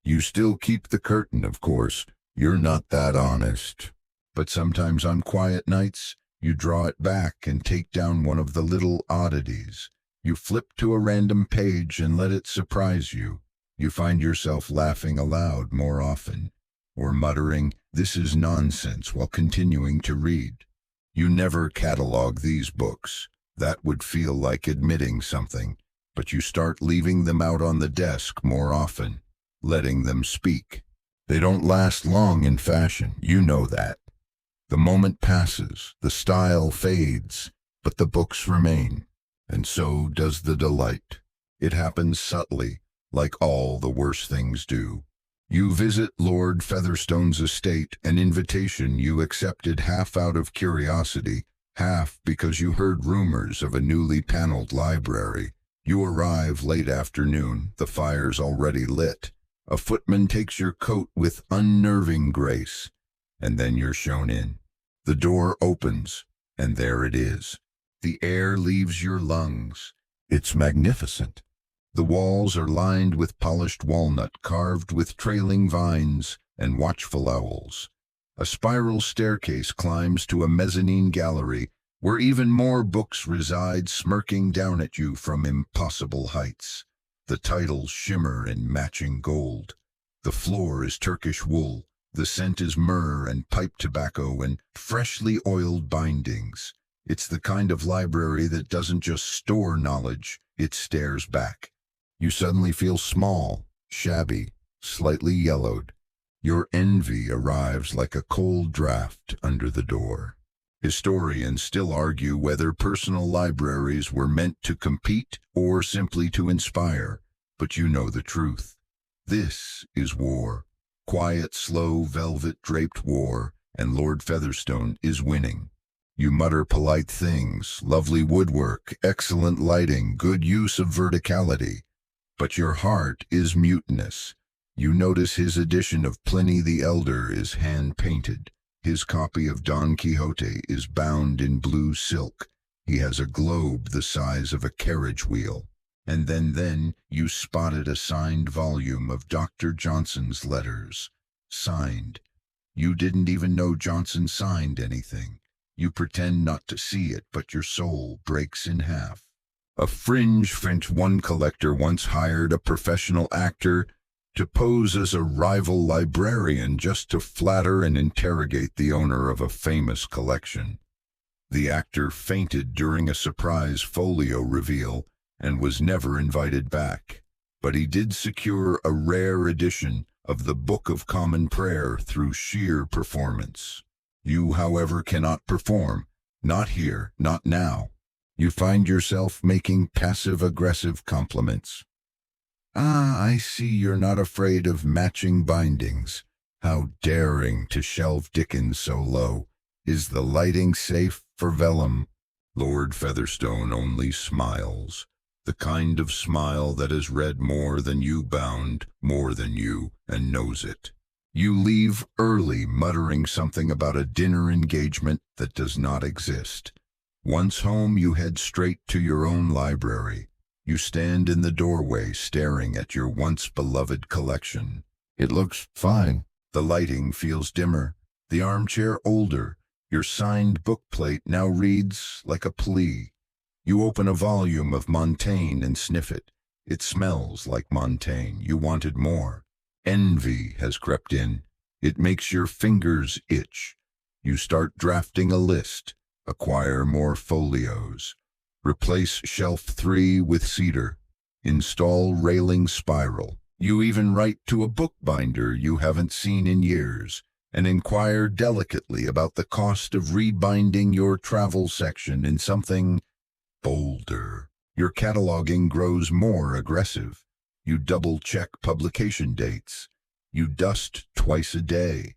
You still keep the curtain, of course. You're not that honest. But sometimes on quiet nights, you draw it back and take down one of the little oddities. You flip to a random page and let it surprise you. You find yourself laughing aloud more often, or muttering, "This is nonsense," while continuing to read. You never catalog these books. That would feel like admitting something, but you start leaving them out on the desk more often, letting them speak. They don't last long in fashion, you know that. The moment passes, the style fades, but the books remain, and so does the delight. It happens subtly, like all the worst things do. You visit Lord Featherstone's estate, an invitation you accepted half out of curiosity, half because you heard rumors of a newly paneled library. You arrive late afternoon, the fire's already lit. A footman takes your coat with unnerving grace, and then you're shown in. The door opens, and there it is. The air leaves your lungs. It's magnificent. The walls are lined with polished walnut carved with trailing vines, and watchful owls. A spiral staircase climbs to a mezzanine gallery where even more books reside, smirking down at you from impossible heights. The titles shimmer in matching gold. The floor is Turkish wool. The scent is myrrh and pipe tobacco and freshly oiled bindings. It's the kind of library that doesn't just store knowledge, it stares back. You suddenly feel small, shabby, slightly yellowed. Your envy arrives like a cold draft under the door. Historians still argue whether personal libraries were meant to compete or simply to inspire, but you know the truth. This is war. Quiet, slow, velvet-draped war, and Lord Featherstone is winning. You mutter polite things, lovely woodwork, excellent lighting, good use of verticality. But your heart is mutinous. You notice his edition of Pliny the Elder is hand-painted. His copy of Don Quixote is bound in blue silk. He has a globe the size of a carriage wheel. And then you spotted a signed volume of Dr. Johnson's letters. Signed. You didn't even know Johnson signed anything. You pretend not to see it, but your soul breaks in half. A fringe French one collector once hired a professional actor to pose as a rival librarian just to flatter and interrogate the owner of a famous collection. The actor fainted during a surprise folio reveal and was never invited back, but he did secure a rare edition of the Book of Common Prayer through sheer performance. You, however, cannot perform. Not here, not now. You find yourself making passive-aggressive compliments. Ah, I see you're not afraid of matching bindings. How daring to shelve Dickens so low. Is the lighting safe for vellum? Lord Featherstone only smiles. The kind of smile that has read more than you, bound more than you, and knows it. You leave early, muttering something about a dinner engagement that does not exist. Once home, you head straight to your own library. You stand in the doorway, staring at your once-beloved collection. It looks fine. The lighting feels dimmer, the armchair older. Your signed bookplate now reads like a plea. You open a volume of Montaigne and sniff it. It smells like Montaigne. You wanted more. Envy has crept in. It makes your fingers itch. You start drafting a list. Acquire more folios. Replace shelf 3 with cedar. Install railing spiral. You even write to a bookbinder you haven't seen in years and inquire delicately about the cost of rebinding your travel section in something bolder. Your cataloging grows more aggressive. You double-check publication dates. You dust twice a day.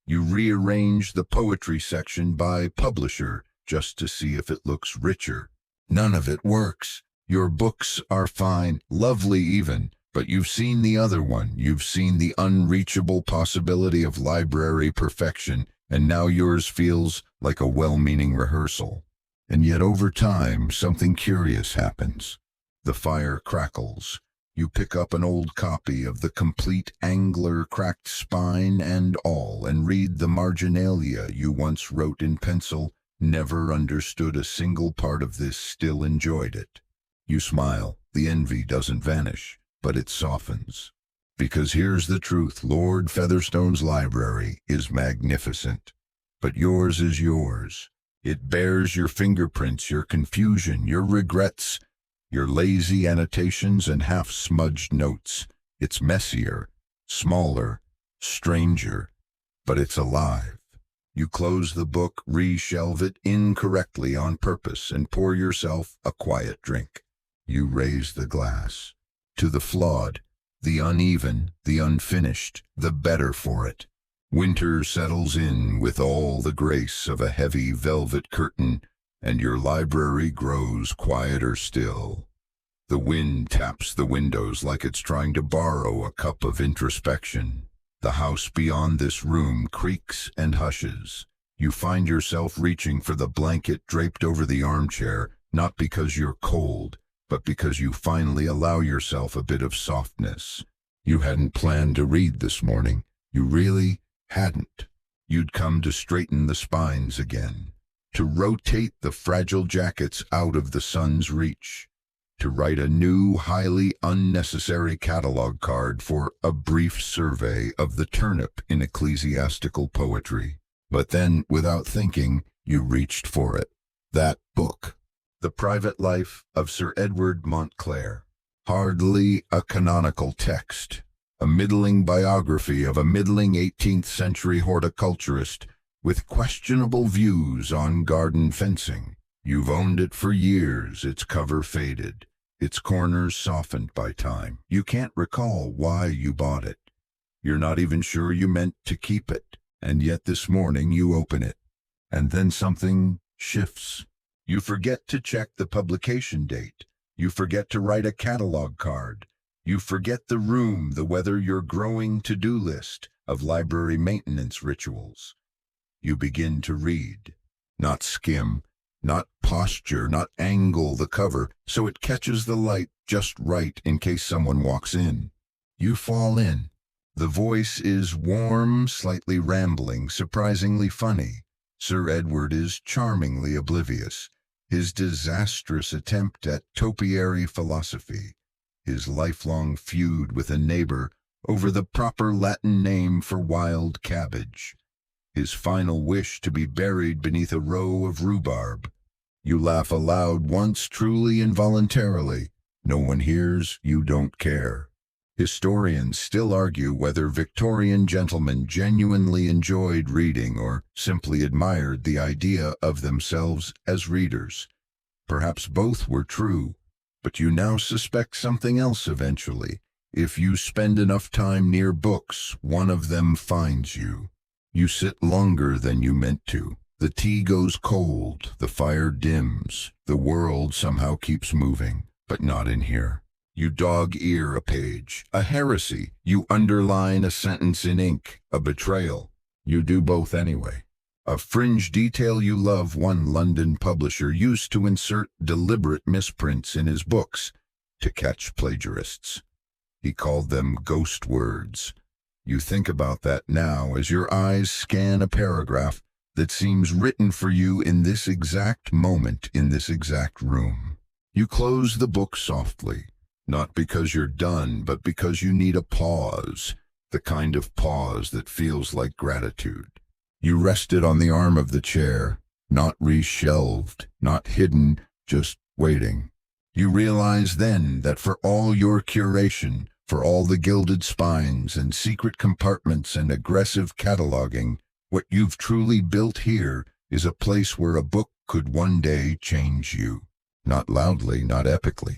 You rearrange the poetry section by publisher just to see if it looks richer. None of it works. Your books are fine, lovely even, but you've seen the other one. You've seen the unreachable possibility of library perfection, and now yours feels like a well-meaning rehearsal. And yet over time, something curious happens. The fire crackles. You pick up an old copy of The Complete Angler, cracked spine and all, and read the marginalia you once wrote in pencil. Never understood a single part of this, still enjoyed it. You smile. The envy doesn't vanish, but it softens. Because here's the truth, Lord Featherstone's library is magnificent, but yours is yours. It bears your fingerprints, your confusion, your regrets, your lazy annotations and half-smudged notes. It's messier, smaller, stranger, but it's alive. You close the book, re-shelve it incorrectly on purpose, and pour yourself a quiet drink. You raise the glass. To the flawed, the uneven, the unfinished, the better for it. Winter settles in with all the grace of a heavy velvet curtain, and your library grows quieter still. The wind taps the windows like it's trying to borrow a cup of introspection. The house beyond this room creaks and hushes. You find yourself reaching for the blanket draped over the armchair, not because you're cold, but because you finally allow yourself a bit of softness. You hadn't planned to read this morning. You really hadn't. You'd come to straighten the spines again, to rotate the fragile jackets out of the sun's reach, to write a new, highly unnecessary catalog card for a brief survey of the turnip in ecclesiastical poetry. But then, without thinking, you reached for it. That book, The Private Life of Sir Edward Montclair. Hardly a canonical text, a middling biography of a middling 18th century horticulturist with questionable views on garden fencing. You've owned it for years, its cover faded, its corners softened by time. You can't recall why you bought it. You're not even sure you meant to keep it. And yet this morning you open it, and then something shifts. You forget to check the publication date. You forget to write a catalog card. You forget the room, the weather, your growing to-do list of library maintenance rituals. You begin to read, not skim, not posture, not angle the cover so it catches the light just right in case someone walks in. You fall in. The voice is warm, slightly rambling, surprisingly funny. Sir Edward is charmingly oblivious. His disastrous attempt at topiary philosophy, his lifelong feud with a neighbor over the proper Latin name for wild cabbage, his final wish to be buried beneath a row of rhubarb. You laugh aloud once, truly involuntarily. No one hears, you don't care. Historians still argue whether Victorian gentlemen genuinely enjoyed reading or simply admired the idea of themselves as readers. Perhaps both were true, but you now suspect something else eventually. If you spend enough time near books, one of them finds you. You sit longer than you meant to. The tea goes cold, the fire dims, the world somehow keeps moving, but not in here. You dog-ear a page, a heresy. You underline a sentence in ink, a betrayal. You do both anyway. A fringe detail you love. One London publisher used to insert deliberate misprints in his books to catch plagiarists. He called them ghost words. You think about that now as your eyes scan a paragraph that seems written for you in this exact moment, in this exact room. You close the book softly. Not because you're done, but because you need a pause, the kind of pause that feels like gratitude. You rest it on the arm of the chair, not reshelved, not hidden, just waiting. You realize then that for all your curation, for all the gilded spines and secret compartments and aggressive cataloging, what you've truly built here is a place where a book could one day change you. Not loudly, not epically.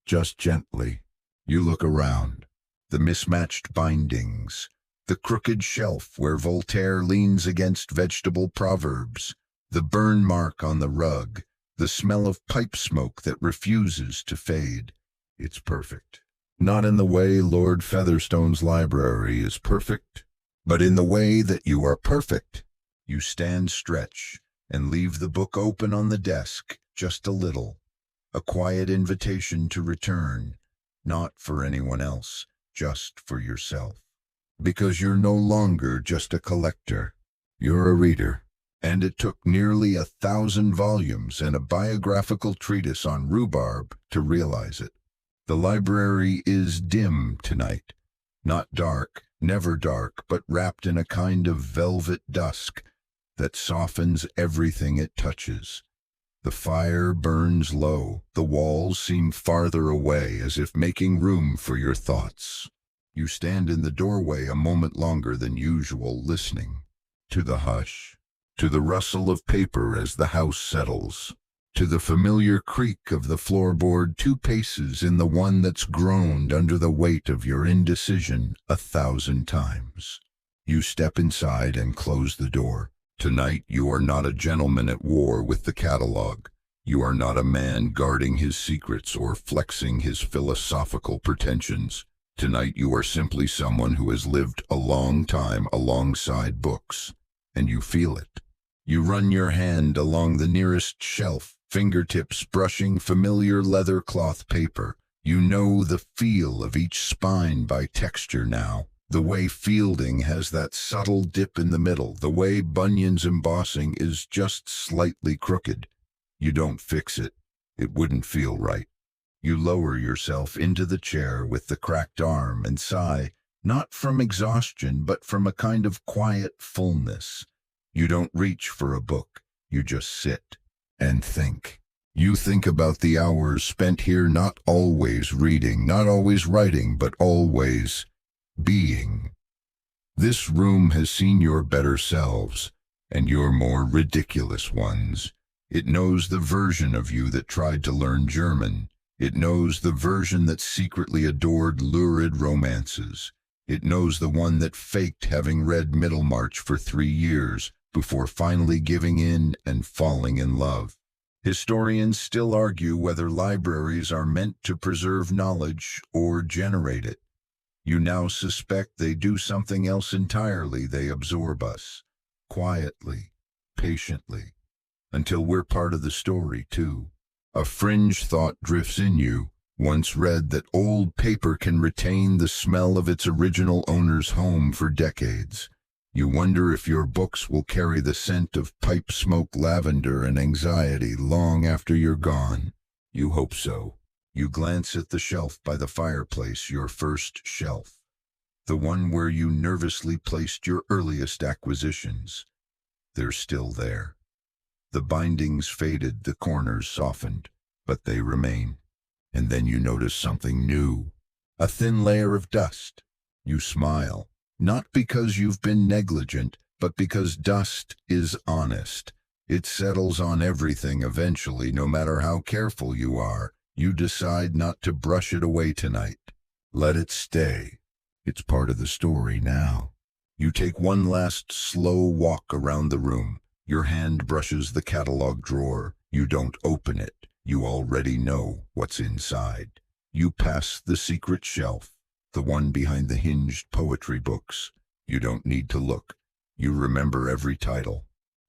Just gently. You look around. The mismatched bindings, the crooked shelf where Voltaire leans against vegetable proverbs, the burn mark on the rug, the smell of pipe smoke that refuses to fade. It's perfect. Not in the way Lord Featherstone's library is perfect, but in the way that you are perfect. You stand, stretch, and leave the book open on the desk just a little. A quiet invitation to return, not for anyone else, just for yourself. Because you're no longer just a collector, you're a reader. And it took nearly 1,000 volumes and a biographical treatise on rhubarb to realize it. The library is dim tonight, not dark, never dark, but wrapped in a kind of velvet dusk that softens everything it touches. The fire burns low. The walls seem farther away, as if making room for your thoughts. You stand in the doorway a moment longer than usual, listening to the hush, to the rustle of paper as the house settles, to the familiar creak of the floorboard 2 paces in the one that's groaned under the weight of your indecision 1,000 times. You step inside and close the door. Tonight you are not a gentleman at war with the catalog. You are not a man guarding his secrets or flexing his philosophical pretensions. Tonight you are simply someone who has lived a long time alongside books, and you feel it. You run your hand along the nearest shelf, fingertips brushing familiar leather cloth paper. You know the feel of each spine by texture now. The way Fielding has that subtle dip in the middle, the way Bunyan's embossing is just slightly crooked. You don't fix it. It wouldn't feel right. You lower yourself into the chair with the cracked arm and sigh, not from exhaustion, but from a kind of quiet fullness. You don't reach for a book. You just sit and think. You think about the hours spent here, not always reading, not always writing, but always being. This room has seen your better selves and your more ridiculous ones. It knows the version of you that tried to learn German. It knows the version that secretly adored lurid romances. It knows the one that faked having read Middlemarch for 3 years before finally giving in and falling in love. Historians still argue whether libraries are meant to preserve knowledge or generate it. You now suspect they do something else entirely. They absorb us, quietly, patiently, until we're part of the story too. A fringe thought drifts in you, once read that old paper can retain the smell of its original owner's home for decades. You wonder if your books will carry the scent of pipe smoke, lavender, and anxiety long after you're gone. You hope so. You glance at the shelf by the fireplace, your first shelf, the one where you nervously placed your earliest acquisitions. They're still there. The bindings faded, the corners softened, but they remain. And then you notice something new, a thin layer of dust. You smile, not because you've been negligent, but because dust is honest. It settles on everything eventually, no matter how careful you are. You decide not to brush it away tonight. Let it stay. It's part of the story now. You take one last slow walk around the room. Your hand brushes the catalog drawer. You don't open it. You already know what's inside. You pass the secret shelf, the one behind the hinged poetry books. You don't need to look. You remember every title.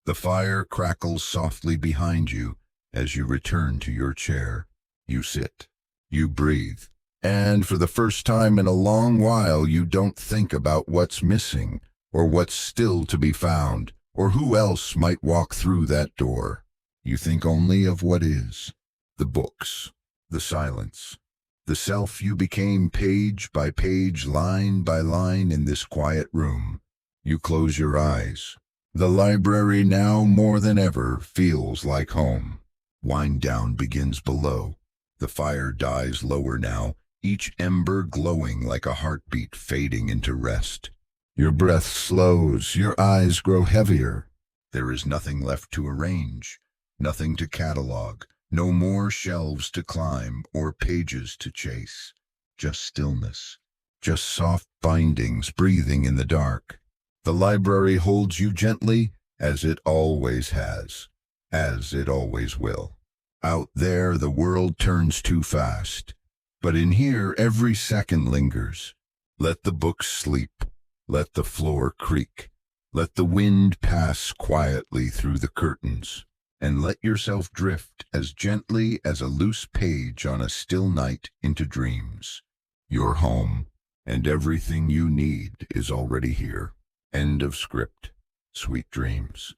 The fire crackles softly behind you as you return to your chair. You sit. You breathe. And for the first time in a long while, you don't think about what's missing, or what's still to be found, or who else might walk through that door. You think only of what is. The books, the silence, the self you became page by page, line by line in this quiet room. You close your eyes. The library now more than ever feels like home. Wind down begins below. The fire dies lower now, each ember glowing like a heartbeat fading into rest. Your breath slows, your eyes grow heavier. There is nothing left to arrange, nothing to catalog, no more shelves to climb or pages to chase. Just stillness, just soft bindings breathing in the dark. The library holds you gently, as it always has, as it always will. Out there, the world turns too fast, but in here, every second lingers. Let the books sleep. Let the floor creak. Let the wind pass quietly through the curtains, and let yourself drift as gently as a loose page on a still night into dreams. You're home, and everything you need is already here. End of script. Sweet dreams.